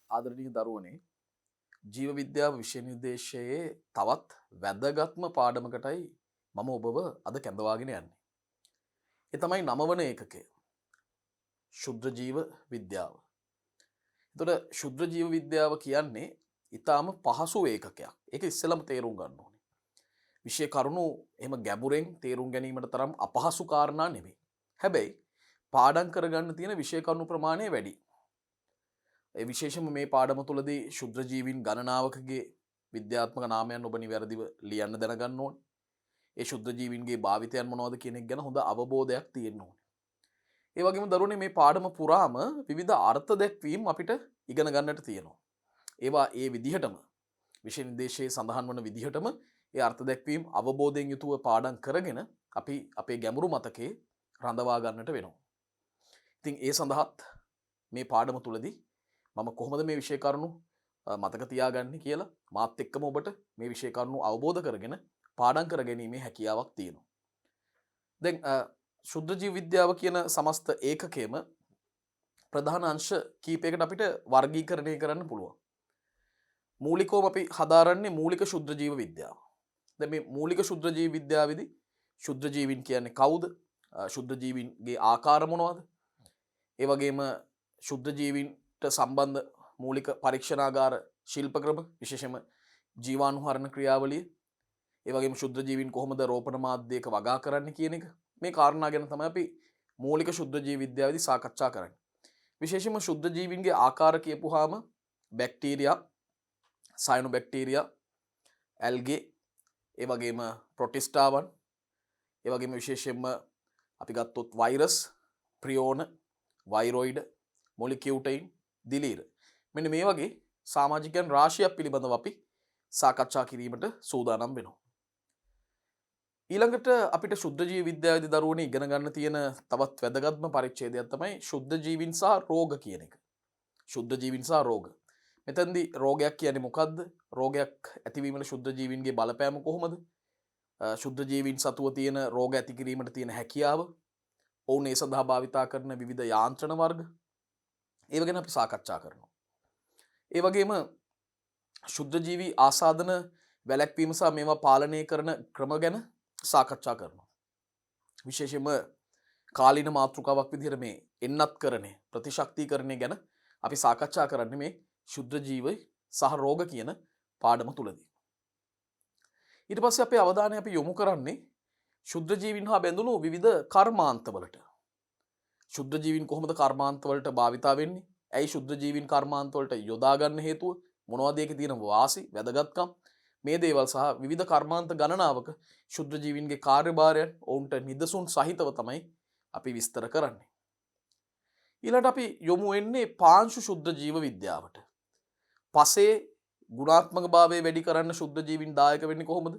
ආදරණීය දරුවනේ ජීව විද්‍යාව විෂය නිර්දේශයේ තවත් වැදගත්ම පාඩමකටයි මම ඔබව අද කැඳවාගෙන යන්නේ. ඒ තමයි 9 වන ඒකකය. ශුද්‍ර ජීව විද්‍යාව. එතකොට ශුද්‍ර ජීව විද්‍යාව කියන්නේ ඊටාම පහසු ඒකකයක්. ඒක ඉස්සෙල්ලම තේරුම් ගන්න ඕනේ. විෂය කරුණු එහෙම ගැඹුරෙන් තේරුම් ගැනීමට තරම් අපහසු කාරණා නෙමෙයි. හැබැයි පාඩම් කරගන්න තියෙන විෂය කරුණු ප්‍රමාණය වැඩි. ඒ විශේෂම මේ පාඩම තුළදී ශුද්‍ර ජීවීන් ගණනාවකගේ විද්‍යාත්මක නාමයන් ඔබ නිවැරදිව ලියන්න දැනගන්න ඕනේ. ඒ ශුද්‍ර ජීවීන්ගේ භාවිතයන් මොනවද කියන එක ගැන හොඳ අවබෝධයක් තියෙන්න ඕනේ. ඒ වගේම දරුවනේ මේ පාඩම පුරාම විවිධ අර්ථ දැක්වීම් අපිට ඉගෙන ගන්නට තියෙනවා. ඒවා ඒ විදිහටම විෂය නිර්දේශයේ සඳහන් වන විදිහටම ඒ අර්ථ දැක්වීම් අවබෝධයෙන් යුතුව පාඩම් කරගෙන අපි අපේ ගැඹුරු මතකයේ රඳවා ගන්නට වෙනවා. ඉතින් ඒ සඳහාත් මේ පාඩම තුළදී මම කොහොමද මේ විෂය කරුණු මතක තියාගන්නේ කියලා මාත් එක්කම ඔබට මේ විෂය කරුණු අවබෝධ කරගෙන පාඩම් කර ගැනීමේ හැකියාවක් තියෙනවා. දැන් ශුද්ධ ජීව විද්‍යාව කියන සමස්ත ඒකකයේම ප්‍රධාන අංශ කීපයකට අපිට වර්ගීකරණය කරන්න පුළුවන්. මූලිකවම අපි හදාරන්නේ මූලික ශුද්ධ ජීව විද්‍යාව. දැන් මේ මූලික ශුද්ධ ජීව විද්‍යාවේදී ශුද්ධ ජීවීන් කියන්නේ කවුද? ශුද්ධ ජීවීන්ගේ ආකාර මොනවද? ඒ වගේම ශුද්ධ ජීවීන්ට සම්බන්ධ මූලික පරීක්ෂණාගාර ශිල්ප ක්‍රම විශේෂයෙන්ම ජීවාණුහරණ ක්‍රියාවලිය ඒ වගේම ශුද්ධ ජීවීන් කොහොමද රෝපණ මාධ්‍යයක වගා කරන්නේ කියන එක මේ කාරණා ගැන තමයි අපි මූලික ශුද්ධ ජීව විද්‍යාවේදී සාකච්ඡා කරන්නේ. විශේෂයෙන්ම ශුද්ධ ජීවීන්ගේ ආකාර කියපුවාම බැක්ටීරියා, සයනොබැක්ටීරියා, ඇල්ගේ, ඒ වගේම ප්‍රොටිස්ටාවන්, ඒ වගේම විශේෂයෙන්ම අපි ගත්තොත් වෛරස්, ප්‍රියෝන, වෛරොයිඩ්, මොලිකියුටයින්, දිලීර. මෙන්න මේ වගේ සමාජිකයන් රාශියක් පිළිබඳව අපි සාකච්ඡා කිරීමට සූදානම් වෙනවා. ඊළඟට අපිට ශුද්ධ ජීව විද්‍යාවේදී දරුවනේ ඉගෙන ගන්න තියෙන තවත් වැදගත්ම පරිච්ඡේදයක් තමයි ශුද්ධ ජීවීන් සහ රෝග කියන එක. ශුද්ධ ජීවීන් සහ රෝග. මෙතෙන්දී රෝගයක් කියන්නේ මොකද්ද? රෝගයක් ඇතිවීමට ශුද්ධ ජීවීන්ගේ බලපෑම කොහොමද? ශුද්ධ ජීවීන් සතුව තියෙන රෝග ඇති කිරීමට තියෙන හැකියාව, ඔවුන් ඒ සඳහා භාවිතා කරන විවිධ යාන්ත්‍රණ වර්ග, ඒව ගැන අපි සාකච්ඡා කරනවා. ඒ වගේම ශුද්ධ ජීවී ආසාදන වැළැක්වීම සහ මේවා පාලනය කරන ක්‍රම ගැන සාකච්ඡා කරනවා. විශේෂයෙන්ම කාලීන මාතෘකාවක් විදිහට මේ එන්නත්කරණය, ප්‍රතිශක්තිකරණය ගැන අපි සාකච්ඡා කරන්නේ මේ ශුද්ධ ජීව සහ රෝග කියන පාඩම තුලදී. ඊට පස්සේ අපේ අවධානය අපි යොමු කරන්නේ ශුද්ධ ජීවීන් හා බැඳුණු විවිධ කර්මාන්තවලට. ශුද්ධ ජීවීන් කොහොමද කර්මාන්තවලට භාවිතා වෙන්නේ? ඇයි ශුද්ධ ජීවීන් කර්මාන්තවලට යොදා ගන්න හේතුව? මොනවද ඒකේ තියෙන වාසි, වැදගත්කම්? මේ දේවල් සහ විවිධ කර්මාන්ත ගණනාවක ශුද්ධ ජීවීන්ගේ කාර්යභාරයන් ඔවුන්ට නිදසුන් සහිතව තමයි අපි විස්තර කරන්නේ. ඊළඟට අපි යොමු වෙන්නේ පාංශු ශුද්ධ ජීව විද්‍යාවට. පසේ ගුණාත්මක භාවය වැඩි කරන්න ශුද්ධ ජීවීන් දායක වෙන්නේ කොහොමද?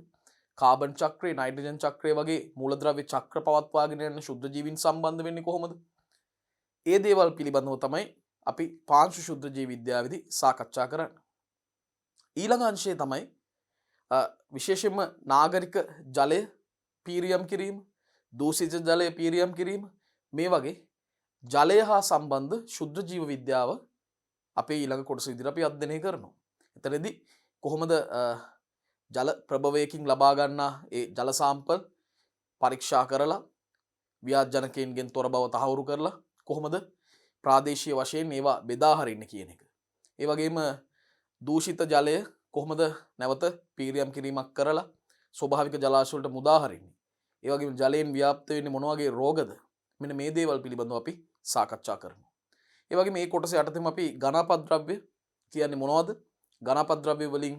කාබන් චක්‍රය, නයිට්‍රජන් චක්‍රය වගේ මූලද්‍රව්‍ය චක්‍ර පවත්වාගෙන යන ශුද්ධ ජීවීන් සම්බන්ධ වෙන්නේ කොහොමද? ඒ දේවල් පිළිබඳව තමයි අපි පාංශු ශුද්ධ ජීව විද්‍යාවේදී සාකච්ඡා කරන්නේ. ඊළඟ අංශය තමයි විශේෂයෙන්ම නාගරික ජලය පීරියම් කිරීම, දූෂිත ජලය පීරියම් කිරීම, මේ වගේ ජලය හා සම්බන්ධ ශුද්ධ ජීව විද්‍යාව අපේ ඊළඟ කොටස විදිහට අපි අධ්‍යයනය කරනවා. එතනදී කොහොමද ජල ප්‍රභවයකින් ලබා ගන්නා ඒ ජල සාම්පල් පරීක්ෂා කරලා ව්‍යාජනකයන්ගෙන් තොර බව තහවුරු කරලා කොහොමද ප්‍රාදේශීය වශයෙන් ඒවා බෙදා හරින්න කියන එක. ඒ වගේම දූෂිත ජලය කොහොමද නැවත පීරියම් කිරීමක් කරලා ස්වභාවික ජලාශ වලට මුදා හරින්නේ. ඒ වගේම ජලයෙන් ව්‍යාප්ත වෙන්නේ මොන වගේ රෝගද? මෙන්න මේ දේවල් පිළිබඳව අපි සාකච්ඡා කරනවා. ඒ වගේම මේ කොටසේ යටතේම අපි ඝනාපද්‍රව්‍ය කියන්නේ මොනවද? ඝනාපද්‍රව්‍ය වලින්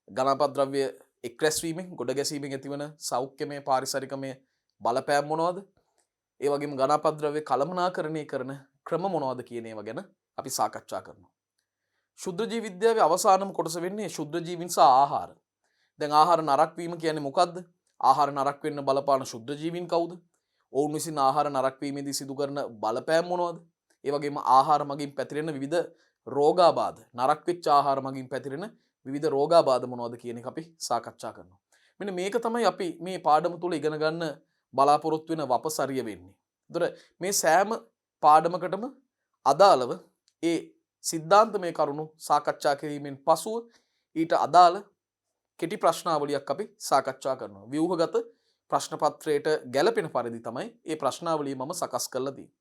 ඝනාපද්‍රව්‍ය එක් රැස්වීමෙන් ගොඩ ගැසීමෙන් ඇතිවන සෞඛ්‍යමය පාරිසරිකමය බලපෑම් මොනවද? ඒ වගේම ඝනාපද්‍රව්‍ය කළමනාකරණය කරන ක්‍රම මොනවද කියන ඒවා ගැන අපි සාකච්ඡා කරනවා. ශුද්ධ ජීව විද්‍යාවේ අවසානම කොටස වෙන්නේ ශුද්ධ ජීවීන් සහ ආහාර. දැන් ආහාර නරක වීම කියන්නේ මොකද්ද? ආහාර නරක වෙන්න බලපාන ශුද්ධ ජීවීන් කවුද? ඔවුන් විසින් ආහාර නරක වීමේදී සිදු කරන බලපෑම් මොනවද? ඒ වගේම ආහාර මගින් පැතිරෙන විවිධ රෝගාබාධ, නරක වෙච්ච ආහාර මගින් පැතිරෙන විවිධ රෝගාබාධ මොනවද කියන එක අපි සාකච්ඡා කරනවා. මෙන්න මේක තමයි අපි මේ පාඩම තුල ඉගෙන ගන්න බලාපොරොත්තු වෙන වපසරිය වෙන්නේ. ඒතර මේ සෑම පාඩමකටම අදාළව ඒ සිද්ධාන්තමය කරුණු සාකච්ඡා කිරීමෙන් පසුව ඊට අදාළ කෙටි ප්‍රශ්නාවලියක් අපි සාකච්ඡා කරනවා. ව්‍යුහගත ප්‍රශ්න පත්‍රයට ගැළපෙන පරිදි තමයි මේ ප්‍රශ්නාවලිය මම සකස් කරලා තියෙන්නේ.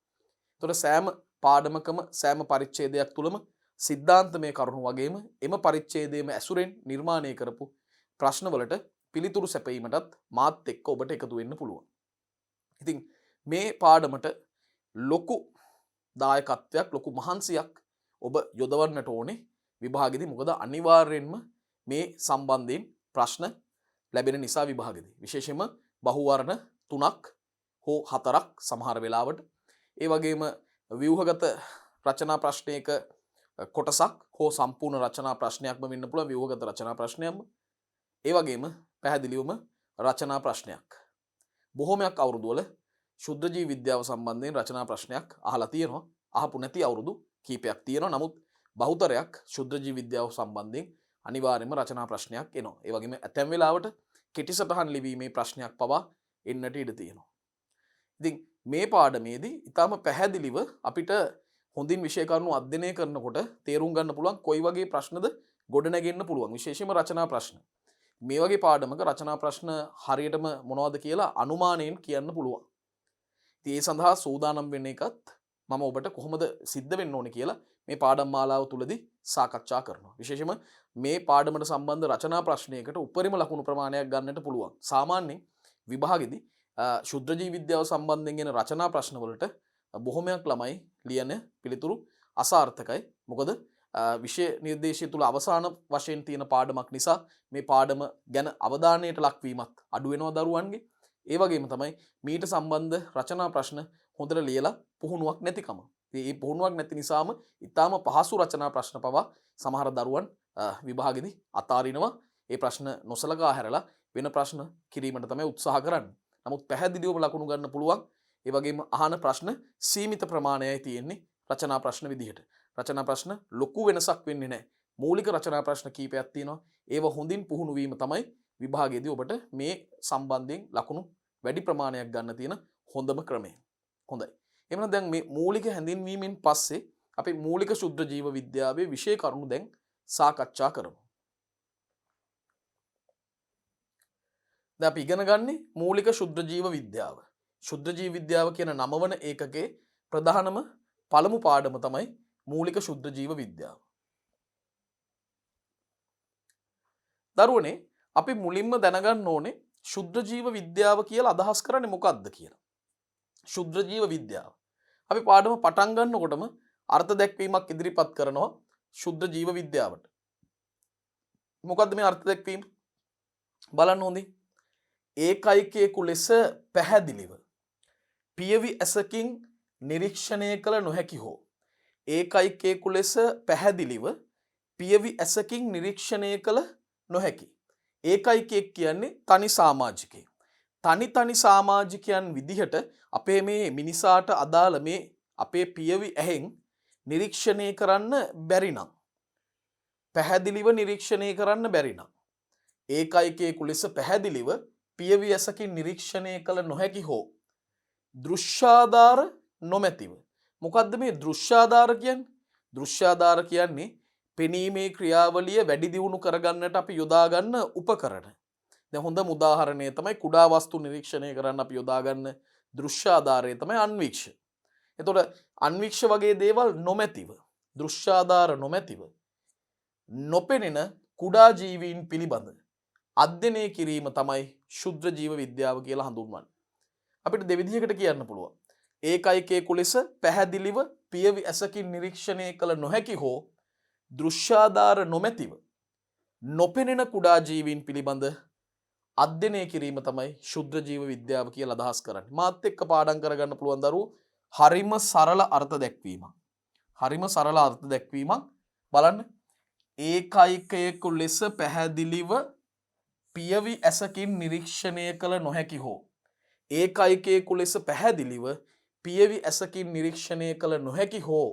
ඒතකොට සෑම පාඩමකම සෑම පරිච්ඡේදයක් තුලම සිද්ධාන්තමය කරුණු වගේම එම පරිච්ඡේදයේම ඇසුරෙන් නිර්මාණය කරපු ප්‍රශ්නවලට පිළිතුරු සැපයීමටත් මාත් එක්ක ඔබට එකතු වෙන්න පුළුවන්. ඉතින් මේ පාඩමට ලොකු දායකත්වයක් ලොකු මහන්සියක් ඔබ යොදවන්නට ඕනේ විභාගෙදී. මොකද අනිවාර්යෙන්ම මේ සම්බන්ධයෙන් ප්‍රශ්න ලැබෙන නිසා විභාගෙදී. විශේෂයෙන්ම බහුවර්ණ 3ක් හෝ 4ක් සමහර වෙලාවට. ඒ වගේම ව්‍යුහගත රචනා ප්‍රශ්නයක කොටසක් හෝ සම්පූර්ණ රචනා ප්‍රශ්නයක්ම වෙන්න පුළුවන් ව්‍යුහගත රචනා ප්‍රශ්නයක්ම. ඒ වගේම පැහැදිලිවම රචනා ප්‍රශ්නයක්. බොහොමයක් අවුරුදු වල ශුද්ධ ජීව විද්‍යාව සම්බන්ධයෙන් රචනා ප්‍රශ්නයක් අහලා තියෙනවා. අහපු නැති අවුරුදු කීපයක් තියෙනවා. නමුත් බහුතරයක් ශුද්ධ ජීව විද්‍යාව සම්බන්ධයෙන් අනිවාර්යයෙන්ම රචනා ප්‍රශ්නයක් එනවා. ඒ වගේම ඇතැම් වෙලාවට කෙටි සටහන් ලිවීමේ ප්‍රශ්නයක් පවා එන්නට ඉඩ තියෙනවා. ඉතින් මේ පාඩමේදී ඊටාම පැහැදිලිව අපිට හොඳින් විෂය කරුණු අධ්‍යයනය කරනකොට තේරුම් ගන්න පුළුවන් කොයි වගේ ප්‍රශ්නද ගොඩනගෙන්න පුළුවන්. විශේෂයෙන්ම රචනා ප්‍රශ්න. මේ වගේ පාඩමක රචනා ප්‍රශ්න හරියටම මොනවද කියලා අනුමානයෙන් කියන්න පුළුවන්. ඉතින් ඒ සඳහා සූදානම් වෙන්න එකත් මම ඔබට කොහොමද සිද්ධ වෙන්න ඕනේ කියලා මේ පාඩම් මාලාව තුලදී සාකච්ඡා කරනවා. විශේෂයෙන්ම මේ පාඩමට සම්බන්ධ රචනා ප්‍රශ්නයකට උපරිම ලකුණු ප්‍රමාණයක් ගන්නට පුළුවන්. සාමාන්‍යයෙන් විභාගෙදී ශුද්ධ ජීව විද්‍යාව සම්බන්ධයෙන් එන රචනා ප්‍රශ්න වලට බොහොමයක් ළමයි ලියන පිළිතුරු අසාර්ථකයි. මොකද විෂය නිර්දේශය තුල අවසාන වශයෙන් තියෙන පාඩමක් නිසා මේ පාඩම ගැන අවධානයට ලක්වීමත් අඩු වෙනවා දරුවන්ගේ. ඒ වගේම තමයි මීට සම්බන්ධ රචනා ප්‍රශ්න හොඳට ලියලා පුහුණුවක් නැතිකම. මේ පුහුණුවක් නැති නිසාම ඊටාම පහසු රචනා ප්‍රශ්න පවා සමහර දරුවන් විභාගෙදී අතාරිනවා. ඒ ප්‍රශ්න නොසලකා හැරලා වෙන ප්‍රශ්න කිරීමට තමයි උත්සාහ කරන්නේ. නමුත් පැහැදිලිවම ලකුණු ගන්න පුළුවන්. ඒ වගේම අහන ප්‍රශ්න සීමිත ප්‍රමාණයයි තියෙන්නේ රචනා ප්‍රශ්න විදිහට. රචනා ප්‍රශ්න ලොකු වෙනසක් වෙන්නේ නැහැ. මූලික රචනා ප්‍රශ්න කීපයක් තියෙනවා. ඒව හොඳින් පුහුණු වීම තමයි විභාගයේදී ඔබට මේ සම්බන්ධයෙන් ලකුණු වැඩි ප්‍රමාණයක් ගන්න තියෙන හොඳම ක්‍රමය. හොඳයි. එහෙනම් දැන් මේ මූලික හැඳින්වීමෙන් පස්සේ අපි මූලික ශුද්ධ ජීව විද්‍යාවේ විෂය කරුණු දැන් සාකච්ඡා කරමු. දැන් අපි ඉගෙන ගන්නේ මූලික ශුද්ධ ජීව විද්‍යාව. ශුද්ධ ජීව විද්‍යාව කියන නම වන ඒකකේ ප්‍රධානම පළමු පාඩම තමයි මූලික ශුද්ධ ජීව විද්‍යාව. දරුවනේ අපි මුලින්ම දැනගන්න ඕනේ ශුද්ධ ජීව විද්‍යාව කියලා අදහස් කරන්නේ මොකක්ද කියලා. ශුද්ධ ජීව විද්‍යාව. අපි පාඩම පටන් ගන්නකොටම අර්ථ දැක්වීමක් ඉදිරිපත් කරනවා ශුද්ධ ජීව විද්‍යාවට. මොකක්ද මේ අර්ථ දැක්වීම? බලන්න හොඳින්. ඒකයිකයෙකු ලෙස පැහැදිලිව පියවි ඇසකින් නිරීක්ෂණය කළ නොහැකි හෝ ඒකයිකයෙකු ලෙස පැහැදිලිව පියවි ඇසකින් නිරීක්ෂණය කළ නොහැකි. ඒකයිකයෙක් කියන්නේ තනි සමාජිකයෙක්. තනි සමාජිකයන් විදිහට අපේ මේ මිනිසාට අදාළ මේ අපේ පියවි ඇහෙන් නිරීක්ෂණය කරන්න බැරි නම්, පැහැදිලිව නිරීක්ෂණය කරන්න බැරි නම්, ඒකයිකයෙකු ලෙස පැහැදිලිව පියවි ඇසකින් නිරීක්ෂණය කළ නොහැකි හෝ දෘශ්‍යාධාර නොමැතිව. මොකද්ද මේ දෘශ්‍යාධාර කියන්නේ? දෘශ්‍යාධාර කියන්නේ පෙනීමේ ක්‍රියාවලිය වැඩි දියුණු කරගන්නට අපි යොදා ගන්න උපකරණ. දැන් හොඳම උදාහරණය තමයි කුඩා වස්තු නිරීක්ෂණය කරන්න අපි යොදා ගන්න දෘශ්‍යාධාරය තමයි අන්වීක්ෂ. එතකොට අන්වීක්ෂ වගේ දේවල් නොමැතිව, දෘශ්‍යාධාර නොමැතිව නොපෙනෙන කුඩා ජීවීන් පිළිබඳ අධ්‍යයනය කිරීම තමයි ශුද්ධ ජීව විද්‍යාව කියලා හඳුන්වන්නේ. අපිට දෙවිධයකට කියන්න පුළුවන්. ඒකයිකයෙකු ලෙස පැහැදිලිව පියවි ඇසකින් නිරීක්ෂණය කළ නොහැකි හෝ දෘශ්‍යාධාර නොමැතිව නොපෙනෙන කුඩා ජීවීන් පිළිබඳ අධ්‍යයනය කිරීම තමයි ශුද්ධ ජීව විද්‍යාව කියලා අදහස් කරන්නේ. මාත් එක්ක පාඩම් කරගන්න පුළුවන් දරුවෝ හරිම සරල අර්ථ දැක්වීමක්. හරිම සරල අර්ථ දැක්වීමක් බලන්න. ඒකයිකයෙකු ලෙස පැහැදිලිව පියවි ඇසකින් නිරීක්ෂණය කළ නොහැකි හෝ ඒකයිකයෙකු ලෙස පැහැදිලිව පියවි ඇසකින් නිරීක්ෂණය කළ නොහැකි හෝ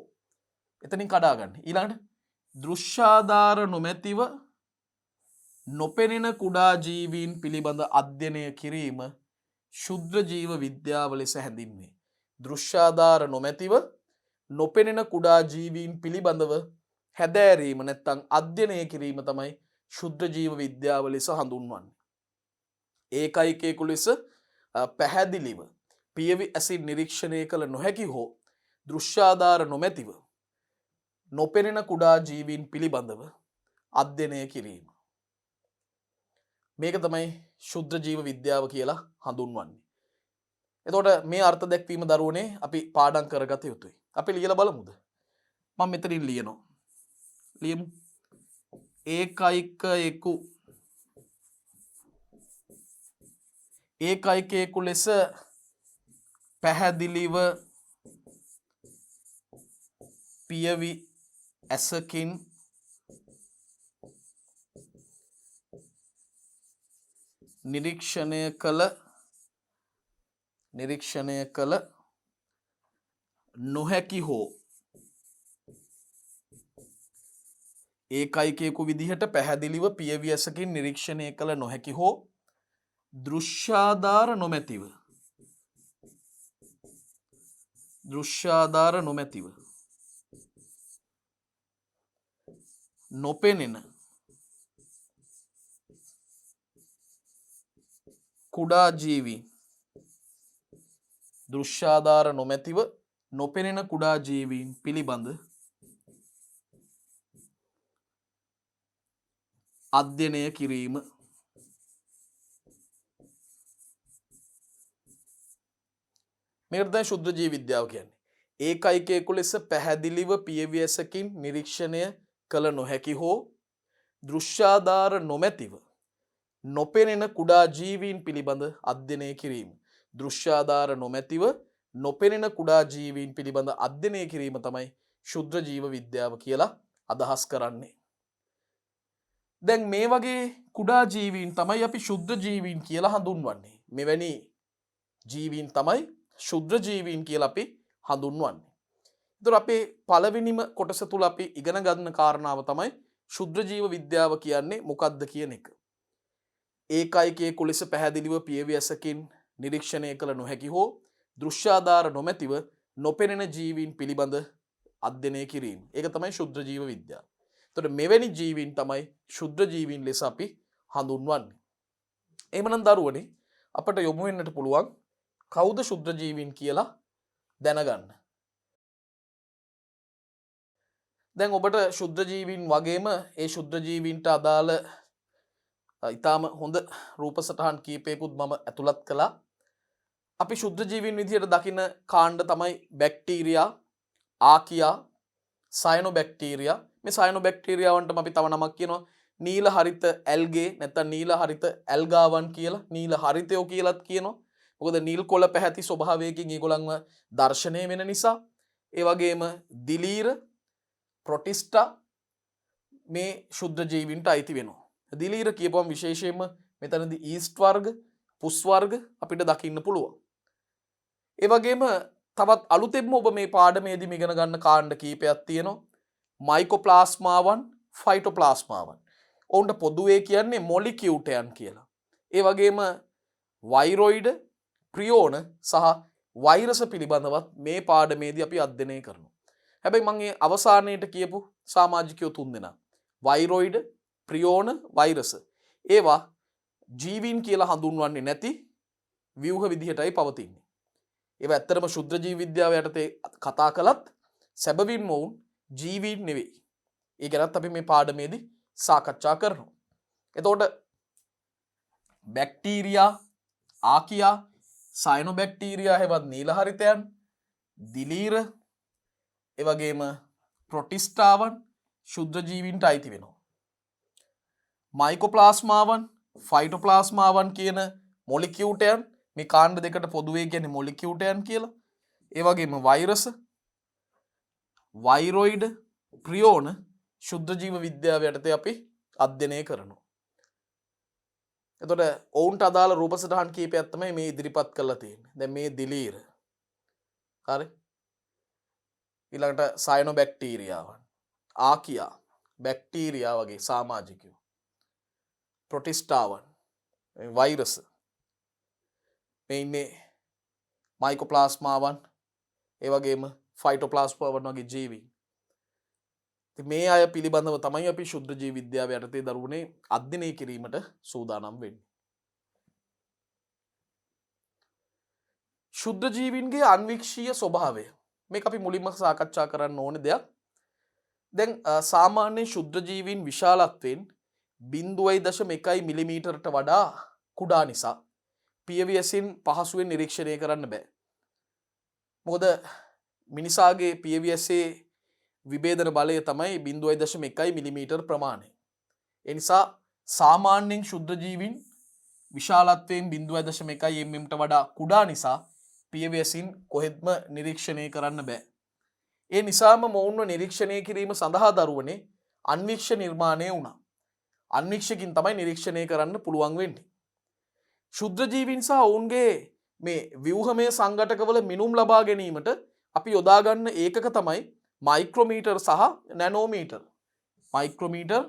එතනින් කඩා ගන්න. ඊළඟට දෘශ්‍යාධාර නොමැතිව නොපෙනෙන කුඩා ජීවීන් පිළිබඳ අධ්‍යයනය කිරීම ශුද්ධ ජීව විද්‍යාව ලෙස හැඳින්වේ. දෘශ්‍යාධාර නොමැතිව නොපෙනෙන කුඩා ජීවීන් පිළිබඳව හැදෑරීම නැත්තම් අධ්‍යයනය කිරීම තමයි ශුද්ධ ජීව විද්‍යාව ලෙස හඳුන්වන්නේ. ඒකයිකයෙකු ලෙස පැහැදිලිව පියවි ඇසිඩ් නිරීක්ෂණය කළ නොහැකි හෝ දෘශ්‍යාධාර නොමැතිව නොපෙනෙන කුඩා ජීවීන් පිළිබඳව අධ්‍යයනය කිරීම. මේක තමයි ශුද්ධ ජීව විද්‍යාව කියලා හඳුන්වන්නේ. එතකොට මේ අර්ථ දැක්වීම දරුවනේ අපි පාඩම් කරගත යුතුයි. අපි ලියලා බලමුද? මම මෙතනින් ලියනවා. ලියමු. ඒකයිකයෙකු ලෙස පැහැදිලිව පියවි ඇසකින් නිරීක්ෂණය කළ නොහැකි හෝ ඒකයිකයෙකු විදිහට පැහැදිලිව පියවි ඇසකින් නිරීක්ෂණය කළ නොහැකි හෝ දෘශ්‍යාධාර නොමැතිව නොපෙනෙන කුඩා ජීවීන් දෘශ්‍යාධාර නොමැතිව නොපෙනෙන කුඩා ජීවීන් පිළිබඳ අධ්‍යයනය කිරීම. මේකට තමයි ශුද්ධ ජීව විද්‍යාව කියන්නේ. ඒකයිකයෙකු ලෙස පැහැදිලිව පියවි ඇසකින් නිරීක්ෂණය කළ නොහැකි හෝ දෘශ්‍යාධාර නොමැතිව නොපෙනෙන කුඩා ජීවීන් පිළිබඳ අධ්‍යයනය කිරීම. දෘශ්‍යාධාර නොමැතිව නොපෙනෙන කුඩා ජීවීන් පිළිබඳ අධ්‍යයනය කිරීම තමයි ශුද්ධ ජීව විද්‍යාව කියලා අදහස් කරන්නේ. දැන් මේ වගේ කුඩා ජීවීන් තමයි අපි ශුද්ධ ජීවීන් කියලා හඳුන්වන්නේ. මෙවැනි ජීවීන් තමයි ශුද්ධ ජීවීන් කියලා අපි හඳුන්වන්නේ. ඒතර අපේ පළවෙනිම කොටස තුල අපි ඉගෙන ගන්න කාරණාව තමයි ශුද්ධ ජීව විද්‍යාව කියන්නේ මොකක්ද කියන එක. ඒකයිකයෙකු ලෙස පැහැදිලිව පියවි ඇසකින් නිරීක්ෂණය කළ නොහැකි හෝ දෘශ්‍යාධාර නොමැතිව නොපෙනෙන ජීවීන් පිළිබඳ අධ්‍යයනය කිරීම. ඒක තමයි ශුද්ධ ජීව විද්‍යාව. එතකොට මෙවැනි ජීවීන් තමයි ශුද්ධ ජීවීන් ලෙස අපි හඳුන්වන්නේ. එහෙමනම් දරුවනේ අපට යොමු වෙන්නට පුළුවන් කවුද ශුද්ධ ජීවීන් කියලා දැනගන්න. දැන් ඔබට ශුද්ධ ජීවීන් වගේම ඒ ශුද්ධ ජීවීන්ට අදාළ ඊටාම හොඳ රූප සටහන් කීපයකුත් මම ඇතුළත් කළා. අපි ශුද්ධ ජීවීන් විදිහට දකින කාණ්ඩ තමයි බැක්ටීරියා, ආකියා, සයනොබැක්ටීරියා. මේ සයනොබැක්ටීරියාවන්ට අපි තව නමක් කියනවා නීල හරිත ඇල්ගේ නැත්නම් නීල හරිත ඇල්ගාවන් කියලා. නීල හරිතයෝ කියලාත් කියනවා. මොකද නිල් කොළ පැහැති ස්වභාවයකින් ඒගොල්ලන්ව දර්ශනය වෙන නිසා. ඒ වගේම දිලීර, ප්‍රොටිස්ටා මේ ශුද්ධ ජීවීන්ට අයිති වෙනවා. දිලීර කියපුවම විශේෂයෙන්ම මෙතනදී ඊස්ට් වර්ග, පුස් වර්ග අපිට දකින්න පුළුවන්. ඒ වගේම තවත් අලුතෙන්ම ඔබ මේ පාඩමේදී ඉගෙන ගන්න කාණ්ඩ කීපයක් තියෙනවා. මයිකෝප්ලාස්මාවන්, ෆයිටෝප්ලාස්මාවන්. ඔවුන්ට පොදුවේ කියන්නේ මොලිකියුටයන් කියලා. ඒ වගේම වෛරොයිඩ, ප්‍රියෝන සහ වෛරස පිළිබඳවත් මේ පාඩමේදී අපි අධ්‍යයනය කරනවා. හැබැයි මම මේ අවසානයේට කියපු සමාජිකයෝ තුන්දෙනා වෛරොයිඩ, ප්‍රියෝන, වෛරස ඒවා ජීවීන් කියලා හඳුන්වන්නේ නැති ව්‍යුහ විදිහටයි පවතින්නේ. ඒවා ඇත්තටම ශුද්ධ ජීව විද්‍යාව යටතේ කතා කළත් සැබවින්ම වුන් ජීවීන් නෙවෙයි. ඒ ගැනත් අපි මේ පාඩමේදී සාකච්ඡා කරනවා. එතකොට බැක්ටීරියා, ආකියා, සයනොබැක්ටීරියා හැවත් නීල හරිතයන්, දිලීර, ඒ වගේම ප්‍රොටිස්ටාවන් ශුද්ධ ජීවීන්ට අයිති වෙනවා. මයිකෝප්ලාස්මාවන්, ෆයිටෝප්ලාස්මාවන් කියන මොලිකියුටයන් මේ කාණ්ඩ දෙකට පොදුවේ කියන්නේ මොලිකියුටයන් කියලා. ඒ වගේම වෛරස, වෛරොයිඩ, ප්‍රියෝන ශුද්ධ ජීව විද්‍යාව යටතේ අපි අධ්‍යයනය කරනවා. එතකොට ඔවුන්ට අදාළ රූප සටහන් කීපයක් තමයි මේ ඉදිරිපත් කරලා තියෙන්නේ. දැන් මේ දිලීර. හරි. ඊළඟට සයනොබැක්ටීරියාවන්, ආකියා, බැක්ටීරියා වගේ සමාජිකයෝ, ප්‍රොටිස්ටාවන්, වෛරස, මේ ඉන්නේ මයිකෝප්ලාස්මාවන්, ඒ වගේම ෆයිටෝප්ලාස්මාවන් වගේ ජීවීන්. මේ අය පිළිබඳව තමයි අපි ශුද්ධ ජීව විද්‍යාව යටතේ දරුවනේ අධ්‍යයනය කිරීමට සූදානම් වෙන්නේ. ශුද්ධ ජීවීන්ගේ අන්වීක්ෂීය ස්වභාවය මේක අපි මුලින්ම සාකච්ඡා කරන්න ඕන දෙයක්. දැන් සාමාන්‍ය ශුද්ධ ජීවීන් විශාලත්වයෙන් 0.1 මිලිමීටරට වඩා කුඩා නිසා පියවියසින් පහසුවෙන් නිරීක්ෂණය කරන්න බෑ. මොකද මිනිසාගේ පියවියසේ විභේදන බලය තමයි 0.1 මිලිමීටර් ප්‍රමාණය. ඒ නිසා සාමාන්‍යයෙන් ශුද්ධ ජීවීන් විශාලත්වයෙන් 0.1 mmට වඩා කුඩා නිසා පියවියසින් කොහෙත්ම නිරීක්ෂණය කරන්න බෑ. ඒ නිසාම මොවුන්ව නිරීක්ෂණය කිරීම සඳහා දරුවනේ අන්වීක්ෂ නිර්මාණය වුණා. අන්වීක්ෂකින් තමයි නිරීක්ෂණය කරන්න පුළුවන් වෙන්නේ. ශුද්ධ ජීවීන් සහ ඔවුන්ගේ මේ ව්‍යුහමය සංඝටකවල මිනුම් ලබා ගැනීමට අපි යොදා ගන්න ඒකක තමයි මයික්‍රෝමීටර් සහ නැනෝමීටර්. මයික්‍රෝමීටර්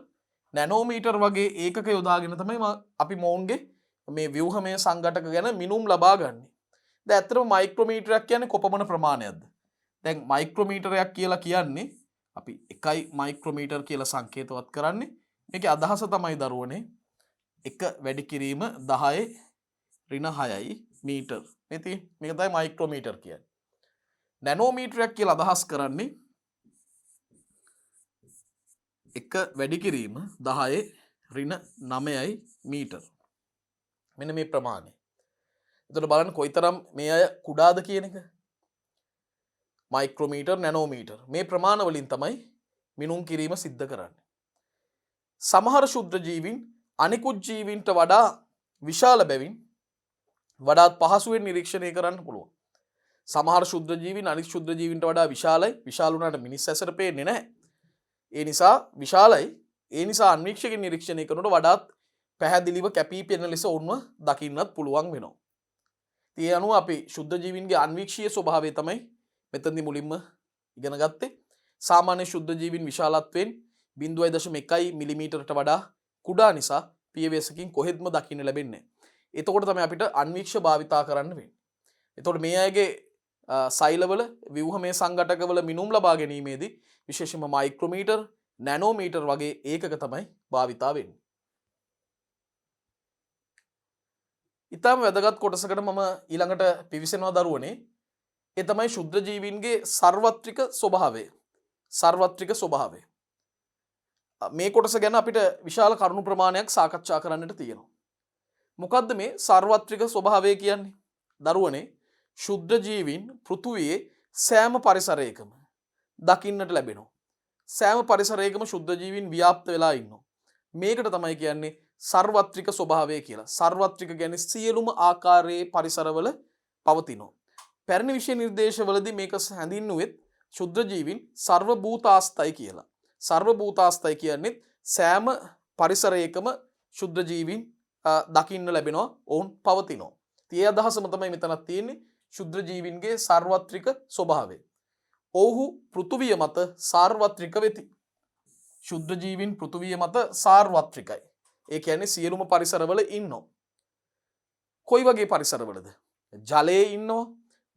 නැනෝමීටර් වගේ ඒකක යොදාගෙන තමයි අපි මොවුන්ගේ මේ ව්‍යුහමය සංඝටක ගැන මිනුම් ලබා ගන්නේ. දැන් ඇත්තටම මයික්‍රෝමීටරයක් කියන්නේ කොපමණ ප්‍රමාණයක්ද? දැන් මයික්‍රෝමීටරයක් කියලා කියන්නේ අපි 1 මයික්‍රෝමීටර් කියලා සංකේතවත් කරන්නේ. මේකේ අදහස තමයි දරුවනේ 1 වැඩි කිරීම 10⁻6 මීටර්. මේක තමයි මයික්‍රෝමීටර් කියන්නේ. නැනෝමීටරයක් කියලා අදහස් කරන්නේ 1 වැඩි කිරීම 10⁻9 මීටර්. මෙන්න මේ ප්‍රමාණය. එතකොට බලන්න කොයිතරම් මේ අය කුඩාද කියන එක. මයික්‍රෝමීටර් නැනෝමීටර් මේ ප්‍රමාණ වලින් තමයි මිනුම් කිරීම සිද්ධ කරන්නේ. සමහර ශුද්ධ ජීවීන් අනිකුත් ජීවීන්ට වඩා විශාල බැවින් වඩාත් පහසුවෙන් නිරීක්ෂණය කරන්න පුළුවන්. සමහර ශුද්ධ ජීවීන් අනිත් ශුද්ධ ජීවීන්ට වඩා විශාලයි. විශාල වුණාට මිනිස් ඇසට පේන්නේ නැහැ. ඒ නිසා විශාලයි. ඒ නිසා අන්වීක්ෂකෙන් නිරීක්ෂණය කරනකොට වඩාත් පැහැදිලිව කැපී පෙනෙන ලෙස ඔවුන්ව දකින්නත් පුළුවන් වෙනවා. ඒ අනුව අපි ශුද්ධ ජීවීන්ගේ අන්වීක්ෂීය ස්වභාවය තමයි මෙතනදී මුලින්ම ඉගෙන ගත්තේ. සාමාන්‍ය ශුද්ධ ජීවීන් විශාලත්වයෙන් 0.1 මිලිමීටරට වඩා කුඩා නිසා පියවියසකින් කොහෙත්ම දකින්න ලැබෙන්නේ නැහැ. එතකොට තමයි අපිට අන්වීක්ෂ භාවිතා කරන්න වෙන්නේ. එතකොට මේ අයගේ සෛලවල ව්‍යුහමය සංඝටකවල මිනුම් ලබා ගැනීමේදී විශේෂයෙන්ම මයික්‍රෝමීටර් නැනෝමීටර් වගේ ඒකක තමයි භාවිතා වෙන්නේ. ඊටම වැදගත් කොටසකට මම ඊළඟට පිවිසෙනවා දරුවනේ. ඒ තමයි ශුද්ධ ජීවීන්ගේ සර්වත්‍රික ස්වභාවය. සර්වත්‍රික ස්වභාවය. මේ කොටස ගැන අපිට විශාල කරුණු ප්‍රමාණයක් සාකච්ඡා කරන්නට තියෙනවා. මොකද්ද මේ සර්වත්‍රික ස්වභාවය කියන්නේ? දරුවනේ ශුද්ධ ජීවීන් පෘථුවියේ සෑම පරිසරයකම දකින්නට ලැබෙනවා. සෑම පරිසරයකම ශුද්ධ ජීවීන් ව්‍යාප්ත වෙලා ඉන්නවා. මේකට තමයි කියන්නේ සර්වත්‍රික ස්වභාවය කියලා. සර්වත්‍රික කියන්නේ සියලුම ආකාරයේ පරිසරවල පවතිනවා. පැරණි විෂය නිර්දේශවලදී මේක හැඳින්වුවෙත් ශුද්ධ ජීවීන් සර්ව භූතාස්තයි කියලා. සර්ව භූතාස්තයි කියන්නේ සෑම පරිසරයකම ශුද්ධ ජීවීන් දකින්න ලැබෙනවා. ඔවුන් පවතිනවා. ඒ අදහසම තමයි මෙතනත් තියෙන්නේ ශුද්ධ ජීවීන්ගේ සර්වත්‍රික ස්වභාවය. ඔව්හු පෘථුවිය මත සාර්වත්‍රික වෙති. ශුද්ධ ජීවීන් පෘථුවිය මත සාර්වත්‍රිකයි. ඒ කියන්නේ සියලුම පරිසරවල ඉන්නවා. කොයි වගේ පරිසරවලද? ජලයේ ඉන්නවා,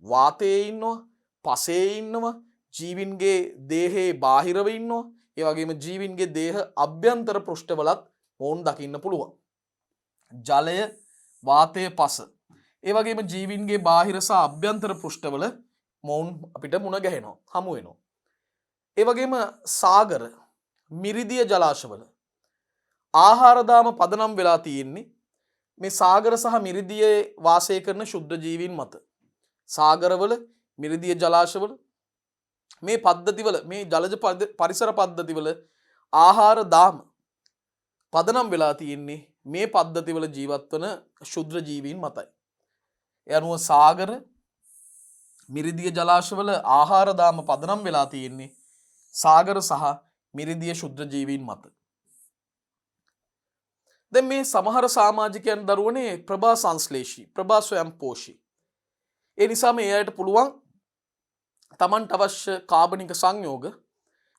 වාතයේ ඉන්නවා, පසේ ඉන්නවා, ජීවීන්ගේ දේහේ බාහිරව ඉන්නවා. ඒ වගේම ජීවීන්ගේ දේහ අභ්‍යන්තර පෘෂ්ඨවලත් මොවුන් දකින්න පුළුවන්. ජලය, වාතය, පස. ඒ වගේම ජීවීන්ගේ බාහිර සහ අභ්‍යන්තර පෘෂ්ඨවල මොවුන් අපිට මුණ ගැහෙනවා, හමු වෙනවා. ඒ වගේම සාගර, මිරිදිය ජලාශවල ආහාරදාම පදනම් වෙලා තියෙන්නේ මේ සාගර සහ මිරිදියේ වාසය කරන ශුද්ධ ජීවීන් මත. සාගරවල, මිරිදිය ජලාශවල මේ පද්ධතිවල මේ ජලජ පරිසර පද්ධතිවල ආහාර දාම පදනම් වෙලා තියෙන්නේ මේ පද්ධතිවල ජීවත් වන ශුද්ධ ජීවීන් මතයි. ඒ අනුව සාගර, මිරිදිය ජලාශවල ආහාර දාම පදනම් වෙලා තියෙන්නේ සාගර සහ මිරිදිය ශුද්ධ ජීවීන් මත. දැන් මේ සමහර සමාජිකයන් දරුවනේ ප්‍රභා සංශ්ලේෂී, ප්‍රභා ස්වයංපෝෂී. ඒ නිසා මේ අයට පුළුවන් තමන්ට අවශ්‍ය කාබනික සංයෝග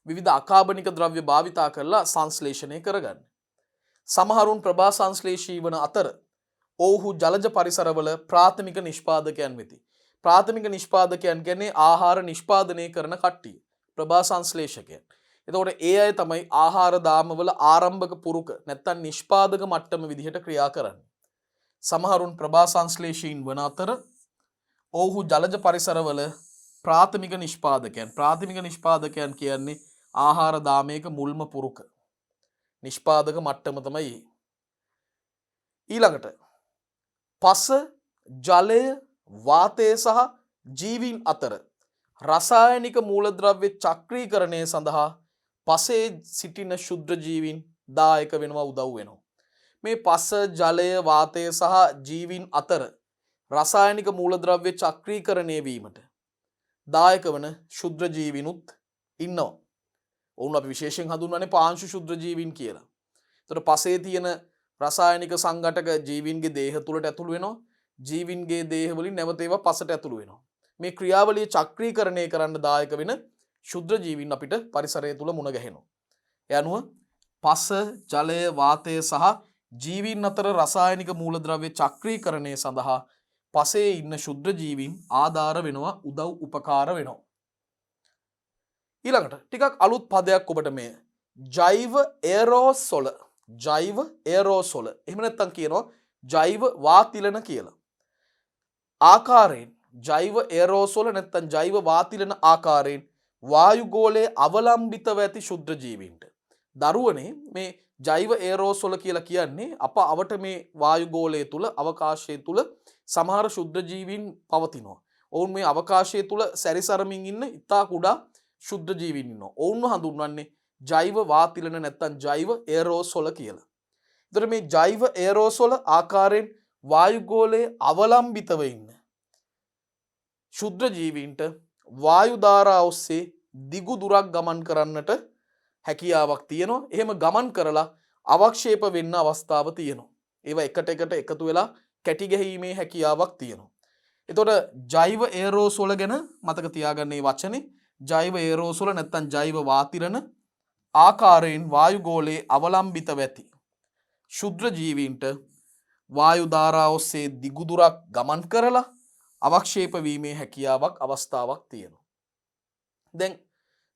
විවිධ අකාබනික ද්‍රව්‍ය භාවිතා කරලා සංශ්ලේෂණය කරගන්න. සමහරුන් ප්‍රභා සංශ්ලේෂී වන අතර ඔවුහු ජලජ පරිසරවල ප්‍රාථමික නිෂ්පාදකයන් වෙති. ප්‍රාථමික නිෂ්පාදකයන් කියන්නේ ආහාර නිෂ්පාදනය කරන කට්ටිය. ප්‍රභා සංශ්ලේෂකයන්. එතකොට ඒ අය තමයි ආහාර දාමවල ආරම්භක පුරුක නැත්තම් නිෂ්පාදක මට්ටම විදිහට ක්‍රියා කරන්නේ. සමහරුන් ප්‍රභා සංශ්ලේෂීන් වන අතර ඔවුහු ජලජ පරිසරවල ප්‍රාථමික නිෂ්පාදකයන්. ප්‍රාථමික නිෂ්පාදකයන් කියන්නේ ආහාර දාමයක මුල්ම පුරුක. නිෂ්පාදක මට්ටම තමයි. ඊළඟට පස, ජලය, වාතය සහ ජීවීන් අතර රසායනික මූලද්‍රව්‍ය චක්‍රීකරණය සඳහා පසේ සිටින ශුද්ධ ජීවීන් දායක වෙනවා, උදව් වෙනවා. මේ පස, ජලය, වාතය සහ ජීවීන් අතර රසායනික මූලද්‍රව්‍ය චක්‍රීකරණය වීමට දායක වන ශුද්ධ ජීවීනුත් ඉන්නවා. ඔවුන් අපි විශේෂයෙන් හඳුන්වන්නේ පාංශු ශුද්ධ ජීවීන් කියලා. එතකොට පසේ තියෙන රසායනික සංඝටක ජීවීන්ගේ දේහ තුළට ඇතුළු වෙනවා. ජීවීන්ගේ දේහ වලින් නැවත ඒවා පසට ඇතුළු වෙනවා. මේ ක්‍රියාවලිය චක්‍රීකරණය කරන්න දායක වෙන ශුද්ධ ජීවීන් අපිට පරිසරය තුළ මුණ ගැහෙනවා. ඒ අනුව පස, ජලය, වාතය සහ ජීවීන් අතර රසායනික මූලද්‍රව්‍ය චක්‍රීකරණය සඳහා පසේ ඉන්න ශුද්ධ ජීවීන් ආධාර වෙනවා, උදව් උපකාර වෙනවා. ඊළඟට ටිකක් අලුත් පදයක් ඔබට මේ ජෛව එරෝසොල. ජෛව එරෝසොල. එහෙම නැත්නම් කියනවා ජෛව වාතිලන කියලා. ආකාරයෙන් ජෛව එරෝසොල නැත්නම් ජෛව වාතිලන ආකාරයෙන් වායුගෝලයේ අවලම්බිතව ඇති ශුද්ධ ජීවීන්ට. දරුවනේ මේ ජෛව එරෝසොල කියලා කියන්නේ අප අවට මේ වායුගෝලය තුල, අවකාශය තුල සමහර ශුද්ධ ජීවීන් පවතිනවා. ඔවුන් මේ අවකාශය තුල සැරිසරමින් ඉන්න ඉතා කුඩා ශුද්ධ ජීවීන් ඉන්නවා. ඔවුන්ව හඳුන්වන්නේ ජෛව වාතිලන නැත්නම් ජෛව එරෝසොල කියලා. එතකොට මේ ජෛව එරෝසොල ආකාරයෙන් වායුගෝලයේ අවලම්බිතව ඉන්න ශුද්ධ ජීවීන්ට වායු ධාරා ඔස්සේ දිගු දුරක් ගමන් කරන්නට හැකියාවක් තියෙනවා. එහෙම ගමන් කරලා අවක්ෂේප වෙන්න අවස්ථාව තියෙනවා. ඒවා එකට එකතු වෙලා කැටි ගැහිීමේ හැකියාවක් තියෙනවා. එතකොට ජෛව එරෝසොල ගැන මතක තියාගන්න මේ වචනේ. ජෛව එරෝසොල නැත්නම් ජෛව වාතිලන ආකාරයෙන් වායුගෝලයේ අවලම්බිතව ඇති ශුද්ධ ජීවීන්ට වායු ධාරා ඔස්සේ දිගු දුරක් ගමන් කරලා අවක්ෂේප වීමේ හැකියාවක් අවස්ථාවක් තියෙනවා. දැන්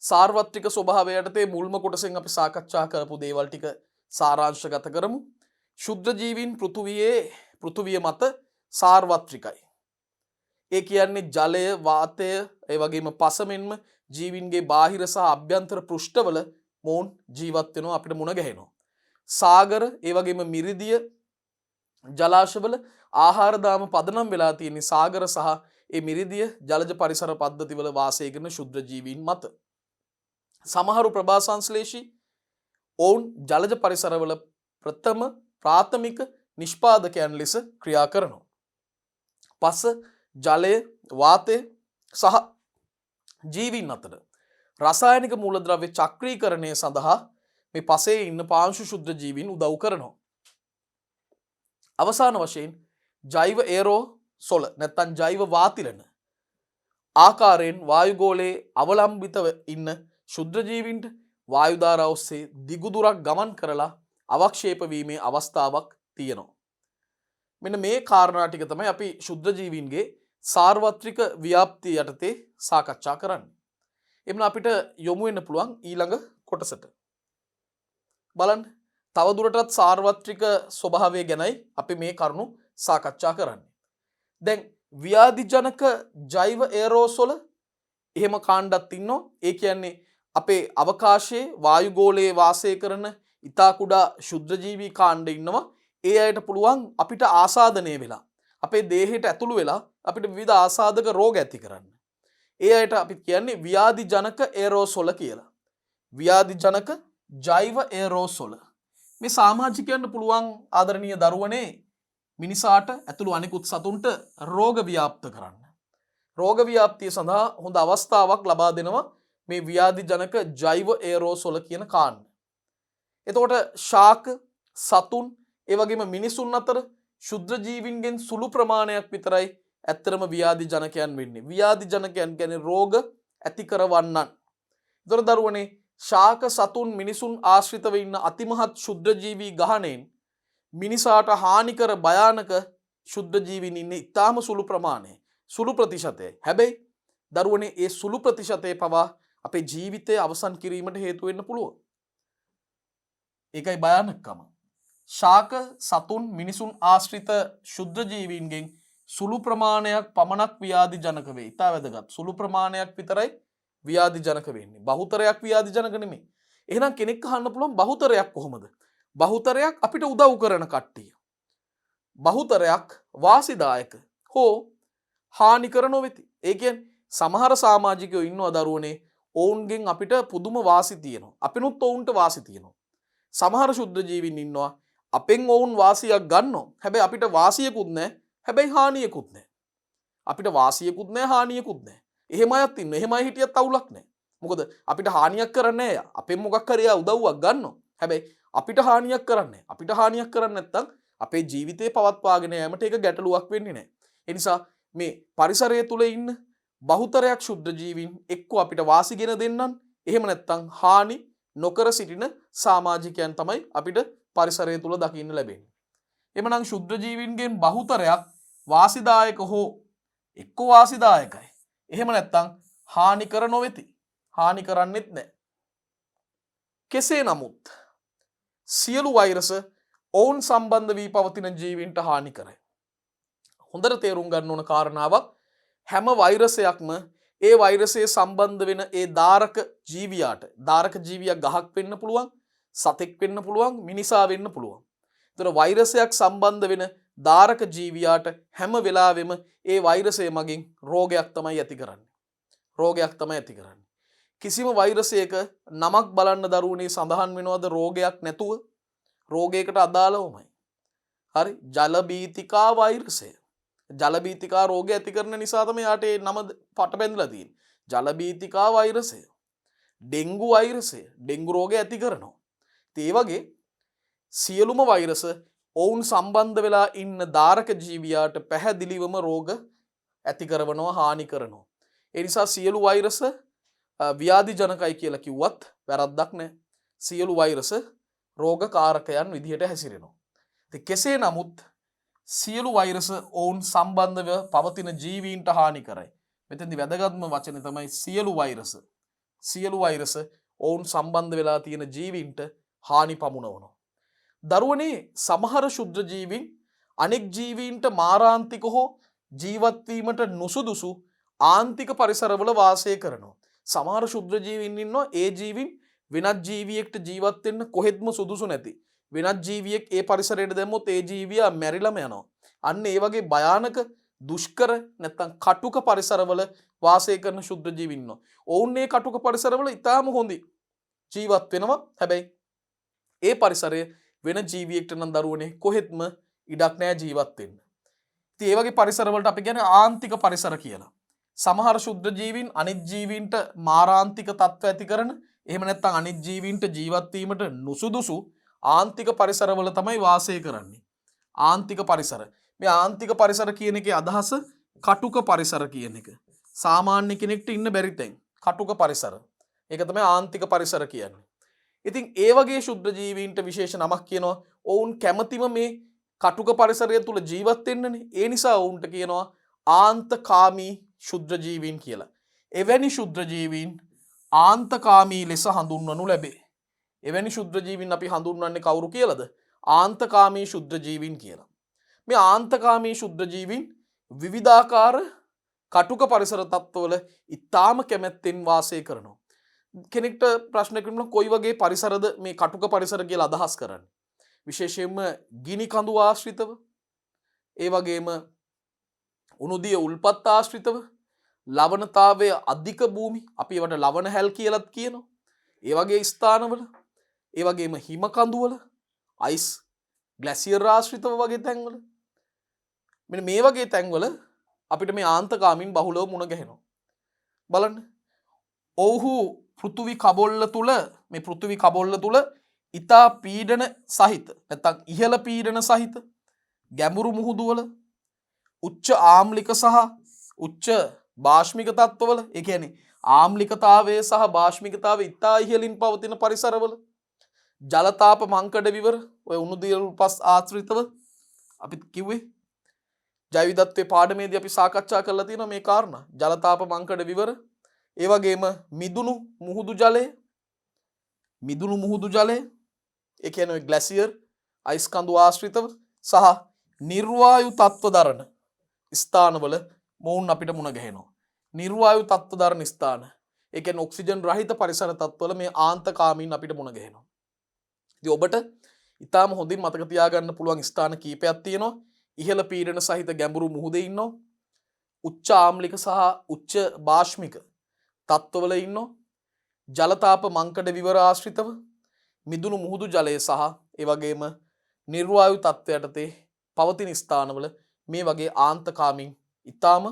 සාර්වත්‍රික ස්වභාවය යටතේ මුල්ම කොටසෙන් අපි සාකච්ඡා කරපු දේවල් ටික සාරාංශගත කරමු. ශුද්ධ ජීවීන් පෘථුවිය මත සාර්වත්‍රිකයි. ඒ කියන්නේ ජලය, වාතය, ඒ වගේම පස මෙන්ම ජීවීන්ගේ බාහිර සහ අභ්‍යන්තර පෘෂ්ඨවල මොවුන් ජීවත් වෙනවා, අපිට මුණ ගැහෙනවා. සාගර, ඒ වගේම මිරිදිය, ජලාශවල ආහාර දාම පදනම් වෙලා තියෙන සාගර සහ ඒ මිරිදිය ජලජ පරිසර පද්ධතිවල වාසය කරන ශුද්ධ ජීවීන් මත. සමහරු ප්‍රභා සංශ්ලේෂී ඔවුන් ජලජ පරිසරවල ප්‍රාථමික නිෂ්පාදකයන් ලෙස ක්‍රියා කරනවා. පස, ජලය, වාතය සහ ජීවීන් අතර රසායනික මූලද්‍රව්‍ය චක්‍රීකරණය සඳහා මේ පසේ ඉන්න පාංශු ශුද්ධ ජීවීන් උදව් කරනවා. අවසාන වශයෙන් ජෛව එරෝසොල නැත්නම් ජෛව වාතිලන ආකාරයෙන් වායුගෝලයේ අවලම්බිතව ඉන්න ශුද්ධ ජීවීන්ට වායු ධාරා ඔස්සේ දිගු දුරක් ගමන් කරලා අවක්ෂේප වීමේ අවස්ථාවක් තියෙනවා. මෙන්න මේ කාරණා ටික තමයි අපි ශුද්ධ ජීවීන්ගේ සාර්වත්‍රික ව්‍යාප්තිය යටතේ සාකච්ඡා කරන්නේ. එමුන අපිට යොමු වෙන්න පුළුවන් ඊළඟ කොටසට. බලන්න තවදුරටත් සාර්වත්‍රික ස්වභාවය ගැනයි අපි මේ කරුණු සාකච්ඡා කරන්නේ. දැන් ව්‍යාධිජනක ජෛව එරෝසොල එහෙම කාණ්ඩක් ඉන්නවා. ඒ කියන්නේ අපේ අවකාශයේ වායුගෝලයේ වාසය කරන ඉතා කුඩා ශුද්ධ ජීවී කාණ්ඩ ඉන්නවා. ඒ අයට පුළුවන් අපිට ආසාදනය වෙලා අපේ දේහයට ඇතුළු වෙලා අපිට විවිධ ආසාදක රෝග ඇති කරන්න. ඒ අයට අපි කියන්නේ ව්‍යාධිජනක එරෝසොල කියලා. ව්‍යාධිජනක ජෛව එරෝසොල. මේ සමාජිකයන්ට පුළුවන් ආදරණීය දරුවනේ මිනිසාට ඇතුළු අනිකුත් සතුන්ට රෝග ව්‍යාප්ත කරන්න. රෝග ව්‍යාප්තිය සඳහා හොඳ අවස්ථාවක් ලබා දෙනවා මේ ව්‍යාධිජනක ජෛව එරෝසොල කියන කාණ්ඩ. එතකොට ශාක, සතුන්, ඒ වගේම මිනිසුන් අතර ශුද්ධ ජීවීන්ගෙන් සුළු ප්‍රමාණයක් විතරයි ඇත්තරම ව්‍යාධිජනකයන් වෙන්නේ. ව්‍යාධිජනකයන් කියන්නේ රෝග ඇති කරවන්නන්. ඒතර දරුවනේ ශාක, සතුන්, මිනිසුන් ආශ්‍රිතව ඉන්න අතිමහත් ශුද්ධ ජීවී ගහණයෙන් මිනිසාට හානිකර භයානක ශුද්ධ ජීවීන් ඉන්නේ ඉතාම සුළු ප්‍රමාණය, සුළු ප්‍රතිශතය. හැබැයි දරුවනේ ඒ සුළු ප්‍රතිශතය පවා අපේ ජීවිතය අවසන් කිරීමට හේතු වෙන්න පුළුවන්. ඒකයි භයානකම. ශාක සතුන් මිනිසුන් ආශ්‍රිත ශුද්ධ ජීවීන්ගෙන් සුළු ප්‍රමාණයක් පමණක් ව්‍යාධි ජනක වේ. ඉතා වැදගත්. සුළු ප්‍රමාණයක් විතරයි ව්‍යාධි ජනක වෙන්නේ. බහුතරයක් ව්‍යාධි ජනක නෙමෙයි. එහෙනම් කෙනෙක් අහන්න පුළුවන් බහුතරයක් කොහොමද? බහුතරයක් අපිට උදව් කරන කට්ටිය. බහුතරයක් වාසිදායක හෝ හානිකර නොවෙති. ඒ කියන්නේ සමහර සමාජිකයෝ ඉන්නවා දරුවනේ ඔවුන්ගෙන් අපිට පුදුම වාසි තියෙනවා. අපිනුත් ඔවුන්ට වාසි තියෙනවා. සමහර ශුද්ධ ජීවීන් ඉන්නවා අපෙන් ඔවුන් වාසියක් ගන්නවා. හැබැයි අපිට වාසියකුත් නැහැ. හැබැයි හානියකුත් නැහැ. අපිට වාසියකුත් නැහැ හානියකුත් නැහැ. එහෙම අයත් ඉන්නවා. එහෙම අය හිටියත් අවුලක් නැහැ. මොකද අපිට හානියක් කරන්නේ නැහැ. අපෙන් මොකක් හරි උදව්වක් ගන්නවා. හැබැයි අපිට හානියක් කරන්නේ නැහැ. අපිට හානියක් කරන්නේ නැත්නම් අපේ ජීවිතේ පවත්වාගෙන යාමට ඒක ගැටලුවක් වෙන්නේ නැහැ. ඒ නිසා මේ පරිසරය තුල ඉන්න බහුතරයක් ශුද්ධ ජීවීන් එක්ක අපිට වාසිගෙන දෙන්නන් එහෙම නැත්නම් හානි නොකර සිටින සමාජිකයන් තමයි අපිට පරිසරය තුල දකින්න ලැබෙන්නේ. එමනම් ශුද්ධ ජීවීන්ගෙන් බහුතරයක් වාසිදායක හෝ එක්ක වාසිදායකයි. එහෙම නැත්නම් හානිකර නොවේති. හානි කරන්නෙත් නැහැ. කෙසේ නමුත් සියලු වෛරස ඔවුන් සම්බන්ධ වී පවතින ජීවීන්ට හානි කරයි. හොඳට තේරුම් ගන්න ඕන කාරණාවක් හැම වෛරසයක්ම ඒ වෛරසයේ සම්බන්ධ වෙන ඒ දාරක ජීවියාට දාරක ජීවියක් ගහක් වෙන්න පුළුවන් සතෙක් වෙන්න පුළුවන් මිනිසා වෙන්න පුළුවන්. ඒතර වෛරසයක් සම්බන්ධ වෙන දාරක ජීවියාට හැම වෙලාවෙම ඒ වෛරසය මගින් රෝගයක් තමයි ඇති කරන්නේ. රෝගයක් තමයි ඇති කරන්නේ. කිසිම වෛරසයක නමක් බලන්න දරුවනේ සඳහන් වෙනවද රෝගයක් නැතුව? රෝගයකට අදාළවමයි. හරි ජල බීතිකා වෛරසය. ජල බීතිකා රෝගය ඇති කරන නිසා තමයි යාට ඒ නම පට බැඳලා තියෙන්නේ. ජල බීතිකා වෛරසය. ඩෙන්ගු වෛරසය. ඩෙන්ගු රෝගය ඇති කරනවා. ඒ වගේ සියලුම වෛරස ඔවුන් සම්බන්ධ වෙලා ඉන්න දාරක ජීවියාට පැහැදිලිවම රෝග ඇති කරනවා හානි කරනවා. ඒ නිසා සියලු වෛරස ව්‍යාධි ජනකයි කියලා කිව්වත් වැරද්දක් නැහැ. සියලු වෛරස රෝගකාරකයන් විදිහට හැසිරෙනවා. ඉතින් කෙසේ නමුත් සියලු වෛරස ඔවුන් සම්බන්ධව පවතින ජීවීන්ට හානි කරයි. මෙතෙන්දි වැදගත්ම වචනේ තමයි සියලු වෛරස. සියලු වෛරස ඔවුන් සම්බන්ධ වෙලා තියෙන ජීවීන්ට හානි පමුණවනවා. දරුවනේ සමහර ශුද්ධ ජීවීන් අනෙක් ජීවීන්ට මාරාන්තික හෝ ජීවත් වීමට නුසුදුසු ආන්තික පරිසරවල වාසය කරනවා. සමහර ශුද්ධ ජීවීන් ඉන්නවා ඒ ජීවීන් වෙනත් ජීවියෙක්ට ජීවත් වෙන්න කොහෙත්ම සුදුසු නැති. වෙනත් ජීවියෙක් ඒ පරිසරයට දැම්මොත් ඒ ජීවියා මැරිලම යනවා. අන්න ඒ වගේ භයානක දුෂ්කර නැත්නම් කටුක පරිසරවල වාසය කරන ශුද්ධ ජීවීන් ඉන්නවා. ඔවුන් මේ කටුක පරිසරවල ඉතාම හොඳින් ජීවත් වෙනවා. හැබැයි ඒ පරිසරය වෙන ජීවියෙක්ට නම් දරුවනේ කොහෙත්ම ඉඩක් නැහැ ජීවත් වෙන්න. ඉතින් ඒ වගේ පරිසරවලට අපි කියන්නේ ආන්තික පරිසර කියලා. සමහර ශුද්ධ ජීවීන් අනිත් ජීවීන්ට මාරාන්තික තත්ත්ව ඇති කරන එහෙම නැත්නම් අනිත් ජීවීන්ට ජීවත් වීමට නුසුදුසු ආන්තික පරිසරවල තමයි වාසය කරන්නේ. ආන්තික පරිසර. මේ ආන්තික පරිසර කියන එකේ අදහස කටුක පරිසර කියන එක. සාමාන්‍ය කෙනෙක්ට ඉන්න බැරි තැන්. කටුක පරිසර. ඒක තමයි ආන්තික පරිසර කියන්නේ. ඉතින් ඒ වගේ ශුද්ධ ජීවීන්ට විශේෂ නමක් කියනවා. ඔවුන් කැමැතිම මේ කටුක පරිසරය තුල ජීවත් වෙන්නනේ. ඒ නිසා ඔවුන්ට කියනවා ආන්තකාමී ශුද්ධ ජීවීන් කියලා. එවැනි ශුද්ධ ජීවීන් ආන්තකාමී ලෙස හඳුන්වනු ලැබේ. එවැනි ශුද්ධ ජීවීන් අපි හඳුන්වන්නේ කවුරු කියලාද? ආන්තකාමී ශුද්ධ ජීවීන් කියලා. මේ ආන්තකාමී ශුද්ධ ජීවීන් විවිධාකාර කටුක පරිසර තත්ත්වවල ඉතාම කැමැත්තෙන් වාසය කරනවා. කෙනෙක්ට ප්‍රශ්නයක් වුණොත් කොයි වගේ පරිසරද මේ කටුක පරිසර කියලා අදහස් කරන්නේ? විශේෂයෙන්ම ගිනි කඳු ආශ්‍රිතව, ඒ වගේම උණුදිය උල්පත් ආශ්‍රිතව, ලවණතාවය අධික භූමි, අපි ඒවට ලවණ හැල් කියලාත් කියනවා. ඒ වගේ ස්ථානවල, ඒ වගේම හිම කඳුවල, අයිස් ග්ලැසියර් ආශ්‍රිතව වගේ තැන්වල, මෙන්න මේ වගේ තැන්වල අපිට මේ ආන්තකාමීන් බහුලව මුණ ගැහෙනවා. බලන්න. ඔව්හු පෘථිවි කබොල්ල තුල මේ පෘථිවි කබොල්ල තුල ඊතා පීඩන සහිත නැත්නම් ඉහළ පීඩන සහිත ගැඹුරු මුහුදුවල උච්ච ආම්ලික සහ උච්ච භාෂ්මික තත්ත්වවල, ඒ කියන්නේ ආම්ලිකතාවය සහ භාෂ්මිකතාවය ඊතා ඉහළින් පවතින පරිසරවල ජලතාප මංකඩ විවර ඔය උණුදිය උල්පස් ආශ්‍රිතව අපි කිව්වේ ජෛව විවිධත්වයේ පාඩමේදී අපි සාකච්ඡා කරලා තියෙනවා මේ කාරණා. ජලතාප මංකඩ විවර, ඒ වගේම මිදුණු මුහුදු ජලය ඒ කියන්නේ ග්ලැසියර් අයිස් කඳු ආශ්‍රිතව සහ නිර්වායු තත්ත්ව දරන ස්ථානවල මොවුන් අපිට මුණ ගැහෙනවා. නිර්වායු තත්ත්ව දරන ස්ථාන ඒ කියන්නේ ඔක්සිජන් රහිත පරිසර තත්ත්වවල මේ ආන්තකාමීන් අපිට මුණ ගැහෙනවා. ඉතින් ඔබට ඊටාම හොඳින් මතක තියාගන්න පුළුවන් ස්ථාන කීපයක් තියෙනවා. ඉහළ පීඩන සහිත ගැඹුරු මුහුදේ ඉන්නවා. උච්ච ආම්ලික සහ උච්ච භාෂ්මික තත්ත්වවල ඉන්නවා. ජලතාප මංකඩ විවර ආශ්‍රිතව මිදුණු මුහුදු ජලය සහ ඒ වගේම නිර්වායු තත්ත්වයට යටතේ පවතින ස්ථානවල මේ වගේ ආන්තකාමීන් ඊටාම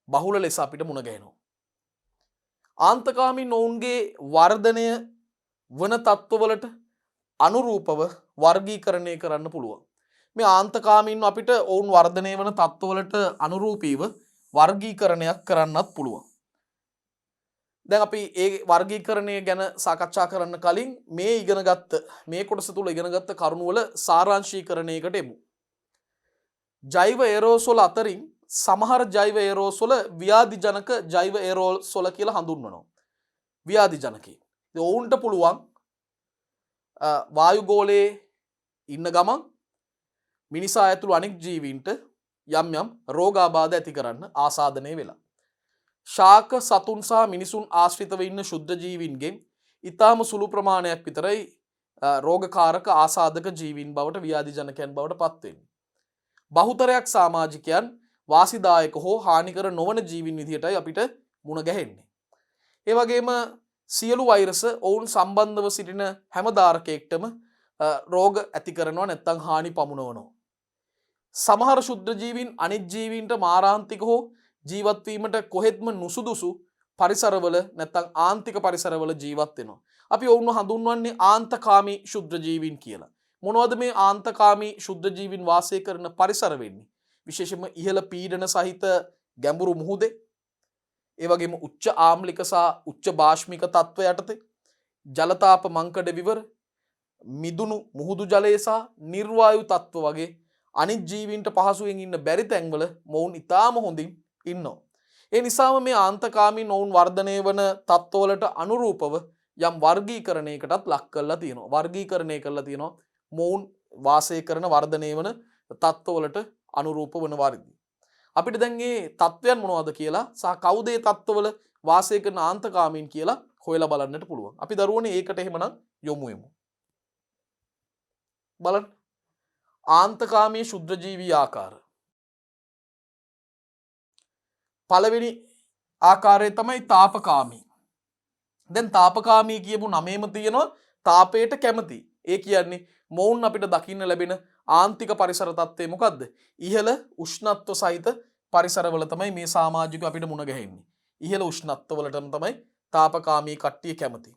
බහුල ලෙස අපිට මුණ ගැහෙනවා. ආන්තකාමීන් ඔවුන්ගේ වර්ධනය වන තත්ත්වවලට අනුරූපව වර්ගීකරණය කරන්න පුළුවන්. මේ ආන්තකාමීන් අපිට ඔවුන් වර්ධනය වන තත්ත්වවලට අනුරූපීව වර්ගීකරණයක් කරන්නත් පුළුවන්. දැන් අපි ඒ වර්ගීකරණය ගැන සාකච්ඡා කරන්න කලින් මේ ඉගෙනගත්ත මේ කොටස තුල ඉගෙනගත්ත කරුණු වල සාරාංශීකරණයකට එමු. ජෛව එරෝසොල අතරින් සමහර ජෛව එරෝසොල ව්‍යාධිජනක ජෛව එරෝසොල කියලා හඳුන්වනවා. ව්‍යාධිජනකයි. ඉතින් ඔවුන්ට පුළුවන් වායුගෝලයේ ඉන්න ගමන් මිනිසා ඇතුළු අනෙක් ජීවීන්ට යම් යම් රෝගාබාධ ඇති කරන්න ආසාදනය වෙලා. ශාක සතුන් සහ මිනිසුන් ආශ්‍රිතව ඉන්න ශුද්ධ ජීවීන්ගෙන් ඊටාම සුළු ප්‍රමාණයක් විතරයි රෝගකාරක ආසාදක ජීවීන් බවට ව්‍යාධිජනකයන් බවට පත් වෙන්නේ. බහුතරයක් සමාජිකයන් වාසිදායක හෝ හානිකර නොවන ජීවීන් විදිහටයි අපිට මුණ ගැහෙන්නේ. ඒ වගේම සියලු වෛරස ඔවුන් සම්බන්ධව සිටින හැම ධාරකයකටම රෝග ඇති කරනවා නැත්නම් හානි පමුණවනවා. සමහර ශුද්ධ ජීවීන් අනිත් ජීවීන්ට මාරාන්තික හෝ ජීවත් වීමට කොහෙත්ම නුසුදුසු පරිසරවල නැත්නම් ආන්තික පරිසරවල ජීවත් වෙනවා. අපි ඔවුන්ව හඳුන්වන්නේ ආන්තකාමී ශුද්ධ ජීවීන් කියලා. මොනවද මේ ආන්තකාමී ශුද්ධ ජීවීන් වාසය කරන පරිසර වෙන්නේ? විශේෂයෙන්ම ඉහළ පීඩන සහිත ගැඹුරු මුහුදේ, ඒ වගේම උච්ච ආම්ලික සහ උච්ච භාෂ්මික තත්ත්ව යටතේ, ජලතාප මංකඩ විවර, මිදුණු මුහුදු ජලය සහ නිර්වායු තත්ත්ව වගේ අනිත් ජීවීන්ට පහසුවෙන් ඉන්න බැරි තැන්වල මොවුන් ඊටාම හොඳින් ඉන්නවා. ඒ නිසාම මේ ආන්තකාමීන් ඔවුන් වර්ධනය වන තත්ත්වවලට අනුරූපව යම් වර්ගීකරණයකටත් ලක් කරලා තියෙනවා. වර්ගීකරණය කරලා තියෙනවා මොවුන් වාසය කරන වර්ධනය වන තත්ත්වවලට අනුරූප වන වර්ගී. අපිට දැන් මේ තත්ත්වයන් මොනවද කියලා සහ කවුද මේ තත්ත්වවල වාසය කරන ආන්තකාමීන් කියලා හොයලා බලන්නට පුළුවන්. අපි දරුවනේ ඒකට එහෙමනම් යොමු වෙමු. බලන්න. ආන්තකාමී ශුද්ධ ජීවී ආකාර. පළවෙනි ආකාරය තමයි තාපකාමී. දැන් තාපකාමී කියපු නමේම තියෙනවා තාපයට කැමති. ඒ කියන්නේ මොවුන් අපිට දකින්න ලැබෙන ආන්තික පරිසර තත්ත්වය මොකද්ද? ඉහළ උෂ්ණත්ව සහිත පරිසරවල තමයි මේ සමාජිකයෝ අපිට මුණ ගැහෙන්නේ. ඉහළ උෂ්ණත්වවලටම තමයි තාපකාමී කට්ටිය කැමති.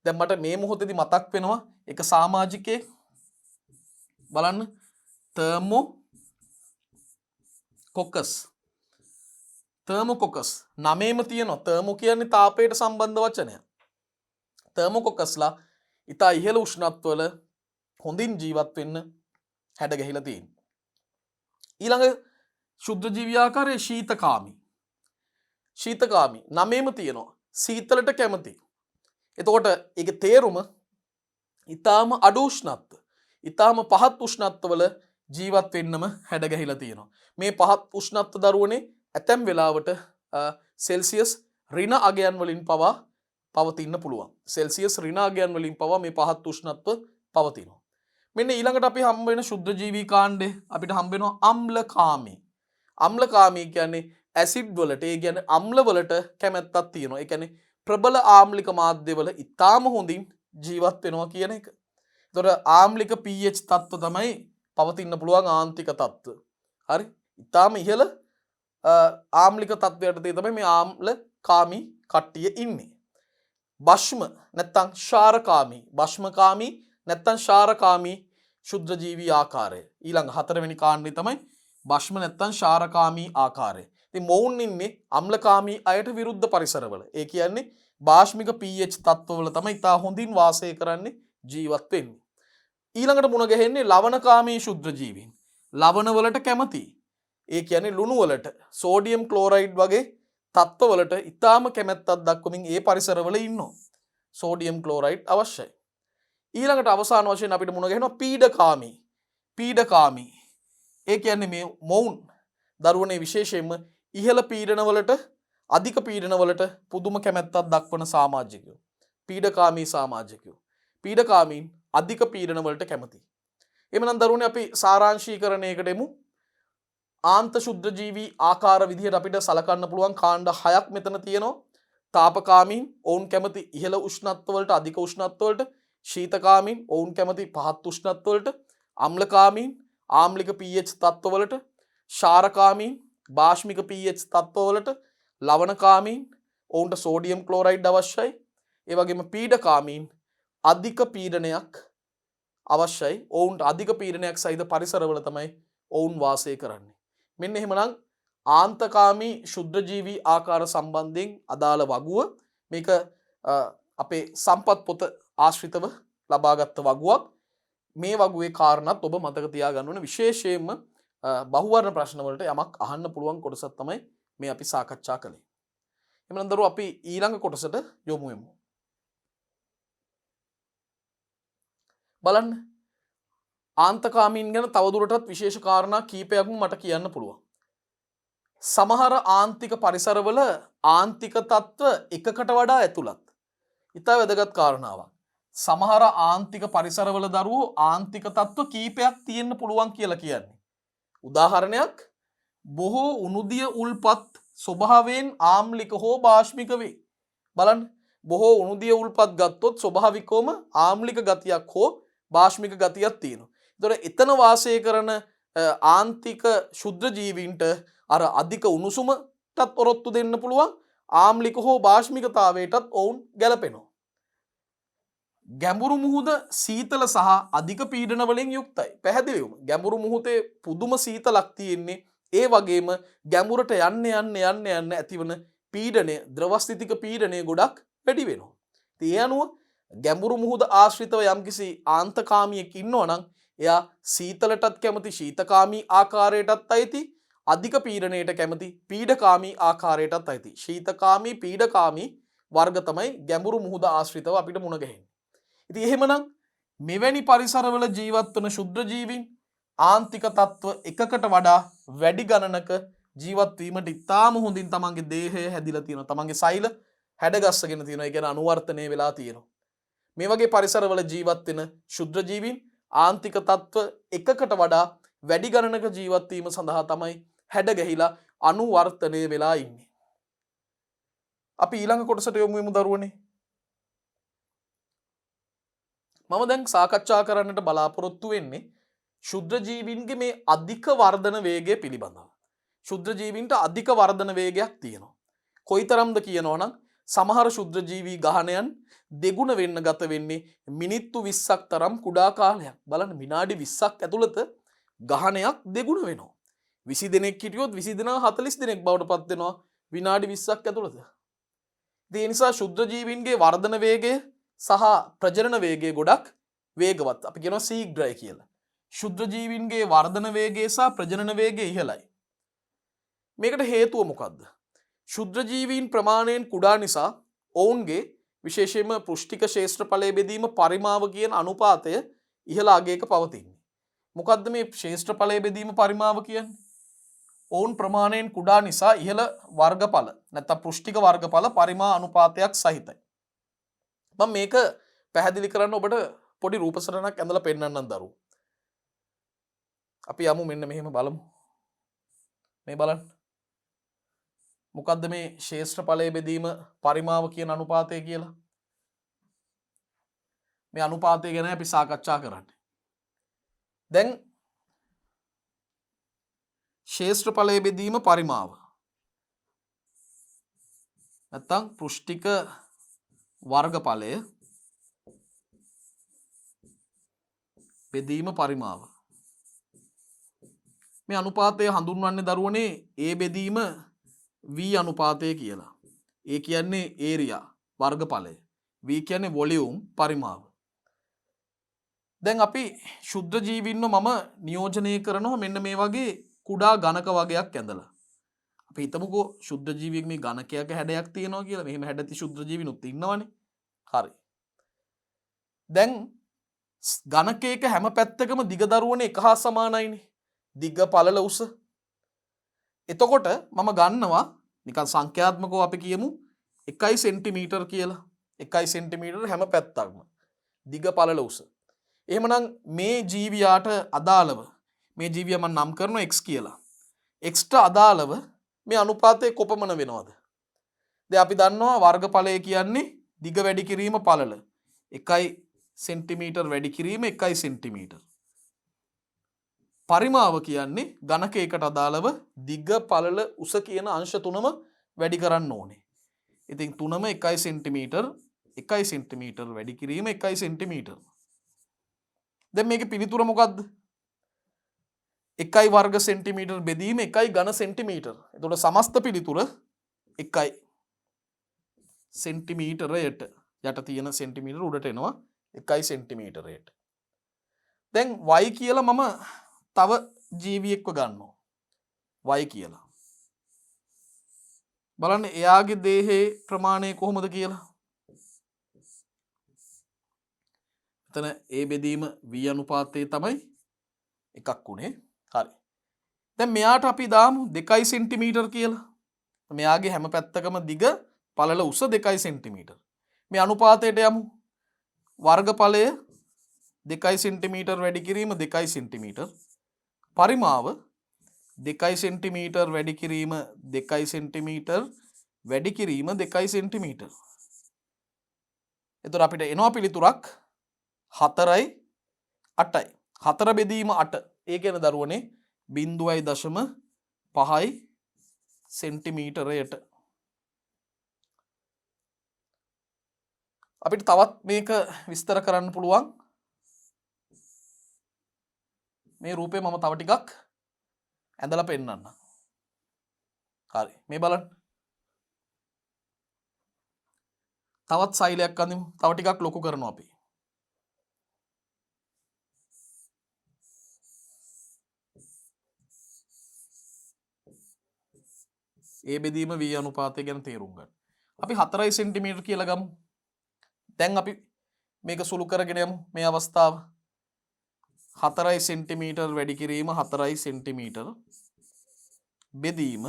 දැන් මට මේ මොහොතේදී මතක් වෙනවා එක සමාජිකයෙක් බලන්න තර්මොකොකස් නමේම තියෙනවා. තර්මෝ කියන්නේ තාපයට සම්බන්ධ වචනයක්. තර්මොකොකස්ලා ඉතා ඉහළ උෂ්ණත්වවල හොඳින් ජීවත් වෙන්න හැඩ ගැහිලා තියෙනවා. ඊළඟ ශුද්ධ ජීවී ආකාරයේ ශීතකාමී. ශීතකාමී නමේම තියෙනවා සීතලට කැමති. එතකොට ඒකේ තේරුම ඊටාම අඩු උෂ්ණත්ව, ඊටාම පහත් උෂ්ණත්වවල ජීවත් වෙන්නම හැඩ ගැහිලා තියෙනවා. මේ පහත් උෂ්ණත්ව දරුවනේ ඇතැම් වෙලාවට සෙල්සියස් ඍණ අගයන් වලින් පවා පවතින්න පුළුවන්. සෙල්සියස් ඍණ අගයන් වලින් පවා මේ පහත් උෂ්ණත්ව පවතිනවා. මෙන්න ඊළඟට අපි හම්බ වෙන ශුද්ධ ජීවී කාණ්ඩේ අපිට හම්බ වෙනවා අම්ලකාමී. අම්ලකාමී කියන්නේ ඇසිඩ් වලට, ඒ කියන්නේ අම්ල වලට කැමැත්තක් තියෙනවා. ඒ කියන්නේ ප්‍රබල ආම්ලික මාධ්‍ය වල ඉතාම හොඳින් ජීවත් වෙනවා කියන එක. එතකොට ආම්ලික pH තත්ත්ව තමයි පවතින්න පුළුවන් ආන්තික තත්ත්ව. හරි? ඉතාම ඉහළ ආම්ලික තත්ත්වයට තමයි මේ ආම්ලකාමී කට්ටිය ඉන්නේ. භෂ්ම නැත්තම් ශාරකාමී, භෂ්මකාමී නැත්තම් ශාරකාමී ශුද්ධ ජීවී ආකාරය. ඊළඟ හතරවෙනි කාණ්ඩේ තමයි භෂ්ම නැත්තම් ශාරකාමී ආකාරය. ඉතින් මොවුන් ඉන්නේ අම්ලකාමී අයට විරුද්ධ පරිසරවල. ඒ කියන්නේ භාෂ්මික pH තත්ත්වවල තමයි ඉතා හොඳින් වාසය කරන්නේ, ජීවත් වෙන්නේ. ඊළඟට මුණ ගැහෙන්නේ ලවණකාමී ශුද්ධ ජීවීන්. ලවණ වලට කැමති. ඒ කියන්නේ ලුණු වලට, සෝඩියම් ක්ලෝරයිඩ් වගේ තත්ත්වවලට ඉතාම කැමැත්තක් දක්වමින් ඒ පරිසරවල ඉන්නවා. සෝඩියම් ක්ලෝරයිඩ් අවශ්‍යයි. ඊළඟට අවසාන වශයෙන් අපිට මුණ ගැහෙනවා පීඩකාමී. පීඩකාමී. ඒ කියන්නේ මේ මොවුන් දරුවනේ විශේෂයෙන්ම ඉහළ පීඩනවලට අධික පීඩනවලට පුදුම කැමැත්තක් දක්වන සමාජිකයෝ. පීඩකාමී සමාජිකයෝ. පීඩකාමීන් අධික පීඩනවලට කැමති. එමනම් දරුවනේ අපි සාරාංශීකරණයකට එමු. ආන්ත ශුද්ධ ජීවී ආකාර විදිහට අපිට සලකන්න පුළුවන් කාණ්ඩ 6ක් මෙතන තියෙනවා. තාපකාමීන් ඔවුන් කැමති ඉහළ උෂ්ණත්වවලට අධික උෂ්ණත්වවලට. ශීතකාමීන් ඔවුන් කැමති පහත් උෂ්ණත්වවලට. අම්ලකාමීන් ආම්ලික pH තත්ත්වවලට. ශාරකාමීන් භාෂ්මික pH තත්ත්වවලට. ලවණකාමීන් ඔවුන්ට සෝඩියම් ක්ලෝරයිඩ් අවශ්‍යයි. ඒ වගේම පීඩකාමීන් අධික පීඩනයක් අවශ්‍යයි. ඔවුන්ට අධික පීඩනයක් සහිත පරිසරවල තමයි ඔවුන් වාසය කරන්නේ. මෙන්න එහෙමනම් ආන්තකාමී ශුද්ධ ජීවී ආකාර සම්බන්ධයෙන් අදාළ වගුව මේක අපේ සම්පත් පොත ආශ්‍රිතව ලබාගත් වගුවක්. මේ වගුවේ කාරණාත් ඔබ මතක තියාගන්න ඕන. විශේෂයෙන්ම බහුවර්ණ ප්‍රශ්න වලට යමක් අහන්න පුළුවන් කොටසක් තමයි මේ අපි සාකච්ඡා කළේ. එhmenan දරුවෝ අපි ඊළඟ කොටසට යොමු වෙමු. බලන්න ආන්තකාමීන් ගැන තවදුරටත් විශේෂ කාරණා කීපයක්ම මට කියන්න පුළුවන්. සමහර ආන්තික පරිසරවල ආන්තික තත්ත්ව එකකට වඩා ඇතුළත්. ඉතා වැදගත් කාරණාවක්. සමහර ආන්තික පරිසරවල දරුවෝ ආන්තික තත්ත්ව කීපයක් තියෙන්න පුළුවන් කියලා කියන්නේ. උදාහරණයක් බොහෝ උණුදිය උල්පත් ස්වභාවයෙන් ආම්ලික හෝ භාෂ්මික වේ. බලන්න බොහෝ උණුදිය උල්පත් ගත්තොත් ස්වභාවිකවම ආම්ලික ගතියක් හෝ භාෂ්මික ගතියක් තියෙනවා. එතකොට එතන වාසය කරන ආන්තික ශුද්ධ ජීවීන්ට අර අධික උණුසුමටත් ඔරොත්තු දෙන්න පුළුවන් ආම්ලික හෝ භාෂ්මිකතාවයටත් ඔවුන් ගැලපෙනවා. ගැඹුරු මුහුද සීතල සහ අධික පීඩන වලින් යුක්තයි. පැහැදිලිවම ගැඹුරු මුහුදේ පුදුම සීතලක් තියෙන්නේ. ඒ වගේම ගැඹුරට යන්න ඇතිවන පීඩනය ද්‍රවස්ථිතික පීඩනය ගොඩක් වැඩි වෙනවා. ඉතින් ඒ අනුව ගැඹුරු මුහුද ආශ්‍රිතව යම්කිසි ආන්තකාමියෙක් ඉන්නවා නම් එයා සීතලටත් කැමති ශීතකාමී ආකාරයටත් අයිති, අධික පීඩනයට කැමති පීඩකාමී ආකාරයටත් අයිති. ශීතකාමී පීඩකාමී වර්ග තමයි ගැඹුරු මුහුද ආශ්‍රිතව අපිට මුණ ගැහෙන්නේ. ඉතින් එහෙමනම් මෙවැනි පරිසරවල ජීවත් වන ශුද්ධ ජීවීන් ආන්තික තත්ත්ව එකකට වඩා වැඩි ගණනක ජීවත් වීමට ඉතාම හොඳින් තමන්ගේ දේහය හැදිලා තියෙනවා. තමන්ගේ සෛල හැඩගස්සගෙන තියෙනවා. ඒ කියන්නේ අනුවර්තනය වෙලා තියෙනවා. මේ වගේ පරිසරවල ජීවත් වෙන ශුද්ධ ජීවීන් ආන්තික තත්ත්ව එකකට වඩා වැඩි ගණනක ජීවත් වීම සඳහා තමයි හැඩ ගැහිලා අනුවර්තනය වෙලා ඉන්නේ. අපි ඊළඟ කොටසට යමු වෙමු දරුවනේ. මම දැන් සාකච්ඡා කරන්නට බලාපොරොත්තු වෙන්නේ ශුද්ධ ජීවීන්ගේ මේ අධික වර්ධන වේගය පිළිබඳව. ශුද්ධ ජීවීන්ට අධික වර්ධන වේගයක් තියෙනවා. කොයිතරම්ද කියනවා නම් සමහර ශුද්ධ ජීවී ගහණයන් දෙගුණ වෙන්න ගත වෙන්නේ මිනිත්තු 20ක් තරම් කුඩා කාලයක්. බලන්න විනාඩි 20ක් ඇතුළත ගහණයක් දෙගුණ වෙනවා. 20 දිනක් හිටියොත් 20 දිනා 40 දිනක් බවට පත් වෙනවා විනාඩි 20ක් ඇතුළත. ඒ නිසා ශුද්ධ ජීවීන්ගේ වර්ධන වේගය සහ ප්‍රජනන වේගය ගොඩක් වේගවත්. අපි කියනවා ශීඝ්‍රයි කියලා. ශුද්ධ ජීවීන්ගේ වර්ධන වේගය සහ ප්‍රජනන වේගය ඉහළයි. මේකට හේතුව මොකක්ද? ශුද්ධ ජීවීන් ප්‍රමාණයෙන් කුඩා නිසා ඔවුන්ගේ විශේෂයෙන්ම පෘෂ්ඨික ශේෂ්ත්‍රඵලයේ බෙදීම පරිමාව කියන අනුපාතය ඉහළ අගයක පවතින්නේ. මොකද්ද මේ ශේෂ්ත්‍රඵලයේ බෙදීම පරිමාව කියන්නේ? ඔවුන් ප්‍රමාණයෙන් කුඩා නිසා ඉහළ වර්ගඵල නැත්නම් පෘෂ්ඨික වර්ගඵල පරිමා අනුපාතයක් සහිතයි. මම මේක පැහැදිලි කරන්න ඔබට පොඩි රූපසටහනක් ඇඳලා පෙන්නන්නම් දරුවෝ. අපි යමු මෙන්න මෙහෙම බලමු. මේ බලන්න. මොකද්ද මේ ශේෂ්ත්‍රඵලයේ බෙදීම පරිමාව කියන අනුපාතය කියලා? මේ අනුපාතය ගැන අපි සාකච්ඡා කරන්නේ. දැන් ශේෂ්ත්‍රඵලයේ බෙදීම පරිමාව නැත්නම් පෘෂ්ඨික වර්ගඵලය බෙදීම පරිමාව. මේ අනුපාතය හඳුන්වන්නේ දරුවනේ A බෙදීම V අනුපාතය කියලා. A කියන්නේ ඒරියා වර්ගඵලය. V කියන්නේ වොලියුම් පරිමාව. දැන් අපි ශුද්ධ ජීවීන්ව මම නියෝජනය කරනවා මෙන්න මේ වගේ කුඩා ඝනක වගයක් ඇඳලා. අපි හිතමුකෝ ශුද්ධ ජීවියෙක් මේ ඝනකයක හැඩයක් තියෙනවා කියලා. මෙහෙම හැඩති ශුද්ධ ජීවිනුත් ඉන්නවනේ. හරි. දැන් ඝනකයක හැම පැත්තකම දිග දරුවනේ එක හා සමානයිනේ. දිග පළල උස. එතකොට මම ගන්නවා නිකන් සංඛ්‍යාත්මකව අපි කියමු 1 සෙන්ටිමීටර් කියලා. 1 සෙන්ටිමීටර් හැම පැත්තක්ම දිග පළල උස. එහෙමනම් මේ ජීවියාට අදාළව මේ ජීවියා මම නම් කරනවා x කියලා. x ට අදාළව මේ අනුපාතය කොපමණ වෙනවද? දැන් අපි දන්නවා වර්ගඵලය කියන්නේ දිග වැඩි කිරීම පළල. 1 සෙන්ටිමීටර් වැඩි කිරීම 1 සෙන්ටිමීටර්. පරිමාව කියන්නේ ඝනකයකට අදාළව දිග පළල උස කියන අංශ තුනම වැඩි කරන්න ඕනේ. ඉතින් තුනම 1 සෙන්ටිමීටර් 1 සෙන්ටිමීටර් වැඩි කිරීම 1 සෙන්ටිමීටර්. දැන් මේකේ පිළිතුර මොකද්ද? 1 වර්ග සෙන්ටිමීටර් බෙදීම 1 ඝන සෙන්ටිමීටර්. එතකොට සමස්ත පිළිතුර 1 සෙන්ටිමීටරයට යට තියෙන සෙන්ටිමීටර උඩට එනවා 1 සෙන්ටිමීටරයට. දැන් y කියලා මම තව ජීවියෙක්ව ගන්නවා. y කියලා. බලන්න එයාගේ දේහේ ප්‍රමාණය කොහොමද කියලා. එතන a බෙදීම v අනුපාතයේ තමයි එකක් උනේ. හරි. දැන් මෙයාට අපි දාමු 2 සෙන්ටිමීටර් කියලා. මෙයාගේ හැම පැත්තකම දිග පළල උස 2 සෙන්ටිමීටර්. මේ අනුපාතයට යමු. වර්ගඵලය 2 සෙන්ටිමීටර් වැඩි කිරීම 2 සෙන්ටිමීටර්. පරිමාව 2 සෙන්ටිමීටර් වැඩි කිරීම 2 සෙන්ටිමීටර් වැඩි කිරීම 2 සෙන්ටිමීටර්. එතකොට අපිට එනවා පිළිතුරක් 4යි 8යි. 4 බෙදීම 8. ඒ කියන්නේ දරුවනේ 0.5යි සෙන්ටිමීටරයට. අපිට තවත් මේක විස්තර කරන්න පුළුවන්. මේ රූපේ මම තව ටිකක් ඇඳලා පෙන්නන්න. හරි. මේ බලන්න. තවත් සෛලයක් අඳිමු. තව ටිකක් ලොකු කරනවා අපි. A බෙදීම v අනුපාතය ගැන තේරුම් ගන්න. අපි 4 සෙන්ටිමීටර් කියලා ගමු. දැන් අපි මේක සුළු කරගෙන යමු මේ අවස්ථාව. 4 සෙන්ටිමීටර් වැඩි කිරීම 4 සෙන්ටිමීටර් බෙදීම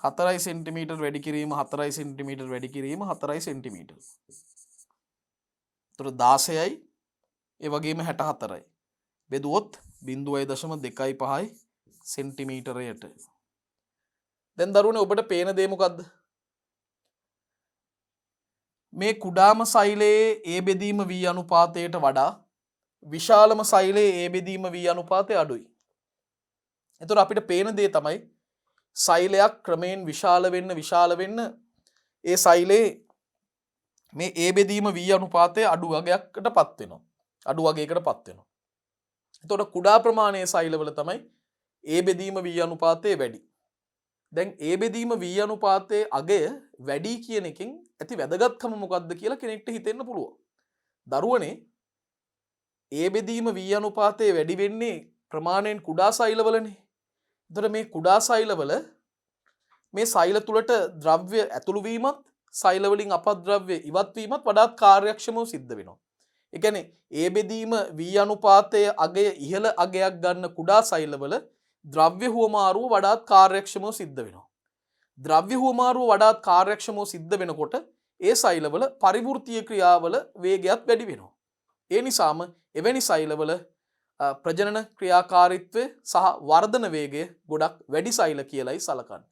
4 සෙන්ටිමීටර් වැඩි කිරීම 4 සෙන්ටිමීටර් වැඩි කිරීම 4 සෙන්ටිමීටර්. එතකොට 16යි ඒ වගේම 64යි. බෙදුවොත් 0.25යි සෙන්ටිමීටරයට. දැන් දරුවනේ ඔබට පේන දේ මොකද්ද? මේ කුඩාම සෛලයේ A බෙදීම v අනුපාතයට වඩා විශාලම සෛලයේ A බෙදීම v අනුපාතය අඩුයි. එතකොට අපිට පේන දේ තමයි සෛලයක් ක්‍රමයෙන් විශාල වෙන්න ඒ සෛලයේ මේ A බෙදීම v අනුපාතය අඩු වගයකටපත් වෙනවා. අඩු වගයකටපත් වෙනවා. එතකොට කුඩා ප්‍රමාණයේ සෛලවල තමයි A බෙදීම v අනුපාතය වැඩි. දැන් A බෙදීම v අනුපාතයේ අගය වැඩි කියන එකෙන් ඇති වැදගත්කම මොකක්ද කියලා කෙනෙක්ට හිතෙන්න පුළුවන්. දරුවනේ A බෙදීම v අනුපාතයේ වැඩි වෙන්නේ ප්‍රමාණයෙන් කුඩා සෛලවලනේ. එතකොට මේ කුඩා සෛලවල මේ සෛල තුලට ද්‍රව්‍ය ඇතුළු වීමත් සෛල වලින් අපද්‍රව්‍ය ඉවත් වීමත් වඩාත් කාර්යක්ෂමව සිද්ධ වෙනවා. ඒ කියන්නේ A බෙදීම v අනුපාතයේ අගය ඉහළ අගයක් ගන්න කුඩා සෛලවල ද්‍රව්‍ය හුවමාරුව වඩාත් කාර්යක්ෂමව සිද්ධ වෙනවා. ද්‍රව්‍ය හුවමාරුව වඩාත් කාර්යක්ෂමව සිද්ධ වෙනකොට ඒ සෛලවල පරිවෘත්තීය ක්‍රියාවල වේගයත් වැඩි වෙනවා. ඒ නිසාම එවැනි සෛලවල ප්‍රජනන ක්‍රියාකාරීත්වය සහ වර්ධන වේගය ගොඩක් වැඩි සෛල කියලායි සලකන්නේ.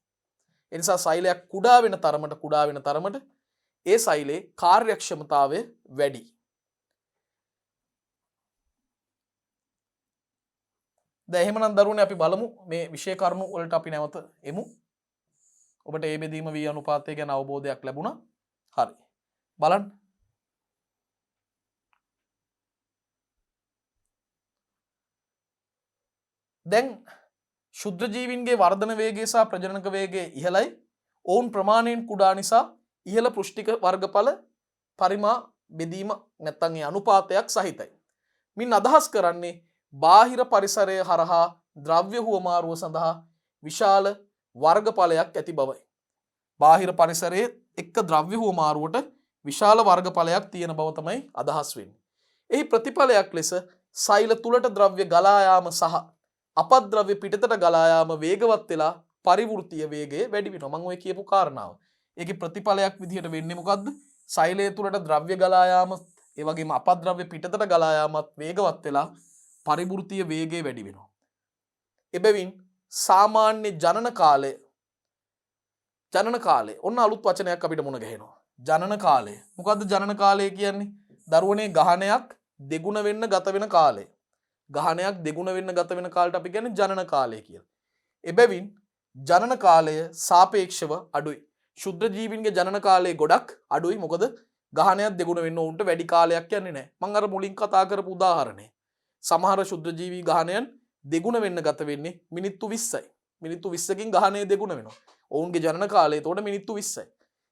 ඒ නිසා සෛලයක් කුඩා වෙන තරමට ඒ සෛලේ කාර්යක්ෂමතාවය වැඩි. දැන් එහෙමනම් දරුවනේ අපි බලමු මේ විෂය කරුණු වලට අපි නැවත එමු. ඔබට A බෙදීම v අනුපාතය ගැන අවබෝධයක් ලැබුණා. හරි. බලන්න. දැන් ශුද්ධ ජීවීන්ගේ වර්ධන වේගය සහ ප්‍රජනක වේගය ඉහළයි. ඔවුන් ප්‍රමාණයෙන් කුඩා නිසා ඉහළ පෘෂ්ඨික වර්ගඵල පරිමා බෙදීම නැත්නම් ඒ අනුපාතයක් සහිතයි. මින් අදහස් කරන්නේ බාහිර පරිසරය හරහා ද්‍රව්‍ය හුවමාරුව සඳහා විශාල වර්ගඵලයක් ඇති බවයි. බාහිර පරිසරයේ එක්ක ද්‍රව්‍ය හුවමාරුවට විශාල වර්ගඵලයක් තියෙන බව තමයි අදහස් වෙන්නේ. එහි ප්‍රතිඵලයක් ලෙස සෛල තුලට ද්‍රව්‍ය ගලා යාම සහ අපද්‍රව්‍ය පිටතට ගලා යාම වේගවත් වෙලා පරිවෘත්තීය වේගය වැඩි වෙනවා. මම ඔය කියපු කාරණාව. ඒකේ ප්‍රතිඵලයක් විදිහට වෙන්නේ මොකද්ද? සෛලය තුලට ද්‍රව්‍ය ගලා යාම ඒ වගේම අපද්‍රව්‍ය පිටතට ගලා යාමත් වේගවත් වෙලා පරිවෘත්තීය වේගය වැඩි වෙනවා. එබැවින් සාමාන්‍ය ජනන කාලය ඔන්න අලුත් වචනයක් අපිට මුණ ගැහෙනවා. ජනන කාලය. මොකද්ද ජනන කාලය කියන්නේ? දරුවනේ ගහණයක් දෙගුණ වෙන්න ගත වෙන කාලය. ගහණයක් දෙගුණ වෙන්න ගත වෙන කාලයට අපි කියන්නේ ජනන කාලය කියලා. එබැවින් ජනන කාලය සාපේක්ෂව අඩුයි. ශුද්ධ ජීවීන්ගේ ජනන කාලය ගොඩක් අඩුයි. මොකද ගහණයක් දෙගුණ වෙන්න උන්ට වැඩි කාලයක් යන්නේ නැහැ. මම අර මුලින් කතා කරපු උදාහරණය. සමහර ශුද්ධ ජීවී ගහණයන් දෙගුණ වෙන්න ගත වෙන්නේ මිනිත්තු 20යි. මිනිත්තු 20කින් ගහණය දෙගුණ වෙනවා. ඔවුන්ගේ ජනන කාලය එතකොට මිනිත්තු 20යි.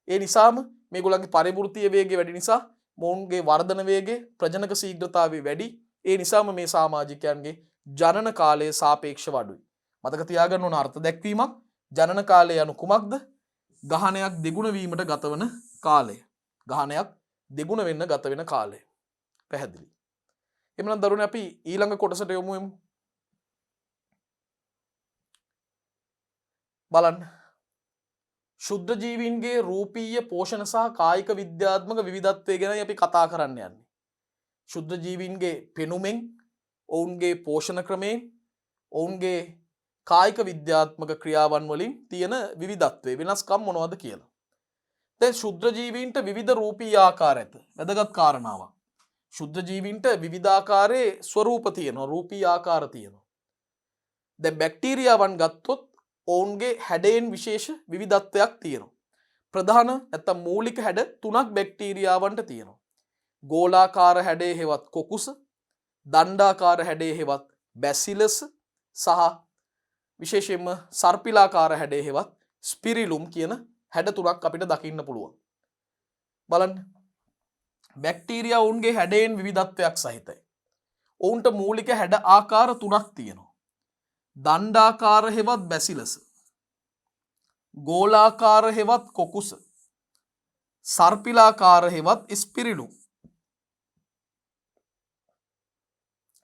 ඒ නිසාම මේගොල්ලන්ගේ පරිවෘත්තීය වේගය වැඩි නිසා මොවුන්ගේ වර්ධන වේගය ප්‍රජනක ශීඝ්‍රතාවය වැඩි. ඒ නිසාම මේ සමාජිකයන්ගේ ජනන කාලය සාපේක්ෂව අඩුයි. මතක තියාගන්න ඕන අර්ථ දැක්වීමක්. ජනන කාලය යනු කුමක්ද? ගහණයක් දෙගුණ වීමට ගතවන කාලය. ගහණයක් දෙගුණ වෙන්න ගත වෙන කාලය. පැහැදිලි. එhmenan දරුවනේ අපි ඊළඟ කොටසට යමු. බලන්න. ශුද්ධ ජීවීන්ගේ රූපීය පෝෂණ සහ කායික විද්‍යාත්මක විවිධත්වය ගැන අපි කතා කරන්න යන්නේ. ශුද්ධ ජීවීන්ගේ පෙනුමෙන්, ඔවුන්ගේ පෝෂණ ක්‍රමයෙන්, ඔවුන්ගේ කායික විද්‍යාත්මක ක්‍රියාවන් වලින් තියෙන විවිධත්වය වෙනස්කම් මොනවද කියලා. දැන් ශුද්ධ ජීවීන්ට විවිධ රූපීය ආකාර ඇත. වැදගත් කාරණාවක්. ශුද්ධ ජීවීන්ට විවිධාකාරයේ ස්වරූප තියෙනවා, රූපීය ආකාර තියෙනවා. දැන් බැක්ටීරියාවන් ගත්තොත් ඔවුන්ගේ හැඩයෙන් විශේෂ විවිධත්වයක් තියෙනවා. ප්‍රධාන නැත්නම් මූලික හැඩ තුනක් බැක්ටීරියාවන්ට තියෙනවා. ගෝලාකාර හැඩයේ හෙවත් කොකුස, දණ්ඩාකාර හැඩයේ හෙවත් බැසිලස් සහ විශේෂයෙන්ම සර්පිලාකාර හැඩයේ හෙවත් ස්පිරිලුම් කියන හැඩ තුනක් අපිට දකින්න පුළුවන්. බලන්න. බැක්ටීරියා ඔවුන්ගේ හැඩයෙන් විවිධත්වයක් සහිතයි. ඔවුන්ට මූලික හැඩ ආකාර තුනක් තියෙනවා. දණ්ඩාකාර හෙවත් බැසිලස, ගෝලාකාර හෙවත් කොකුස, සර්පිලාකාර හෙවත් ස්පිරිලුම්.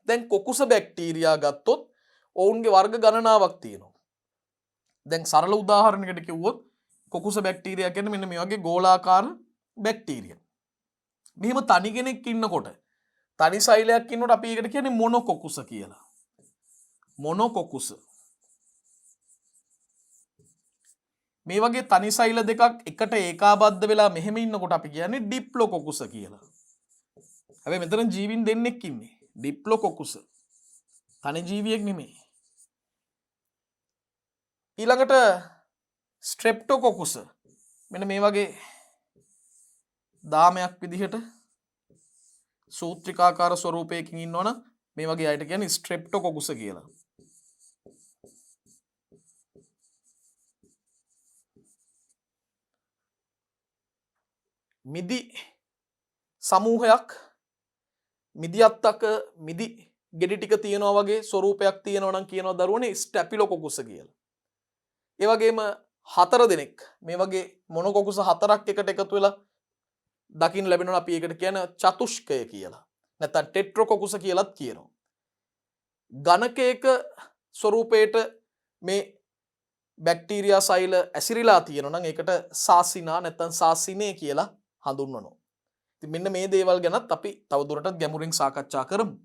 දැන් කොකුස බැක්ටීරියා ගත්තොත් ඔවුන්ගේ වර්ග ගණනාවක් තියෙනවා. දැන් සරල උදාහරණයකට කිව්වොත් කොකුස බැක්ටීරියා කියන්නේ මෙන්න මේ වගේ ගෝලාකාර බැක්ටීරියා. මෙහෙම තනි කෙනෙක් ඉන්නකොට, තනි සෛලයක් ඉන්නකොට අපි ඒකට කියන්නේ මොනොකොකුස කියලා. මොනොකොකුස. මේ වගේ තනි සෛල දෙකක් එකට ඒකාබද්ධ වෙලා මෙහෙම ඉන්නකොට අපි කියන්නේ ඩිප්ලොකොකුස කියලා. හැබැයි මෙතන ජීවීන් දෙන්නෙක් ඉන්නේ. ඩිප්ලොකොකුස. තනි ජීවියෙක් නෙමෙයි. ඊළඟට ස්ට්‍රෙප්ටොකොකුස. මෙන්න මේ වගේ දාමයක් විදිහට සූත්‍රිකාකාර ස්වරූපයකින් ඉන්නවනම් මේ වගේ අයට කියන්නේ ස්ට්‍රෙප්ටොකොකුස කියලා. මිදි සමූහයක්, මිදියත්තක මිදි ගෙඩි ටික තියෙනවා වගේ ස්වරූපයක් තියෙනවා නම් කියනවා දරුවනේ ස්ටැපිලොකොකුස කියලා. ඒ වගේම 4 දෙනෙක් මේ වගේ මොනොකොකුස 4ක් එකට එකතු වෙලා දකින්න ලැබෙනවා. අපි ඒකට කියන චතුෂ්කය කියලා. නැත්නම් ටෙට්‍රොකොකුස කියලාත් කියනවා. ඝනකයක ස්වරූපයට මේ බැක්ටීරියා සෛල ඇසිරිලා තියෙනවා නම් ඒකට සාසිනා නැත්නම් සාසිනේ කියලා හඳුන්වනවා. ඉතින් මෙන්න මේ දේවල් ගැනත් අපි තවදුරටත් ගැඹුරින් සාකච්ඡා කරමු.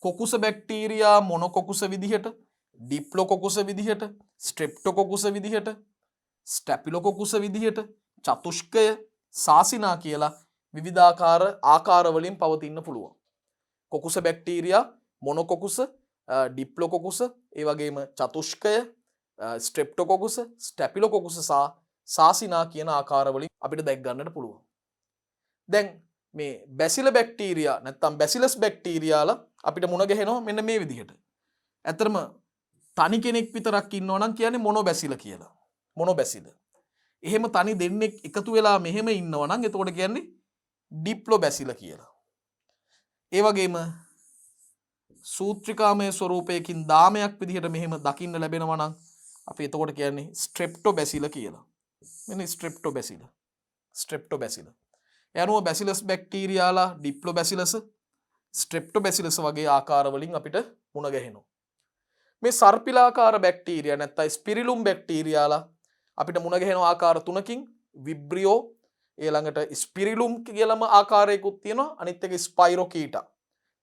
කොකුස බැක්ටීරියා මොනොකොකුස විදිහට, ඩිප්ලොකොකුස විදිහට, ස්ට්‍රෙප්ටොකොකුස විදිහට, ස්ටැපිලොකොකුස විදිහට, චතුෂ්කය, සාසිනා කියලා විවිධාකාර ආකාර වලින් පවතින්න පුළුවන්. කොකුස බැක්ටීරියා, මොනොකොකුස, ඩිප්ලොකොකුස, ඒ වගේම චතුෂ්කය, ස්ට්‍රෙප්ටොකොකුස, ස්ටැපිලොකොකුස සහ සාසිනා කියන ආකාර වලින් අපිට දැක් ගන්නට පුළුවන්. දැන් මේ බැසිල බැක්ටීරියා නැත්නම් බැසිලස් බැක්ටීරියාලා අපිට මුණ ගැහෙනවා මෙන්න මේ විදිහට. ඇත්තටම තනි කෙනෙක් විතරක් ඉන්නවා නම් කියන්නේ මොනොබැසිල කියලා. මොනොබැසිල. එහෙම තනි දෙන්නෙක් එකතු වෙලා මෙහෙම ඉන්නවා නම් එතකොට කියන්නේ ඩිප්ලොබැසිල කියලා. ඒ වගේම සූත්‍රිකාමය ස්වරූපයකින් දාමයක් විදිහට මෙහෙම දකින්න ලැබෙනවා නම් අපි එතකොට කියන්නේ ස්ට්‍රෙප්ටෝබැසිල කියලා. මෙන්න ස්ට්‍රෙප්ටෝබැසිල. යනුව බැසිලස් බැක්ටීරියාලා ඩිප්ලෝබැසිලස් ස්ට්‍රෙප්ටෝබැසිලස් වගේ ආකාරවලින් අපිට මුණ ගැහෙනවා. මේ සර්පිලාකාර බැක්ටීරියා නැත්නම් ස්පිරිලුම් බැක්ටීරියාලා අපිට මුණ ගැහෙන ආකාර තුනකින් විබ්‍රියෝ ඊළඟට ස්පිරිලුම් කියලාම ආකාරයකුත් තියෙනවා අනිත් එක ස්පයිරෝකීටා.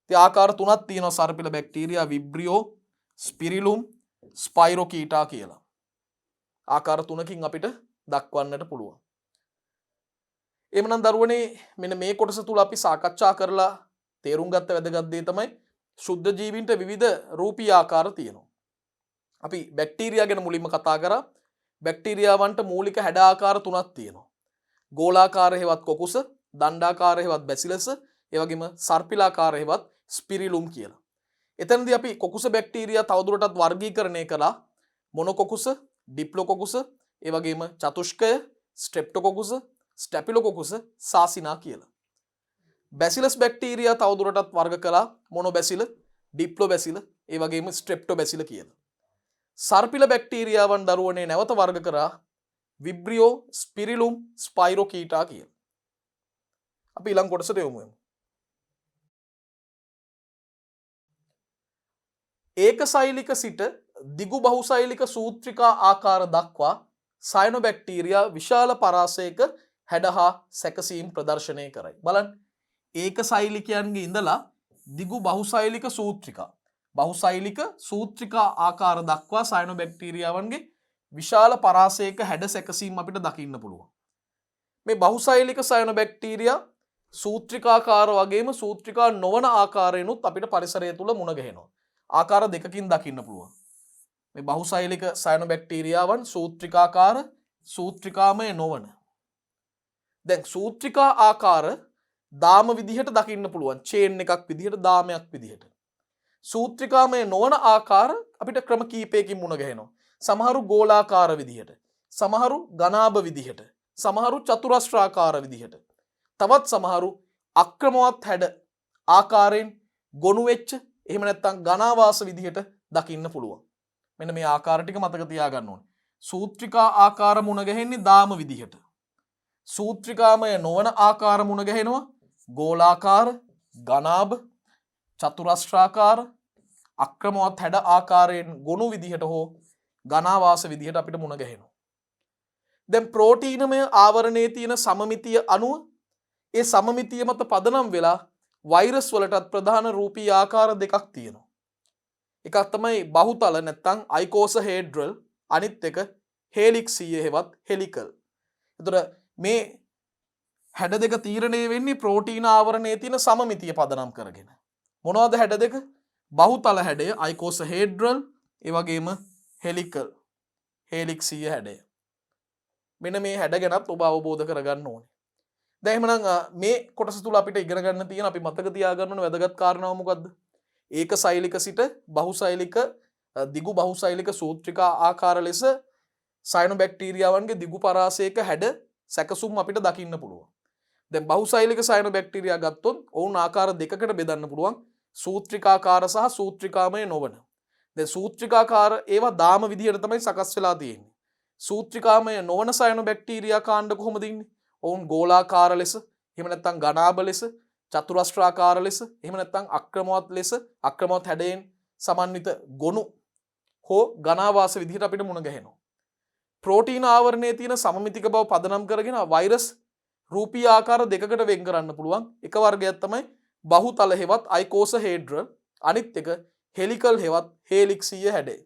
ඉතින් ආකාර තුනක් තියෙනවා සර්පිල බැක්ටීරියා විබ්‍රියෝ ස්පිරිලුම් ස්පයිරෝකීටා කියලා. ආකාර තුනකින් අපිට දක්වන්නට පුළුවන්. එhmenan දරුවනේ මෙන්න මේ කොටස තුල අපි සාකච්ඡා කරලා තේරුම් ගත්ත වැදගත් දේ තමයි ශුද්ධ ජීවීන්ට විවිධ රූපී ආකාර තියෙනවා. අපි බැක්ටීරියා ගැන මුලින්ම කතා කරා. බැක්ටීරියාවන්ට මූලික හැඩ ආකාර තුනක් තියෙනවා. ගෝලාකාර හේවත් කොකුස, දණ්ඩාකාර හේවත් බැසිලස්, ඒ වගේම සර්පිලාකාර හේවත් ස්පිරිලුම් කියලා. එතනදී අපි කොකුස බැක්ටීරියා තවදුරටත් වර්ගීකරණය කළා. මොනොකොකුස, ඩිප්ලොකොකුස, ඒ වගේම චතුෂ්කය, ස්ට්‍රෙප්ටොකොකුස, ස්ටැපිලොකොකුස, සාසිනා කියලා. බැසිලස් බැක්ටීරියා තවදුරටත් වර්ග කළා. මොනොබැසිල, ඩිප්ලොබැසිල, ඒ වගේම ස්ට්‍රෙප්ටොබැසිල කියලා. සර්පිල බැක්ටීරියාවන් දරුවනේ නැවත වර්ග කරා විබ්‍රියෝ ස්පිරිලුම් ස්පයිරෝකීටා කියලා. අපි ඊළඟ කොටසට යමු. ඒකසෛලික සිට දිගු බහුසෛලික සූත්‍රිකා ආකාර දක්වා සයනොබැක්ටීරියා විශාල පරාසයක හැඩ හා සැකසීම් ප්‍රදර්ශනය කරයි. බලන්න ඒකසෛලිකයන්ගේ ඉඳලා දිගු බහුසෛලික සූත්‍රිකා බහුසෛලික සූත්‍රිකා ආකාර දක්වා සයනොබැක්ටීරියාවන්ගේ විශාල පරාසයක හැඩ සැකසීම් අපිට දකින්න පුළුවන්. මේ බහුසෛලික සයනොබැක්ටීරියා සූත්‍රිකාකාර වගේම සූත්‍රිකා නොවන ආකාරයෙන්ුත් අපිට පරිසරය තුල මුණ ගැහෙනවා. ආකාර දෙකකින් දකින්න පුළුවන්. මේ බහුසෛලික සයනොබැක්ටීරියාවන් සූත්‍රිකාකාර සූත්‍රිකාමය නොවන. දැන් සූත්‍රිකා ආකාර දාම විදිහට දකින්න පුළුවන්. චේන් එකක් විදිහට දාමයක් විදිහට. සූත්‍රිකාමය නොවන ආකාර අපිට ක්‍රම කීපයකින් මුණ ගැහෙනවා. සමහරු ගෝලාකාර විදිහට, සමහරු ඝනාභ විදිහට, සමහරු චතුරස්‍රාකාර විදිහට, තවත් සමහරු අක්‍රමවත් හැඩ ආකාරයෙන් ගොනු වෙච්ච එහෙම නැත්නම් ඝනාවාස විදිහට දකින්න පුළුවන්. මෙන්න මේ ආකාර ටික මතක තියාගන්න ඕනේ. සූත්‍රිකා ආකාර මුණ ගැහෙන්නේ දාම විදිහට. සූත්‍රිකාමය නොවන ආකාර මුණ ගැහෙනවා ගෝලාකාර, ඝනාභ, චතුරස්‍රාකාර, අක්‍රමවත් හැඩ ආකාරයෙන් ගොනු විදිහට හෝ ඝනාවාස විදිහට අපිට මුණ ගැහෙනවා. දැන් ප්‍රෝටීනමය ආවරණයේ තියෙන සමමිතිය අණුව ඒ සමමිතිය මත පදනම් වෙලා වෛරස් වලටත් ප්‍රධාන රූපී ආකාර දෙකක් තියෙනවා. එකක් තමයි බහුතල නැත්නම් අයිකෝසහේඩ්‍රල්, අනිත් එක හේලික්සීය හෙවත් හෙලිකල්. එතකොට මේ හැඩ දෙක තීරණය වෙන්නේ ප්‍රෝටීන ආවරණයේ තියෙන සමමිතිය පදනම් කරගෙන. මොනවද හැඩ දෙක? බහුතල හැඩය අයිකෝසහේඩ්‍රල්, ඒ වගේම හෙලිකල් හේලික්සීය හැඩය. මෙන්න මේ හැඩ ගැනත් ඔබ අවබෝධ කරගන්න ඕනේ. දැන් එහෙනම් මේ කොටස තුල අපිට ඉගෙන ගන්න තියෙන අපි මතක තියාගන්න ඕන වැදගත් කාරණාව මොකද්ද? ඒකසෛලික සිට බහුසෛලික දිගු බහුසෛලික සූත්‍රිකා ආකාර ලෙස සයනොබැක්ටීරියාවන්ගේ දිගු පරාසයක හැඩ සැකසුම් අපිට දකින්න පුළුවන්. දැන් බහුසෛලික සයනොබැක්ටීරියා ගත්තොත් ඔවුන් ආකාර දෙකකට බෙදන්න පුළුවන්. සූත්‍රිකාකාර සහ සූත්‍රිකාමය නොවන. දැන් සූත්‍රිකාකාර ඒවා දාම විදිහට තමයි සකස් වෙලා තියෙන්නේ. සූත්‍රිකාමය නොවන සයනොබැක්ටීරියා කාණ්ඩ කොහොමද ඉන්නේ? ඔවුන් ගෝලාකාර ලෙස, එහෙම නැත්නම් ඝනාභ ලෙස, චතුරස්‍රාකාර ලෙස, එහෙම නැත්නම් අක්‍රමවත් ලෙස, අක්‍රමවත් හැඩයෙන් සමන්විත ගොනු හෝ ඝනාවාස විදිහට අපිට මුණ ගැහෙනවා. ප්‍රෝටීන ආවරණයේ තියෙන සමමිතික බව පදනම් කරගෙන වෛරස් රූපී ආකාර දෙකකට වෙන් කරන්න පුළුවන්. එක වර්ගයක් තමයි බහුතල හේවත් අයිකෝසහේඩ්‍රල්, අනිත් එක හෙලිකල් හේවත් හේලික්සීය හැඩය.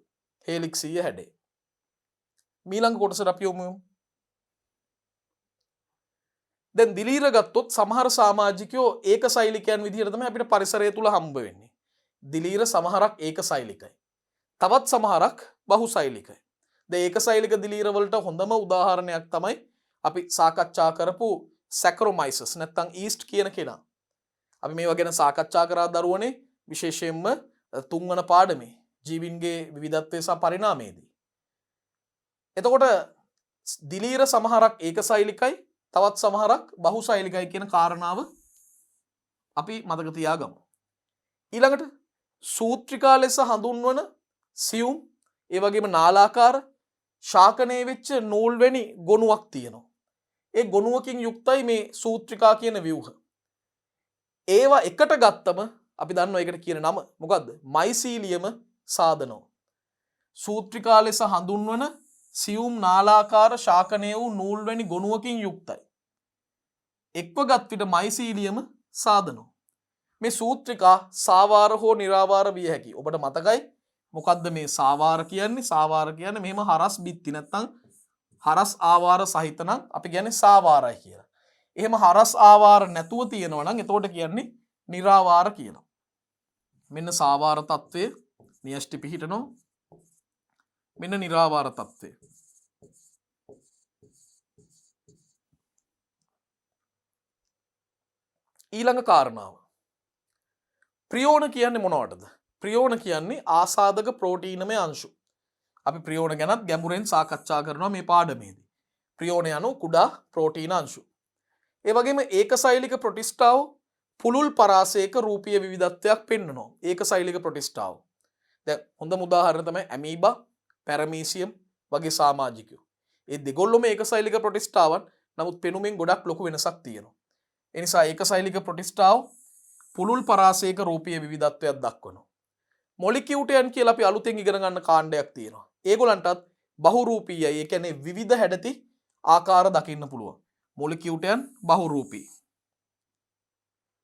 හේලික්සීය හැඩය. මීළඟ කොටසට අපි යමු. දැන් දිලීර ගත්තොත් සමහර සමාජිකයෝ ඒකසෛලිකයන් විදිහට තමයි අපිට පරිසරය තුල හම්බ වෙන්නේ. දිලීර සමහරක් ඒකසෛලිකයි. තවත් සමහරක් බහුසෛලිකයි. දැන් ඒකසෛලික දිලීර වලට හොඳම උදාහරණයක් තමයි අපි සාකච්ඡා කරපු සැක්‍රොමයිසස් නැත්නම් ඊස්ට් කියන කෙනා. අපි මේවා ගැන සාකච්ඡා කරා දරුවනේ විශේෂයෙන්ම තුන්වන පාඩමේ ජීවින්ගේ විවිධත්වය සහ පරිණාමයේදී. එතකොට දිලීර සමහරක් ඒකසෛලිකයි, තවත් සමහරක් බහුසෛලිකයි කියන කාරණාව අපි මතක තියාගමු. ඊළඟට සූත්‍රිකා ලෙස හඳුන්වන සියුම්, ඒ වගේම නාලාකාර, ශාකනය වෙච්ච නූල්වැනි ගොනුවක් තියෙනවා. ඒ ගොනුවකින් යුක්තයි මේ සූත්‍රිකා කියන ව්‍යුහ. ඒවා එකට ගත්තම අපි දන්නවා ඒකට කියන නම මොකද්ද? මයිසීලියම සාධනෝ. සූත්‍රිකා ලෙස හඳුන්වන සියුම් නාලාකාර ශාකනය වූ නූල්වැනි ගොනුවකින් යුක්තයි. එක්ව ගත් විට මයිසීලියම සාධනෝ. මේ සූත්‍රිකා සාවාර හෝ නිරාවාර විය හැකි. ඔබට මතකයි මොකද්ද මේ සාවාර කියන්නේ? සාවාර කියන්නේ මෙහෙම හරස් බිත්ති නැත්තම් හරස් ආවාර සහිත නම් අපි කියන්නේ සාවාරයි කියලා. එහෙම හරස් ආවාර නැතුව තියෙනවා නම් එතකොට කියන්නේ නිරාවාර කියලා. මෙන්න සාවාර తත්වය නියෂ්ටි පිහිටනෝ. මෙන්න නිරාවාර తත්වය. ඊළඟ කාරණාව. ප්‍රියෝණ කියන්නේ මොනවටද? ප්‍රියෝණ කියන්නේ ආසාදක ප්‍රෝටීනමය අංශු. අපි ප්‍රියෝණ ගැනත් ගැඹුරෙන් සාකච්ඡා කරනවා මේ පාඩමේදී. ප්‍රියෝණ යනු කුඩා ප්‍රෝටීන අංශු. ඒ වගේම ඒකසෛලික ප්‍රොටිස්ටාව පුළුල් පරාසයක රූපීය විවිධත්වයක් පෙන්වනවා. ඒකසෛලික ප්‍රොටිස්ටාව. දැන් හොඳම උදාහරණ තමයි ඇමීබා, පැරමීසියම් වගේ සමාජිකයෝ. ඒ දෙගොල්ලොම ඒකසෛලික ප්‍රොටිස්ටාවන්. නමුත් පෙනුමෙන් ගොඩක් ලොකු වෙනසක් තියෙනවා. ඒ නිසා ඒකසෛලික ප්‍රොටිස්ටාව පුළුල් පරාසයක රූපීය විවිධත්වයක් දක්වනවා. මොලිකියුටයන් කියලා අපි අලුතෙන් ඉගෙන ගන්න කාණ්ඩයක් තියෙනවා. ඒගොල්ලන්ටත් බහුරූපීයයි. ඒ කියන්නේ විවිධ හැඩති ආකාර දකින්න පුළුවන්. මොලිකියුටයන් බහුරූපී.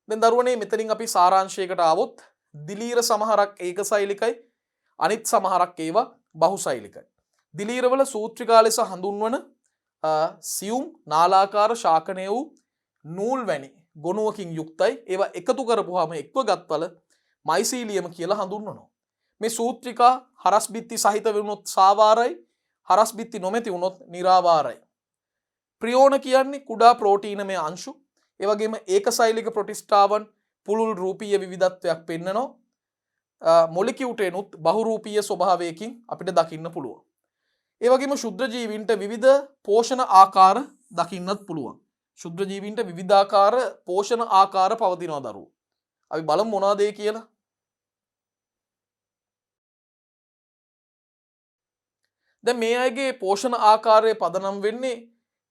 දැන් දරුවනේ මෙතනින් අපි සාරාංශයකට ආවොත් දිලීර සමහරක් ඒකසෛලිකයි, අනිත් සමහරක් ඒවා බහුසෛලිකයි. දිලීරවල සූත්‍රිකා ලෙස හඳුන්වන සියුම් නාලාකාර ශාකනය වූ නූල් වැනි ගොනුවකින් යුක්තයි. ඒවා එකතු කරපුවාම එක්ව ගත්වල මයිසීලියම කියලා හඳුන්වනවා. මේ සූත්‍රිකා හරස් බිත්ති සහිත වුණොත් සාවාරයි, හරස් බිත්ති නොමැති වුණොත් නිරාවාරයි. ප්‍රියෝණ කියන්නේ කුඩා ප්‍රෝටීනමය අංශු. ඒ වගේම ඒකසෛලික ප්‍රොටිස්ටාවන් පුළුල් රූපීය විවිධත්වයක් පෙන්වනවා. මොලිකියුටේනුත් බහුරූපීය ස්වභාවයකින් අපිට දකින්න පුළුවන්. ඒ වගේම ශුද්ධ ජීවීන්ට විවිධ පෝෂණ ආකාර දකින්නත් පුළුවන්. ශුද්ධ ජීවීන්ට විවිධාකාර පෝෂණ ආකාර පවතිනවා දරුවෝ. අපි බලමු මොනවද ඒ කියලා. දැන් මේ අයගේ පෝෂණ ආකාරයේ පදනම් වෙන්නේ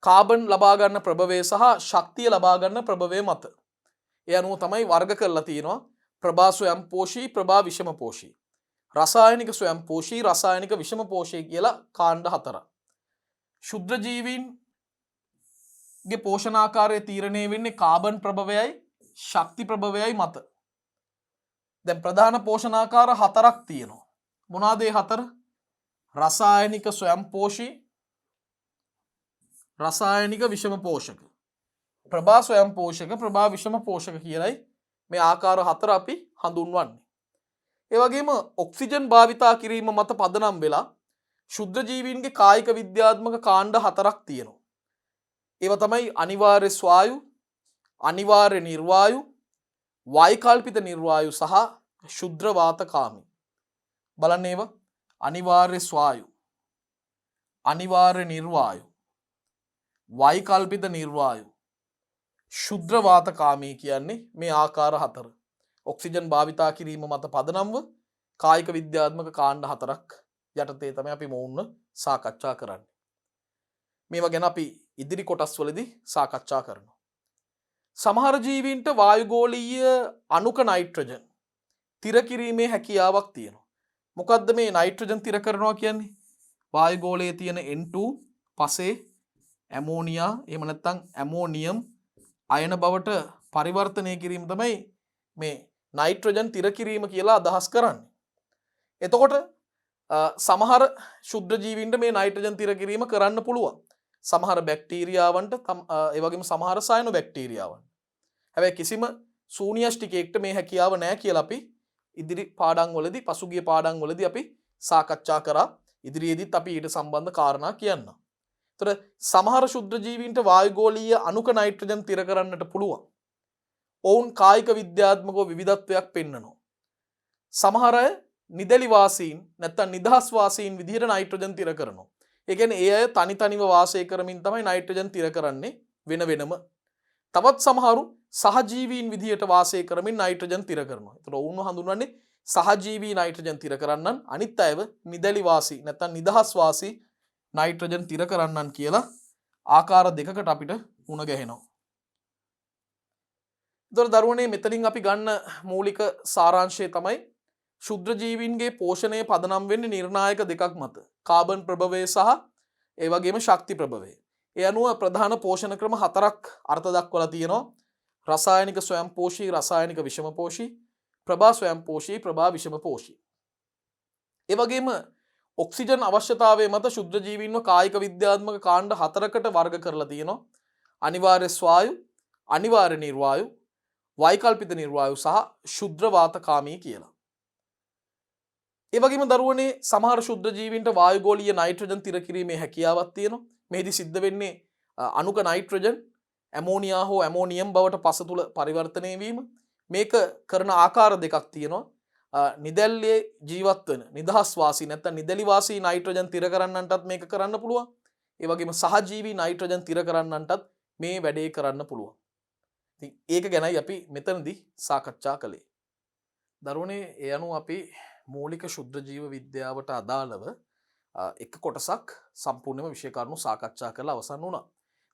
කාබන් ලබා ගන්න ප්‍රභවය සහ ශක්තිය ලබා ගන්න ප්‍රභවය මත. ඒ අනුව තමයි වර්ග කරලා තියෙනවා. ප්‍රභා ස්වයංපෝෂී, ප්‍රභා විෂමපෝෂී. රසායනික ස්වයංපෝෂී, රසායනික විෂමපෝෂී කියලා කාණ්ඩ හතරක්. ශුද්ධ ජීවීන්ගේ පෝෂණාකාරය තීරණය වෙන්නේ කාබන් ප්‍රභවයයි ශක්ති ප්‍රභවයයි මත. දැන් ප්‍රධාන පෝෂණාකාර හතරක් තියෙනවා. මොනවාද ඒ හතර? රසායනික ස්වයංපෝෂී, රසායනික විෂම පෝෂක, ප්‍රභා ස්වයංපෝෂක, ප්‍රභා විෂම පෝෂක කියලයි මේ ආකාර හතර අපි හඳුන්වන්නේ. ඒ වගේම ඔක්සිජන් භාවිතා කිරීම මත පදනම් වෙලා ශුද්ධ ජීවීන්ගේ කායික විද්‍යාත්මක කාණ්ඩ හතරක් තියෙනවා. ඒවා තමයි අනිවාර්ය ස්වායු, අනිවාර්ය නිර්වායු, වෛකල්පිත නිර්වායු සහ ශුද්ධ වාතකාමී. බලන්න ඒවා. අනිවාර්ය ස්වායු, අනිවාර්ය නිර්වායු, වෛකල්පිත නිර්වායු, ශුද්ධ වාතකාමී කියන්නේ මේ ආකාර හතර. ඔක්සිජන් භාවිතා කිරීම මත පදනම්ව කායික විද්‍යාත්මක කාණ්ඩ හතරක් යටතේ තමයි අපි මොවුන්ව සාකච්ඡා කරන්නේ. මේවා ගැන අපි ඉදිරි කොටස්වලදී සාකච්ඡා කරනවා. සමහර ජීවීන්ට වායුගෝලීය අණුක නයිට්‍රජන් තිර කිරීමේ හැකියාවක් තියෙනවා. මොකද්ද මේ නයිට්‍රජන් තිර කරනවා කියන්නේ? වායුගෝලයේ තියෙන N2 පසේ ඇමෝනියා එහෙම නැත්නම් ඇමෝනියම් අයන බවට පරිවර්තනය කිරීම තමයි මේ නයිට්‍රජන් තිර කිරීම කියලා අදහස් කරන්නේ. එතකොට සමහර ශුද්ධ ජීවීන්ට මේ නයිට්‍රජන් තිර කිරීම කරන්න පුළුවන්. සමහර බැක්ටීරියාවන්ට ඒ වගේම සමහර සයනෝ බැක්ටීරියාවන්. හැබැයි කිසිම ශූන්‍යෂ්ටිකයකට මේ හැකියාව නැහැ කියලා අපි ඉදිරි පාඩම් වලදී පසුගිය පාඩම් වලදී අපි සාකච්ඡා කරා. ඉදිරියේදීත් අපි ඊට සම්බන්ධ කාරණා කියන්නම්. ඒතර සමහර ශුද්ධ ජීවීන්ට වායුගෝලීය අණුක නයිට්‍රජන් තිර කරන්නට පුළුවන්. ඔවුන් කායික විද්‍යාත්මකව විවිධත්වයක් පෙන්වනවා. සමහර අය නිදැලි වාසීන් නැත්නම් නිදහස් වාසීන් විදිහට නයිට්‍රජන් තිර කරනවා. ඒ කියන්නේ ඒ අය තනි තනිව වාසය කරමින් තමයි නයිට්‍රජන් තිර කරන්නේ වෙන වෙනම. තවත් සමහරු සහජීවීන් විදිහට වාසය කරමින් නයිට්‍රජන් තිර කරනවා. ඒතර ඔවුන්ව හඳුන්වන්නේ සහජීවී නයිට්‍රජන් තිර කරන්නන්. අනිත් අයව නිදැලි වාසී නැත්නම් නිදහස් වාසී නයිට්‍රජන් තිර කරන්නන් කියලා ආකාර දෙකකට අපිට මුණ ගැහෙනවා. එතකොට දරුවනේ මෙතනින් අපි ගන්න මූලික සාරාංශය තමයි ශුද්‍ර ජීවීන්ගේ පෝෂණය පදනම් වෙන්නේ නිර්ණායක දෙකක් මත. කාබන් ප්‍රභවය සහ ඒ වගේම ශක්ති ප්‍රභවය. ඒ අනුව ප්‍රධාන පෝෂණ ක්‍රම හතරක් අර්ථ දක්වලා තියෙනවා. රසායනික ස්වයංපෝෂී, රසායනික විෂමපෝෂී, ප්‍රභා ස්වයංපෝෂී, ප්‍රභා විෂමපෝෂී. ඒ වගේම ඔක්සිජන් අවශ්‍යතාවය මත ශුද්‍ර ජීවීන්ව කායික විද්‍යාත්මක කාණ්ඩ හතරකට වර්ග කරලා තියෙනවා. අනිවාර්ය ස්වායු, අනිවාර්ය නිර්වායු, වෛකල්පිත නිර්වායු සහ ශුද්‍ර වාතකාමී කියලා. ඒ වගේම දරුවනේ සමහර ශුද්‍ර ජීවීන්ට වායුගෝලීය නයිට්‍රජන් තිර කිරීමේ හැකියාවක් තියෙනවා. මෙහිදී සිද්ධ වෙන්නේ අණුක නයිට්‍රජන් ඇමෝනියා හෝ ඇමෝනියම් බවට පස තුල පරිවර්තනය වීම. මේක කරන ආකාර දෙකක් තියෙනවා. නිදැල්ලේ ජීවත් වෙන නිදහස් වාසී නැත්නම් නිදැලි වාසී නයිට්‍රජන් තිර කරන්නන්ටත් මේක කරන්න පුළුවන්. ඒ වගේම සහජීවී නයිට්‍රජන් තිර කරන්නන්ටත් මේ වැඩේ කරන්න පුළුවන්. ඉතින් ඒක ගැනයි අපි මෙතනදී සාකච්ඡා කළේ. දරුවනේ ඒ අනුව අපි මූලික ශුද්ධ ජීව විද්‍යාවට අදාළව එක කොටසක් සම්පූර්ණයෙන්ම විෂය කරුණු සාකච්ඡා කරලා අවසන් වුණා.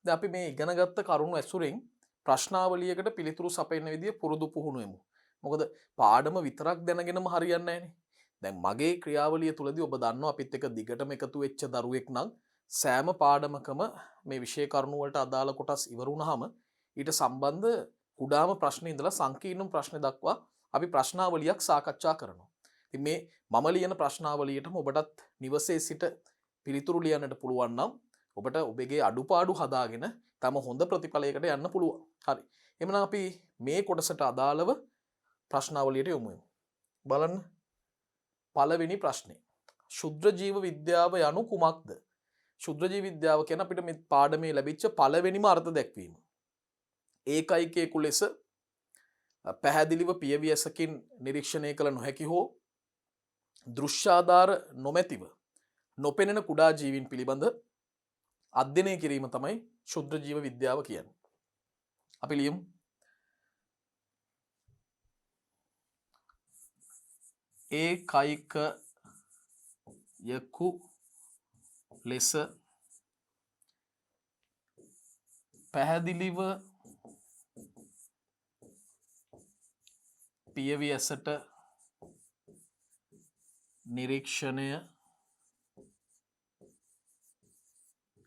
දැන් අපි මේ ඉගෙනගත්ත කරුණු ඇසුරෙන් ප්‍රශ්නාවලියකට පිළිතුරු සපයන විදිය පුරුදු පුහුණු වෙමු. මොකද පාඩම විතරක් දැනගෙනම හරියන්නේ නැහැනේ. දැන් මගේ ක්‍රියාවලිය තුලදී ඔබ දන්නවා අපිත් එක්ක දිගටම එකතු වෙච්ච දරුවෙක් නම් සෑම පාඩමකම මේ විෂය කරුණු වලට අදාළ කොටස් ඉවර වුණාම ඊට සම්බන්ධ කුඩාම ප්‍රශ්න ඉඳලා සංකීර්ණ ප්‍රශ්න දක්වා අපි ප්‍රශ්නාවලියක් සාකච්ඡා කරනවා. ඉතින් මේ මම ලියන ප්‍රශ්නාවලියටම ඔබටත් නිවසේ සිට පිළිතුරු ලියන්නට පුළුවන් නම් ඔබට ඔබගේ අඩුපාඩු හදාගෙන තම හොඳ ප්‍රතිඵලයකට යන්න පුළුවන්. හරි. එහෙනම් අපි මේ කොටසට අදාළව ප්‍රශ්නාවලියට යමු. බලන්න. පළවෙනි ප්‍රශ්නේ. ශුද්‍ර ජීව විද්‍යාව යනු කුමක්ද? ශුද්‍ර ජීව විද්‍යාව කියන අපිට මේ පාඩමේ ලැබිච්ච පළවෙනිම අර්ථ දැක්වීම. ඒකයිකයෙකු ලෙස පැහැදිලිව පියවියසකින් නිරීක්ෂණය කළ නොහැකි හෝ දෘශ්‍යාධාර නොමැතිව නොපෙනෙන කුඩා ජීවීන් පිළිබඳ අධ්‍යයනය කිරීම තමයි ශුද්‍ර ජීව විද්‍යාව කියන්නේ. අපි ලියමු. ඒකයිකයෙකු ලෙස පැහැදිලිව පියවියසට නිරීක්ෂණය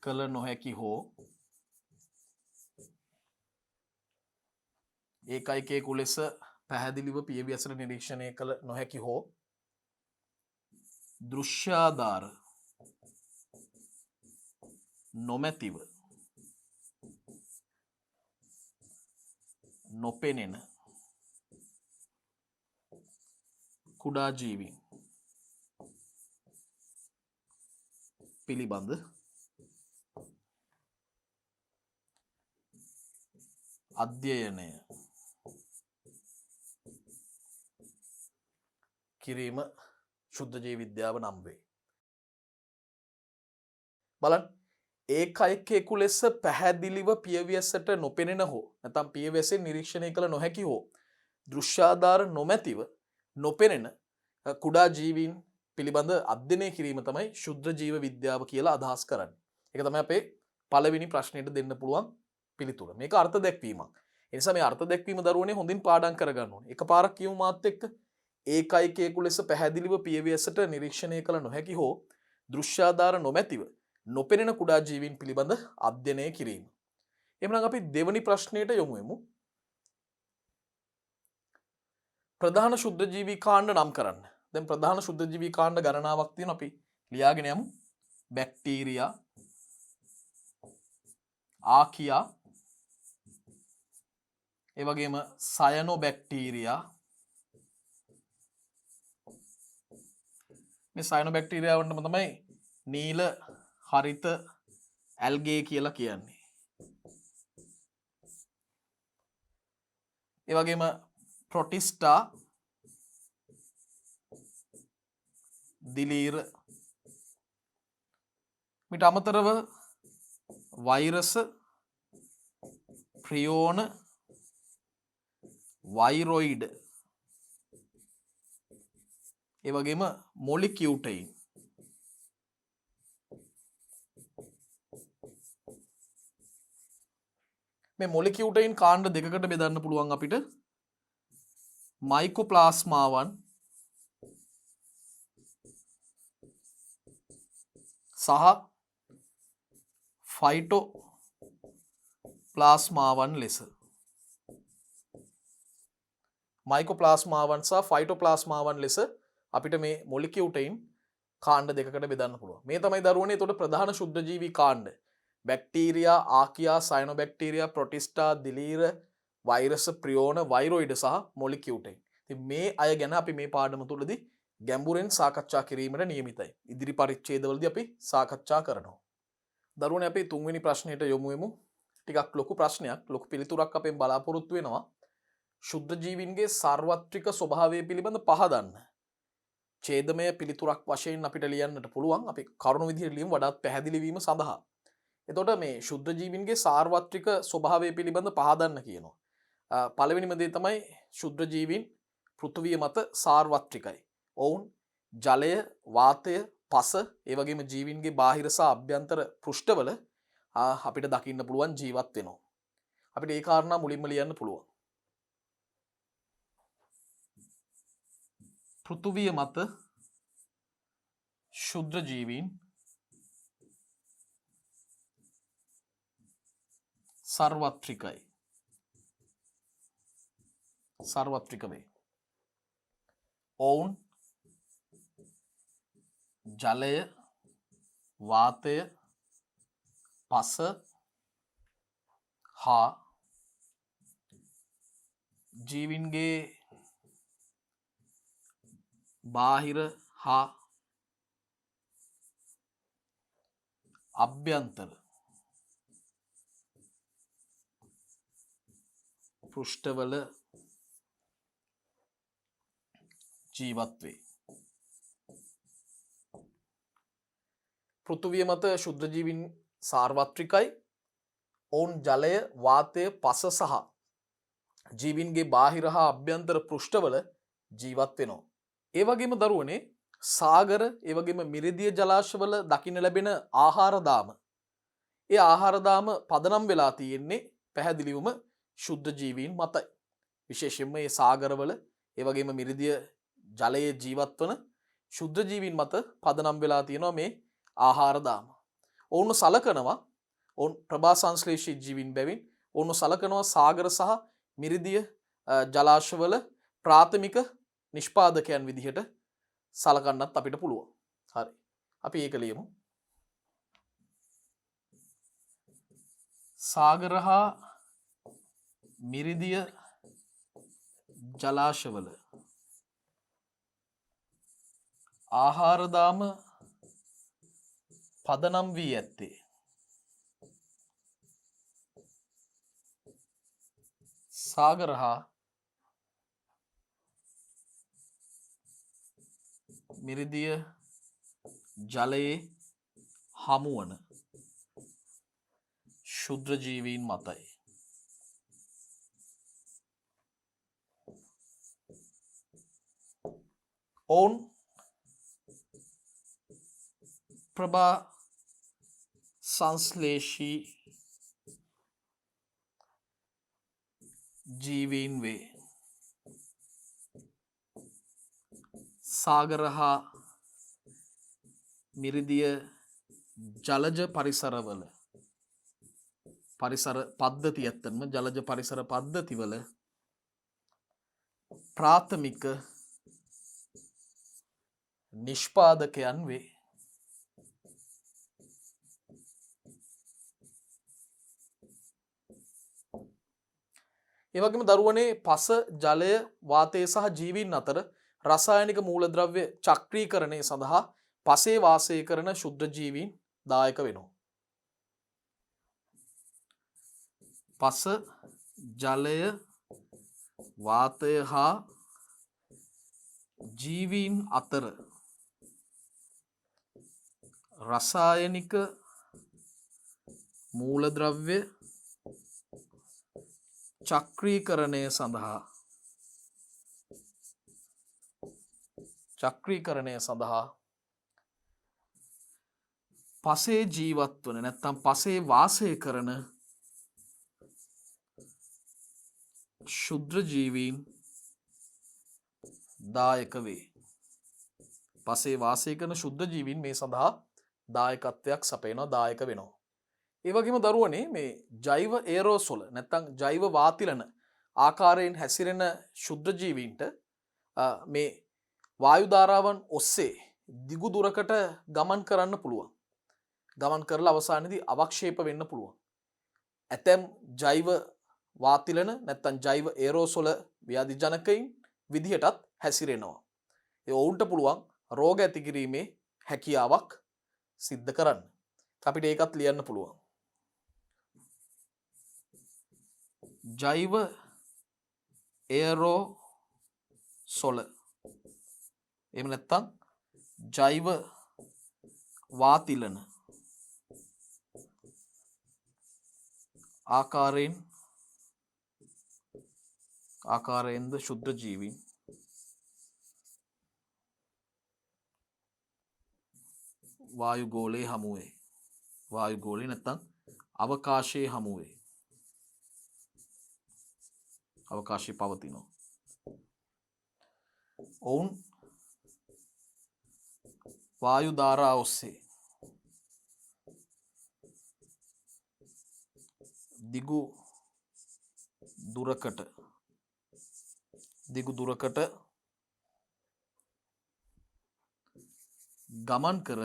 කළ නොහැකි හෝ ඒකයිකයෙකු ලෙස පැහැදිලිව පියවියසට නිරීක්ෂණය කළ නොහැකි හෝ දෘශ්‍යාධාර නොමැතිව නොපෙනෙන කුඩා ජීවීන් පිළිබඳ අධ්‍යයනය කිරීම ශුද්ධ ජීව විද්‍යාව නම් වේ. බලන්න. ඒකයිකයෙකු ලෙස පැහැදිලිව පියවියසට නොපෙනෙන හෝ නැත්නම් පියවියසෙන් නිරීක්ෂණය කළ නොහැකි හෝ දෘශ්‍යාධාර නොමැතිව නොපෙනෙන කුඩා ජීවීන් පිළිබඳ අධ්‍යයනය කිරීම තමයි ශුද්ධ ජීව විද්‍යාව කියලා අදහස් කරන්නේ. ඒක තමයි අපේ පළවෙනි ප්‍රශ්නෙට දෙන්න පුළුවන් පිළිතුර. මේක අර්ථ දැක්වීමක්. ඒ නිසා මේ අර්ථ දැක්වීම දරුවනේ හොඳින් පාඩම් කරගන්න ඕනේ. එකපාරක් කියමු මාත් එක්ක. ඒකයිකයෙකු ලෙස පැහැදිලිව පියවියසට නිරීක්ෂණය කළ නොහැකි හෝ දෘශ්‍යාධාර නොමැතිව නොපෙනෙන කුඩා ජීවීන් පිළිබඳ අධ්‍යයනය කිරීම. එහෙනම් අපි දෙවැනි ප්‍රශ්නයට යමු වෙමු. ප්‍රධාන ශුද්ධ ජීවී කාණ්ඩ නම් කරන්න. දැන් ප්‍රධාන ශුද්ධ ජීවී කාණ්ඩ ගණනාවක් තියෙනවා අපි ලියාගෙන යමු. බැක්ටීරියා, ආකියා, ඒ වගේම සයනෝබැක්ටීරියා. මේ සයනෝබැක්ටීරියාවන්ටම තමයි නීල හරිත ඇල්ගේ කියලා කියන්නේ. ඒ වගේම ප්‍රොටිස්ටා, දිලීර, මිට අමතරව වෛරස, ප්‍රියෝන, වෛරොයිඩ්, ඒ වගේම මොලිකියුටයින් මේ මොලිකියුටයින් කාණ්ඩ දෙකකට බෙදන්න පුළුවන් අපිට. මයිකෝප්ලාස්මාවන් සහ ෆයිටෝප්ලාස්මාවන් ලෙස. මයිකෝප්ලාස්මාවන් සහ ෆයිටෝප්ලාස්මාවන් ලෙස අපිට මේ මොලිකියුටයින් කාණ්ඩ දෙකකට බෙදන්න පුළුවන්. මේ තමයි දරුවනේ එතකොට ප්‍රධාන ශුද්ධජීවී කාණ්ඩ. බැක්ටීරියා, ආකියා, සයනොබැක්ටීරියා, ප්‍රොටිස්ටා, දිලීර, වෛරස්, ප්‍රියෝන, වෛරොයිඩ් සහ මොලිකියුටයින්. ඉතින් මේ අය ගැන අපි මේ පාඩම තුලදී ගැඹුරෙන් සාකච්ඡා කිරීමට නියමිතයි. ඉදිරි පරිච්ඡේදවලදී අපි සාකච්ඡා කරනවා. දරුවනේ අපි තුන්වෙනි ප්‍රශ්නයට යමු වෙමු. ටිකක් ලොකු ප්‍රශ්නයක්, ලොකු පිළිතුරක් අපෙන් බලාපොරොත්තු වෙනවා. ශුද්ධ ජීවීන්ගේ සාර්වත්‍රික ස්වභාවය පිළිබඳ පහදන්න. ඡේදමය පිළිතුරක් වශයෙන් අපිට ලියන්නට පුළුවන්. අපි කරුණු විදිහට ලියමු වඩාත් පැහැදිලි වීම සඳහා. එතකොට මේ ශුද්ධ ජීවීන්ගේ සාර්වත්‍රික ස්වභාවය පිළිබඳ පහදන්න කියනවා. පළවෙනිම දේ තමයි ශුද්ධ ජීවීන් පෘථිවිය මත සාර්වත්‍රිකයි. ඔවුන් ජලය, වාතය, පස, ඒ වගේම ජීවීන්ගේ බාහිර සහ අභ්‍යන්තර පෘෂ්ඨවල අපිට දකින්න පුළුවන් ජීවත් වෙනවා. අපිට ඒ කාරණා මුලින්ම ලියන්න පුළුවන්. පෘථිවිය මත ශුද්ධ ජීවීන් සර්වත්‍රිකයි. සර්වත්‍රික වේ. ඔවුන් ජලය, වාතය, පස හා ජීවීන්ගේ බාහිර හා අභ්‍යන්තර පෘෂ්ඨවල ජීවත් වේ. පෘථිවිය මත ශුද්ධ ජීවීන් සාර්වත්‍රිකයි. ඔවුන් ජලය, වාතය, පස සහ ජීවීන්ගේ බාහිර හා අභ්‍යන්තර පෘෂ්ඨවල ජීවත් වෙනවා. ඒ වගේම දරුවනේ සාගර, ඒ වගේම මිරිදිය ජලාශවල දකින්න ලැබෙන ආහාර දාම. ඒ ආහාර දාම පදනම් වෙලා තියෙන්නේ පැහැදිලිවම ශුද්ධ ජීවීන් මතයි. විශේෂයෙන්ම මේ සාගරවල, ඒ වගේම මිරිදිය ජලයේ ජීවත් වන ශුද්ධ ජීවීන් මත පදනම් වෙලා තියෙනවා මේ ආහාර දාම. ඔවුන් සලකනවා, ඔවුන් ප්‍රභා සංශ්ලේෂී ජීවීන් බැවින් ඔවුන් සලකනවා සාගර සහ මිරිදිය ජලාශවල ප්‍රාථමික නිෂ්පාදකයන් විදිහට සලකන්නත් අපිට පුළුවන්. හරි. අපි ඒක ලියමු. සාගර හා මිරිදිය ජලාශවල ආහාර දාම පදනම් වී ඇත්තේ සාගර හා මිරිදිය ජලයේ හමුවන ශුද්ධ ජීවීන් මතයි. ඔවුන් ප්‍රභා සංශ්ලේෂී ජීවීන් වේ. සාගර හා මිරිදිය ජලජ පරිසරවල පරිසර පද්ධති ඇත්තන්ම ජලජ පරිසර පද්ධතිවල ප්‍රාථමික නිෂ්පාදකයන් වේ. ඒ වගේම දරුවනේ පස, ජලය, වාතය සහ ජීවීන් අතර රසායනික මූලද්‍රව්‍ය චක්‍රීකරණය සඳහා පසේ වාසය කරන ශුද්ධ ජීවීන් දායක වෙනවා. පස, ජලය, වාතය හා ජීවීන් අතර රසායනික මූලද්‍රව්‍ය චක්‍රීකරණය සඳහා පසේ ජීවත් වන නැත්නම් පසේ වාසය කරන ශුද්‍ර ජීවීන් දායක වේ. පසේ වාසය කරන ශුද්ධ ජීවීන් මේ සඳහා දායකත්වයක් සපයනවා, දායක වෙනවා. ඒ වගේම දරුවනේ මේ ජෛව ඒරෝසොල නැත්නම් ජෛව වාතිලන ආකාරයෙන් හැසිරෙන ශුද්ධ ජීවීන්ට මේ වායු ධාරාවන් ඔස්සේ දිගු දුරකට ගමන් කරන්න පුළුවන්. ගමන් කරලා අවසානයේදී අවක්ෂේප වෙන්න පුළුවන්. ඇතැම් ජෛව වාතිලන නැත්නම් ජෛව ඒරෝසොල ව්‍යාධි ජනකයින් විදිහටත් හැසිරෙනවා. ඒ ඔවුන්ට පුළුවන් රෝග ඇති කිරීමේ හැකියාවක් සිද්ධ කරන්න. අපිට ඒකත් ලියන්න පුළුවන්. ජෛව ඒරෝසොල එහෙම නැත්නම් ජෛව වාතිලන ආකාරයෙන්ද ශුද්ධ ජීවීන් වායුගෝලයේ හමුවේ. වායුගෝලයේ නැත්නම් අවකාශයේ හමුවේ. අවකාශයේ පවතිනවා. ඔවුන් වායු ධාරා ඔස්සේ දිගු දුරකට ගමන් කර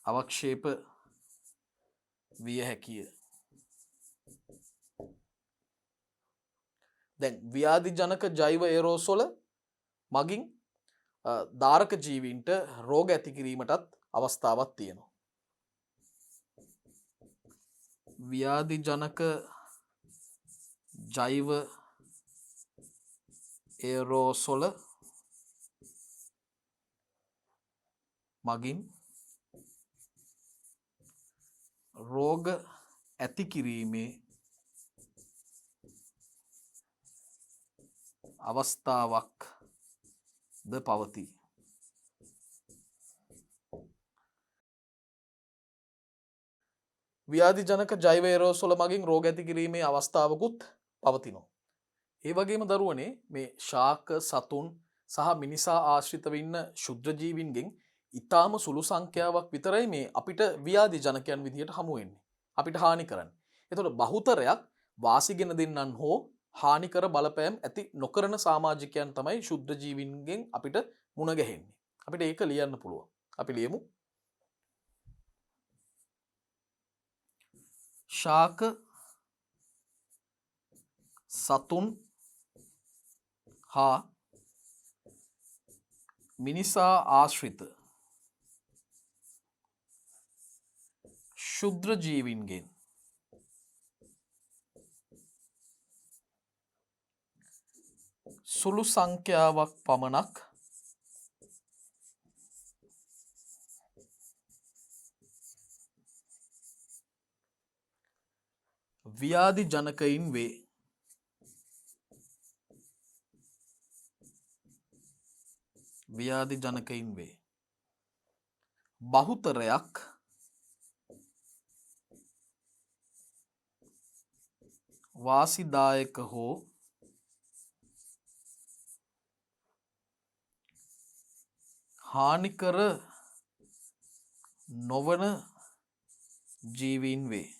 අවක්ෂේප විය හැකිය. දැන් ව්‍යාධි ජනක ජෛව ඒරෝසොල මගින් ධාරක ජීවීන්ට රෝග ඇති කිරීමටත් අවස්ථාවක් තියෙනවා. ව්‍යාධි ජනක ජෛව ඒරෝසොල මගින් රෝග ඇති කිරීමේ අවස්ථාවක් ද පවතී. ව්‍යාධි ජනක ජෛව ඒරෝසොල මගින් රෝග ඇති කිරීමේ අවස්ථාවකුත් පවතිනවා. ඒ වගේම දරුවනේ මේ ශාක සතුන් සහ මිනිසා ආශ්‍රිතව ඉන්න ශුද්ධ ජීවීන්ගෙන් ඊටාම සුළු සංඛ්‍යාවක් විතරයි මේ අපිට ව්‍යාධි ජනකයන් විදිහට හමු වෙන්නේ. අපිට හානි කරන්නේ. එතකොට බහුතරයක් වාසිගෙන දෙන්නන් හෝ හානිකර බලපෑම් ඇති නොකරන සමාජිකයන් තමයි ශුද්ධ ජීවීන්ගෙන් අපිට මුණ ගැහෙන්නේ. අපිට ඒක ලියන්න පුළුවන්. අපි ලියමු. ශාක සතුන් හා මිනිසා ආශ්‍රිත ශුද්‍ර ජීවීන්ගෙන් සුළු සංඛ්‍යාවක් පමණක් ව්‍යාධි ජනකයින් වේ. ව්‍යාධි ජනකයින් වේ. බහුතරයක් වාසිදායක හෝ හානිකර නොවන ජීවීන් වේ.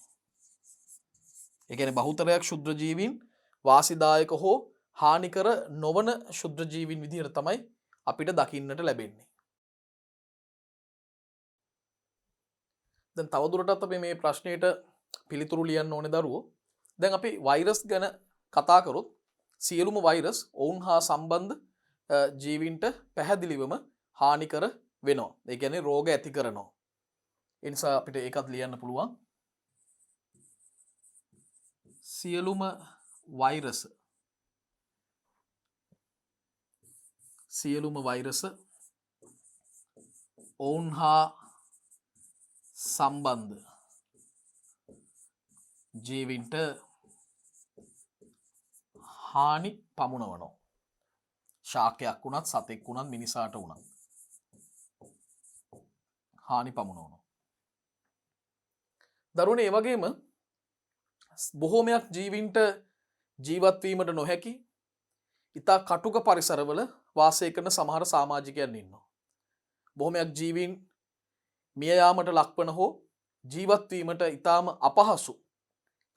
ඒ කියන්නේ බහුතරයක් ශුද්ධ ජීවීන් වාසිදායක හෝ හානිකර නොවන ශුද්ධ ජීවීන් විදිහට තමයි අපිට දකින්නට ලැබෙන්නේ. දැන් තවදුරටත් අපි මේ ප්‍රශ්නයට පිළිතුරු ලියන්න ඕනේ දරුවෝ. දැන් අපි වෛරස් ගැන කතා කරොත් සියලුම වෛරස් ඔවුන් හා සම්බන්ධ ජීවීන්ට පැහැදිලිවම හානිකර වෙනවා. ඒ කියන්නේ රෝග ඇති කරනවා. ඒ නිසා අපිට ඒකත් ලියන්න පුළුවන්. සියලුම වෛරස ඔවුන් හා සම්බන්ධ ජීවීන්ට හානි පමුණවනවා. ශාකයක් වුණත් සතෙක් වුණත් මිනිසාට වුණත් හානි පමුණවනවා. දරුවනේ ඒ වගේම බොහෝමයක් ජීවින්ට ජීවත්වීමට නොහැකි ඉතා කටුක පරිසරවල වාසය කරන සමහර සාමාජිකයන් ඉන්නවා. බොහොමයක් ජීවීන් මියයාමට ලක්වන හෝ ජීවත්වීමට ඉතාම අපහසු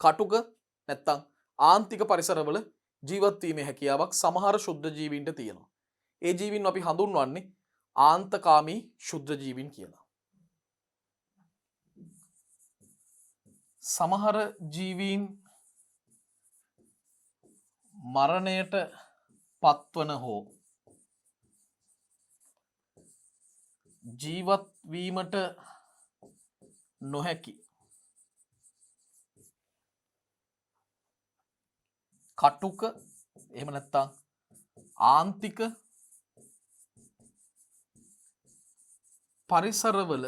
කටුක නැත්තං ආන්තික පරිසරවල ජීවත්වීමේ හැකියාවක් සමහර ශුද්ධ ජීවීන්ට තියෙනවා. ඒ ජීවින් අපි හඳුන්වන්නේ ආන්තකාමී ශුද්ධ ජීවින් කියලා. සමහර ජීවීන් මරණයට පත්වන හෝ ජීවත්වීමට නොහැකි කටුක එහෙම නැත්තම් ආන්තික පරිසරවල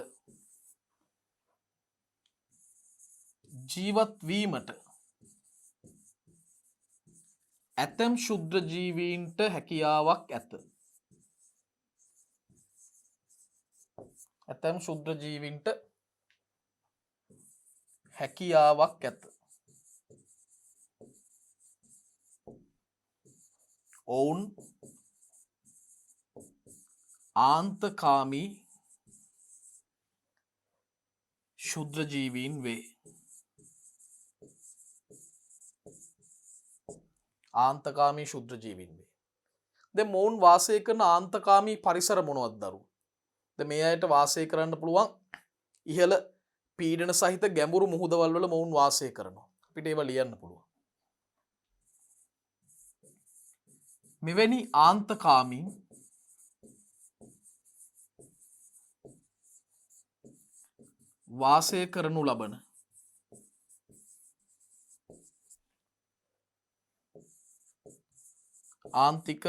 ජීවත්වීමට ඇතැම් ශුද්ධ ජීවීන්ට හැකියාවක් ඇත. ඇතැම් ශුද්ධ ජීවීන්ට හැකියාවක් ඇත. ඔවුන් ආන්තකාමී ශුද්ධ ජීවීන් වේ. ආන්තකාමී ශුද්ධ ජීවීන් වේ. දැන් මොවුන් වාසය කරන ආන්තකාමී පරිසර මොනවද දරුවෝ? දැන් මේ අයට වාසය කරන්න පුළුවන් ඉහළ පීඩන සහිත ගැඹුරු මුහුදවල් වල මොවුන් වාසය කරනවා. අපිට ඒවා ලියන්න පුළුවන්. මෙවැනි ආන්තකාමී වාසය කරනු ලබන ආන්තික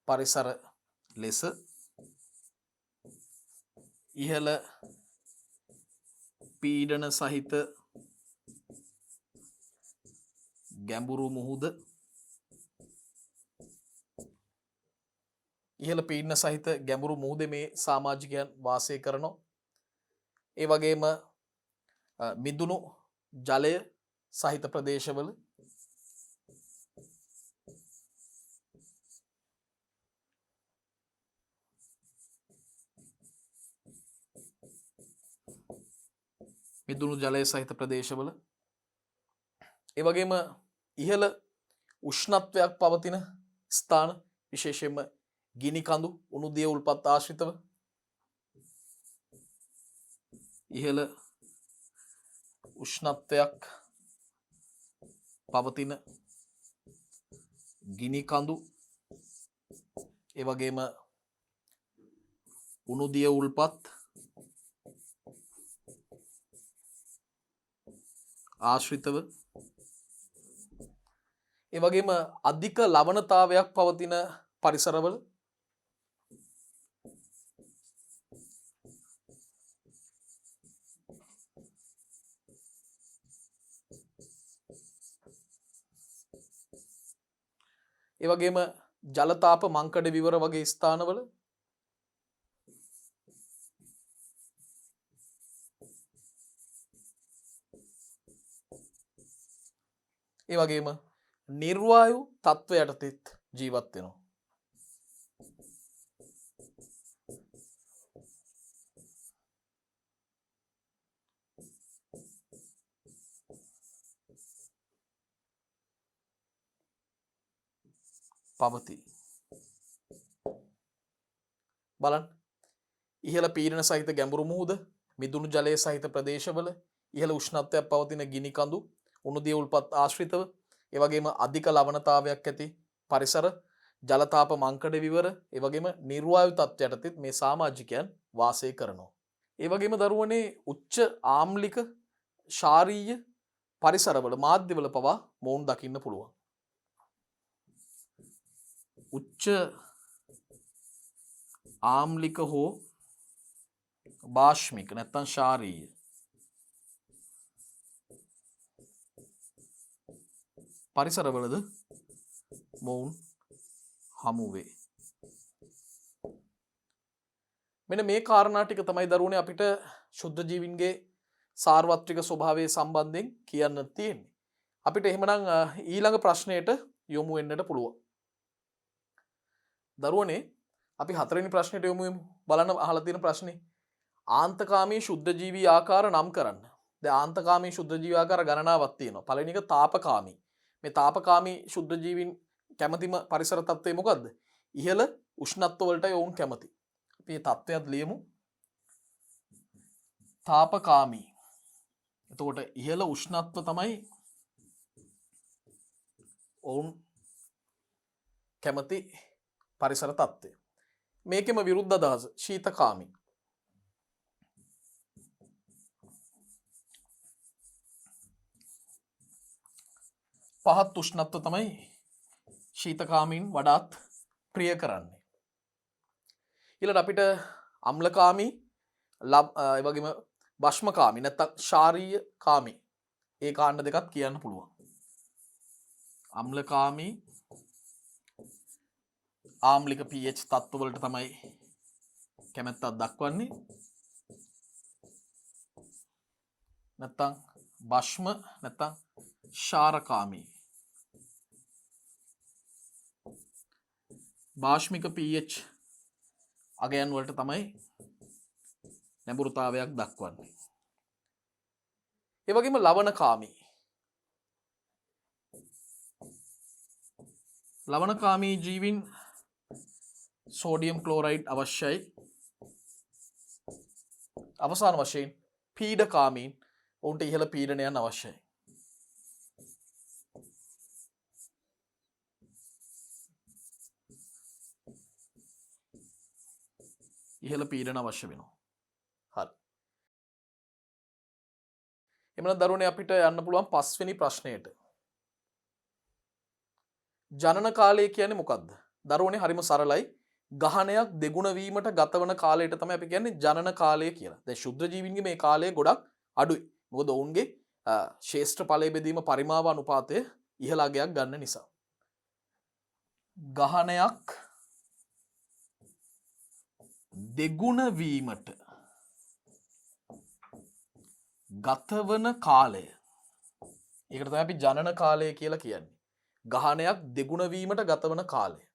පරිසර ලෙස ඉහළ පීඩන සහිත ගැඹුරු මුහුද ඉහළ පීඩන සහිත ගැඹුරු මුහුදේ මේ සමාජිකයන් වාසය කරනවා. ඒ වගේම මිදුණු ජලය සහිත ප්‍රදේශවල ඒ වගේම ඉහළ උෂ්ණත්වයක් පවතින ස්ථාන විශේෂයෙන්ම ගිනි කඳු උණු දිය උල්පත් ආශ්‍රිතව ඉහළ උෂ්ණත්වයක් පවතින ගිනි කඳු ඒ වගේම උණු දිය උල්පත් ආශ්‍රිතව ඒ වගේම අධික ලවණතාවයක් පවතින පරිසරවල ඒ වගේම ජලතාප මංකඩ විවර වගේ ස්ථානවල ඒ වගේම නිර්වායු තත්ත්ව යටතේත් ජීවත් වෙනවා. පවතී. බලන්න ඉහළ පීඩන සහිත ගැඹුරු මුහුද මිදුණු ජලය සහිත ප්‍රදේශවල ඉහළ උෂ්ණත්වයක් පවතින ගිනි කඳු උණු දිය උල්පත් ආශ්‍රිතව ඒ වගේම අධික ලවණතාවයක් ඇති පරිසර ජලතාප මංකඩ විවර ඒ වගේම නිර්වායු තත්ත්ව යටතේත් මේ සමාජිකයන් වාසය කරනවා. ඒ වගේම දරුවනේ උච්ච ආම්ලික ශාරීය පරිසරවල මාධ්‍යවල පවා මොවුන් දකින්න පුළුවන්. උච්ච ආම්ලික හෝ භාෂ්මික නැත්තම් ශාරීය පරිසරවලද මොවුන් හමු වේ. මෙන්න මේ කාරණා ටික තමයි දරුවනේ අපිට ශුද්ධ ජීවීන්ගේ සාර්වත්‍රික ස්වභාවය සම්බන්ධයෙන් කියන්න තියෙන්නේ. අපිට එහෙමනම් ඊළඟ ප්‍රශ්නයට යොමු වෙන්නට පුළුවන්. දරුවනේ අපි හතරවෙනි ප්‍රශ්නෙට යොමු වෙමු. බලන්න අහලා තියෙන ප්‍රශ්නේ. ආන්තකාමී ශුද්ධ ජීවී ආකාර නම් කරන්න. දැන් ආන්තකාමී ශුද්ධ ජීවී ආකාර ගණනාවක් තියෙනවා. පළවෙනි එක තාපකාමී. මේ තාපකාමී ශුද්ධ ජීවීන් කැමැතිම පරිසර තත්ත්වය මොකද්ද? ඉහළ උෂ්ණත්ව වලටයි ඔවුන් කැමති. අපි මේ තත්ත්වයක් ලියමු. තාපකාමී. එතකොට ඉහළ උෂ්ණත්ව තමයි ඔවුන් කැමති පරිසර තත්ත්වය. මේකෙම විරුද්ධ අදහස ශීතකාමී. පහත් උෂ්ණත්ව තමයි ශීතකාමීන් වඩාත් ප්‍රිය කරන්නේ. ඊළඟට අපිට අම්ලකාමී ඒ වගේම භෂ්මකාමී නැත්නම් ශාරීය කාමී ඒ කාණ්ඩ දෙකක් කියන්න පුළුවන්. අම්ලකාමී ආම්ලික pH තත්ත්ව වලට තමයි කැමැත්තක් දක්වන්නේ. නැත්නම් භෂ්ම නැත්නම් ශාරකාමී. භාෂ්මික pH අගයන් වලට තමයි නැඹුරුතාවයක් දක්වන්නේ. ඒ වගේම ලවණකාමී. ලවණකාමී ජීවීන් සෝඩියම් ක්ලෝරයිඩ් අවශ්‍යයි. අවසාන වශයෙන් පීඩකාමීන් ඔවුන්ට ඉහළ පීඩනයන් අවශ්‍යයි. ඉහළ පීඩන අවශ්‍ය වෙනවා. හරි. එමනම් දරුවනේ අපිට යන්න පුළුවන් පස්වෙනි ප්‍රශ්නයට. ජනන කාලය කියන්නේ මොකක්ද? දරුවනේ හරිම සරලයි. ගහනයක් දෙගුණ වීමට ගතවන කාලයට තමයි අපි කියන්නේ ජනන කාලය කියලා. දැන් ශුද්ධ ජීවීන්ගේ මේ කාලය ගොඩක් අඩුයි. මොකද ඔවුන්ගේ ශේෂ්ඨ ඵලයේ බෙදීම පරිමාව අනුපාතය ඉහළ අගයක් ගන්න නිසා. ගහනයක් දෙගුණ වීමට ගතවන කාලය. ඒකට තමයි අපි ජනන කාලය කියලා කියන්නේ. ගහනයක් දෙගුණ වීමට ගතවන කාලය.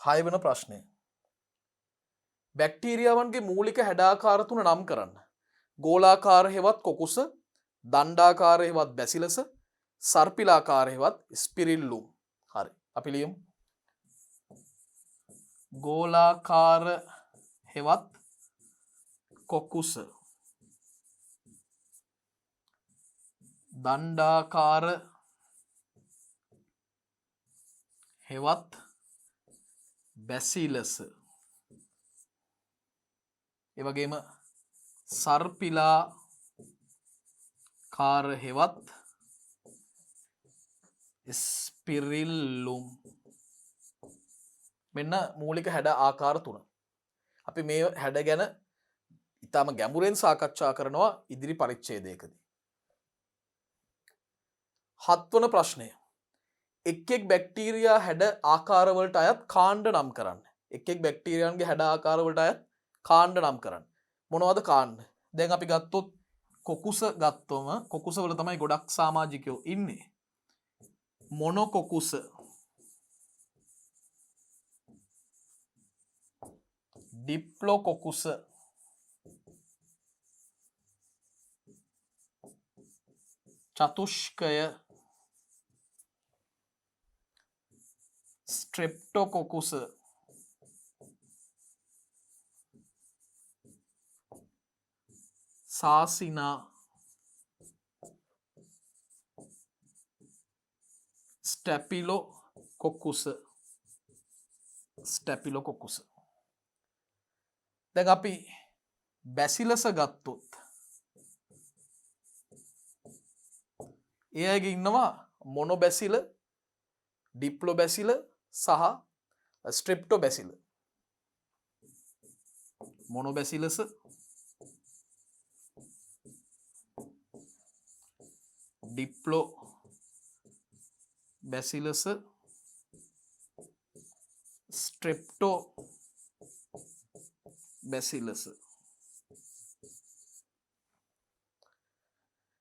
6 වෙනි ප්‍රශ්නය. බැක්ටීරියාවන්ගේ මූලික හැඩාකාර තුන නම් කරන්න. ගෝලාකාර හේවත් කොකුස, දණ්ඩාකාර හේවත් බැසිලස, සර්පිලාකාර හේවත් ස්පිරිල්ලුම්. හරි. අපි ලියමු. ගෝලාකාර හේවත් කොකුස, දණ්ඩාකාර හේවත් බැසිලස, ඒ වගේම සර්පිලාකාර හේවත් ස්පිරිල්ලුම්. මෙන්න මූලික හැඩ ආකාර තුන. අපි මේ හැඩ ගැන ඉතාම ගැඹුරෙන් සාකච්ඡා කරනවා ඉදිරි පරිච්ඡේදයකදී. 7 වන ප්‍රශ්නය. එක් එක් බැක්ටීරියා හැඩ ආකාරවලට අයත් කාණ්ඩ නම් කරන්න. එක් එක් බැක්ටීරියන්ගේ හැඩ ආකාරවලට අයත් කාණ්ඩ නම් කරන්න. මොනවද කාණ්ඩ? දැන් අපි ගත්තොත් කොකුස ගත්තොම කොකුස වල තමයි ගොඩක් සමාජිකයෝ ඉන්නේ. මොනොකොකුස, ඩිප්ලොකොකුස, චතුෂ්කය, ස්ට්‍රෙප්ටොකොකුස, සාසිනා, ස්ටැපිලොකොකුස. දැන් අපි බැසිලස ගත්තොත් ඒ අයගේ ඉන්නවා මොනොබැසිල, ඩිප්ලොබැසිල සහ ස්ට්‍රිප්ටොබැසිල. මොනොබැසිලස, ඩිප්ලොබැසිලස, ස්ට්‍රෙප්ටෝ බැසිලස්.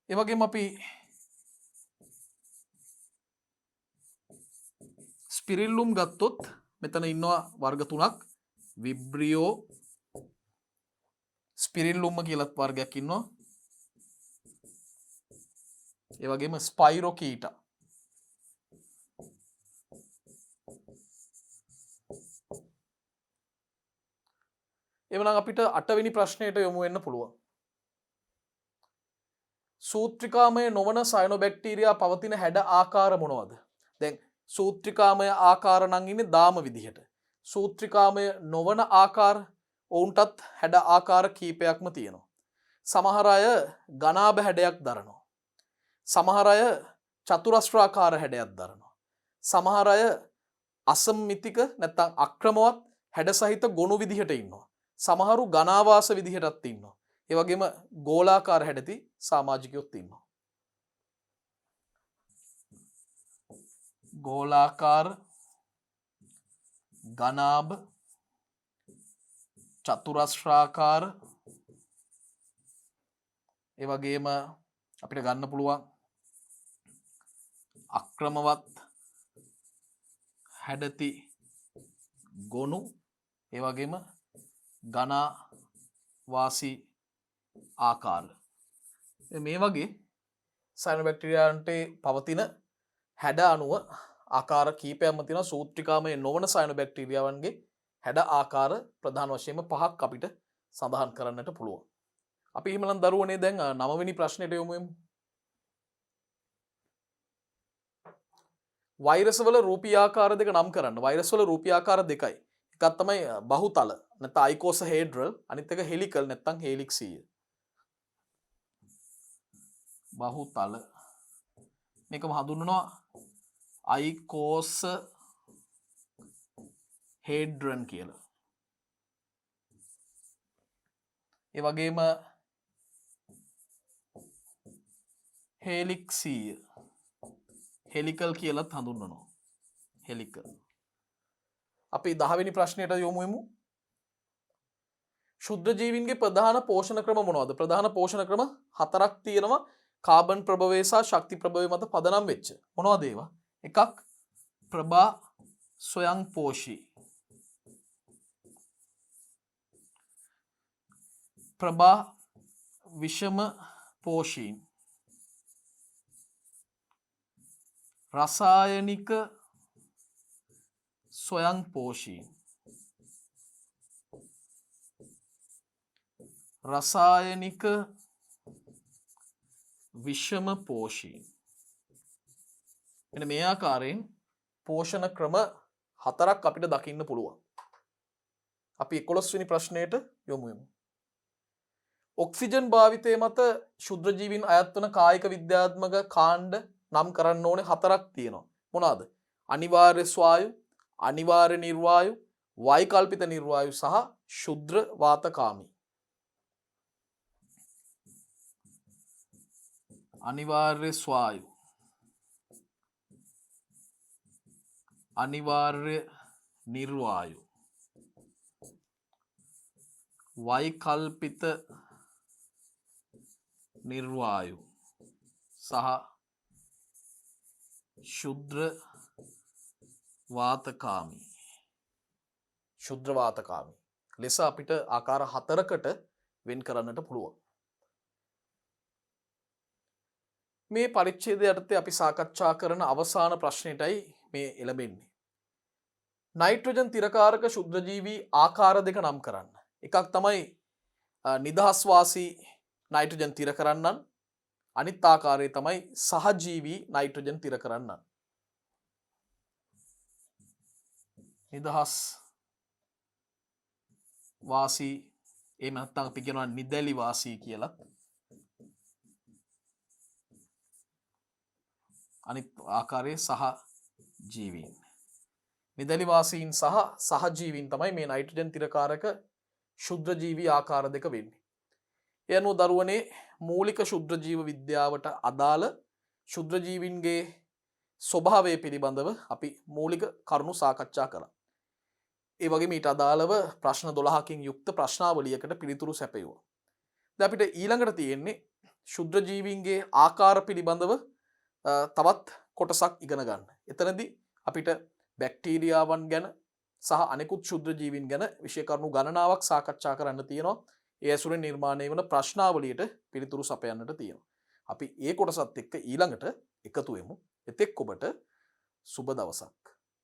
ඒ වගේම අපි ස්පිරිල්ලුම් ගත්තොත් මෙතන ඉන්නවා වර්ග තුනක්. විබ්‍රියෝ ස්පිරිල්ලුම්ම කියලත් වර්ගයක් ඉන්නවා. ඒ වගේම ස්පයිරොකීටා. එවනම් අපිට 8 වෙනි ප්‍රශ්නයට යොමු වෙන්න පුළුවන්. සූත්‍රිකාමය නොවන සයනොබැක්ටීරියා පවතින හැඩ ආකාර මොනවද? දැන් සූත්‍රිකාමය ආකාර නම් ඉන්නේ දාම විදිහට. සූත්‍රිකාමය නොවන ආකාර ඔවුන්ටත් හැඩ ආකාර කීපයක්ම තියෙනවා. සමහර අය ගනාභ හැඩයක් දරනවා. සමහර අය චතුරස්‍රාකාර හැඩයක් දරනවා. සමහර අය අසම්මිතික නැත්නම් අක්‍රමවත් හැඩ සහිත ගොනු විදිහට ඉන්නවා. සමහරු ගනාවාස විදිහටත් ඉන්නවා. ඒ වගේම ගෝලාකාර හැඩති සමාජිකයොත් ඉන්නවා. ගෝලාකාර, ගනාභ, චතුරස්‍රාකාර, ඒ වගේම අපිට ගන්න පුළුවන් අක්‍රමවත් හැඩති ගොනු, ඒ වගේම ගනාවාසී ආකාර. මේ වගේ සයනොබැක්ටීරියාන්ට පවතින හැඩ අනුව ආකාර කීපයක්ම තියෙනවා. සූත්‍රිකාමය නොවන සයනොබැක්ටීරියාවන්ගේ හැඩ ආකාර ප්‍රධාන වශයෙන්ම 5ක් අපිට සඳහන් කරන්නට පුළුවන්. අපි එහෙමනම් දරුවනේ දැන් 9 වෙනි ප්‍රශ්නෙට යමු. වෛරස් වල රූපී ආකාර දෙක නම් කරන්න. වෛරස් වල රූපී ආකාර දෙකයි. එකක් තමයි බහුතල නැත්නම් අයිකෝසහෙඩ්‍රල්, අනිත් එක හෙලිකල් නැත්නම් හේලික්සීය. බහුතල මේකම හඳුන්වනවා අයිකෝසහෙඩ්‍රන් කියලා. ඒ වගේම හේලික්සීය, හෙලිකල් කියලත් හඳුන්වනවා. හෙලිකල්. අපි 10 වෙනි ප්‍රශ්නයට යොමු වෙමු. ශුද්ධ ජීවීන්ගේ ප්‍රධාන පෝෂණ ක්‍රම මොනවද? ප්‍රධාන පෝෂණ ක්‍රම 4ක් තියෙනවා. කාබන් ප්‍රභවය සහ ශක්ති ප්‍රභවය මත පදනම් වෙච්ච. මොනවද ඒවා? එකක් ප්‍රභා ස්වයං පෝෂී. ප්‍රභා විෂම පෝෂීන්. රසායනික ස්වයං පෝෂීන්. රසායනික විෂම පෝෂීන්. මෙන්න මේ ආකාරයෙන් පෝෂණ ක්‍රම 4ක් අපිට දකින්න පුළුවන්. අපි 11 වෙනි ප්‍රශ්නයට යොමු වෙමු. ඔක්සිජන් භාවිතය මත ශුද්ධ ජීවීන් අයත් වන කායික විද්‍යාත්මක කාණ්ඩ නම් කරන්න ඕනේ 4ක් තියෙනවා. මොනවාද? අනිවාර්ය ස්වායු, අනිවාර්ය නිර්වායු, වෛකල්පිත නිර්වායු සහ ශුද්‍ර වාතකාමී. අනිවාර්ය ස්වායු, අනිවාර්ය නිර්වායු, වෛකල්පිත නිර්වායු සහ ශුද්‍ර වාතකාමී. ශුද්‍ර වාතකාමී ලෙස අපිට ආකාර 4කට වෙන් කරන්නට පුළුවන්. මේ පරිච්ඡේදය යටතේ අපි සාකච්ඡා කරන අවසාන ප්‍රශ්නෙටයි මේ එළඹෙන්නේ. නයිට්‍රජන් තිරකාරක ශුද්ධජීවී ආකාර දෙක නම් කරන්න. එකක් තමයි නිදහස් වාසී නයිට්‍රජන් තිර කරන්නන්, අනිත් ආකාරය තමයි සහජීවී නයිට්‍රජන් තිර කරන්නන්. නිදහස් වාසී එහෙම නැත්නම් අපි කියනවා නිදැලි වාසී කියලා. අනිත් ආකාරයේ සහජීවීන්. නිදැලි වාසීන් සහ සහජීවීන් තමයි මේ නයිට්‍රජන් තිරකාරක ශුද්ධ ජීවී ආකාර දෙක වෙන්නේ. ඒ අනුව දරුවනේ මූලික ශුද්ධ ජීව විද්‍යාවට අදාළ ශුද්ධ ජීවීන්ගේ ස්වභාවය පිළිබඳව අපි මූලික කරුණු සාකච්ඡා කළා. ඒ වගේ මීට අදාළව ප්‍රශ්න 12කින් යුක්ත ප්‍රශ්නාවලියකට පිළිතුරු සැපයුවා. දැන් අපිට ඊළඟට තියෙන්නේ ශුද්‍ර ජීවීන්ගේ ආකාර පිළිබඳව තවත් කොටසක් ඉගෙන ගන්න. එතනදී අපිට බැක්ටීරියාවන් ගැන සහ අනෙකුත් ශුද්‍ර ජීවීන් ගැන විෂය කරුණු ගණනාවක් සාකච්ඡා කරන්න තියෙනවා. ඒ ඇසුරෙන් නිර්මාණය වන ප්‍රශ්නාවලියට පිළිතුරු සපයන්නට තියෙනවා. අපි ඒ කොටසත් එක්ක ඊළඟට එකතු වෙමු. එතෙක් ඔබට සුබ දවසක්.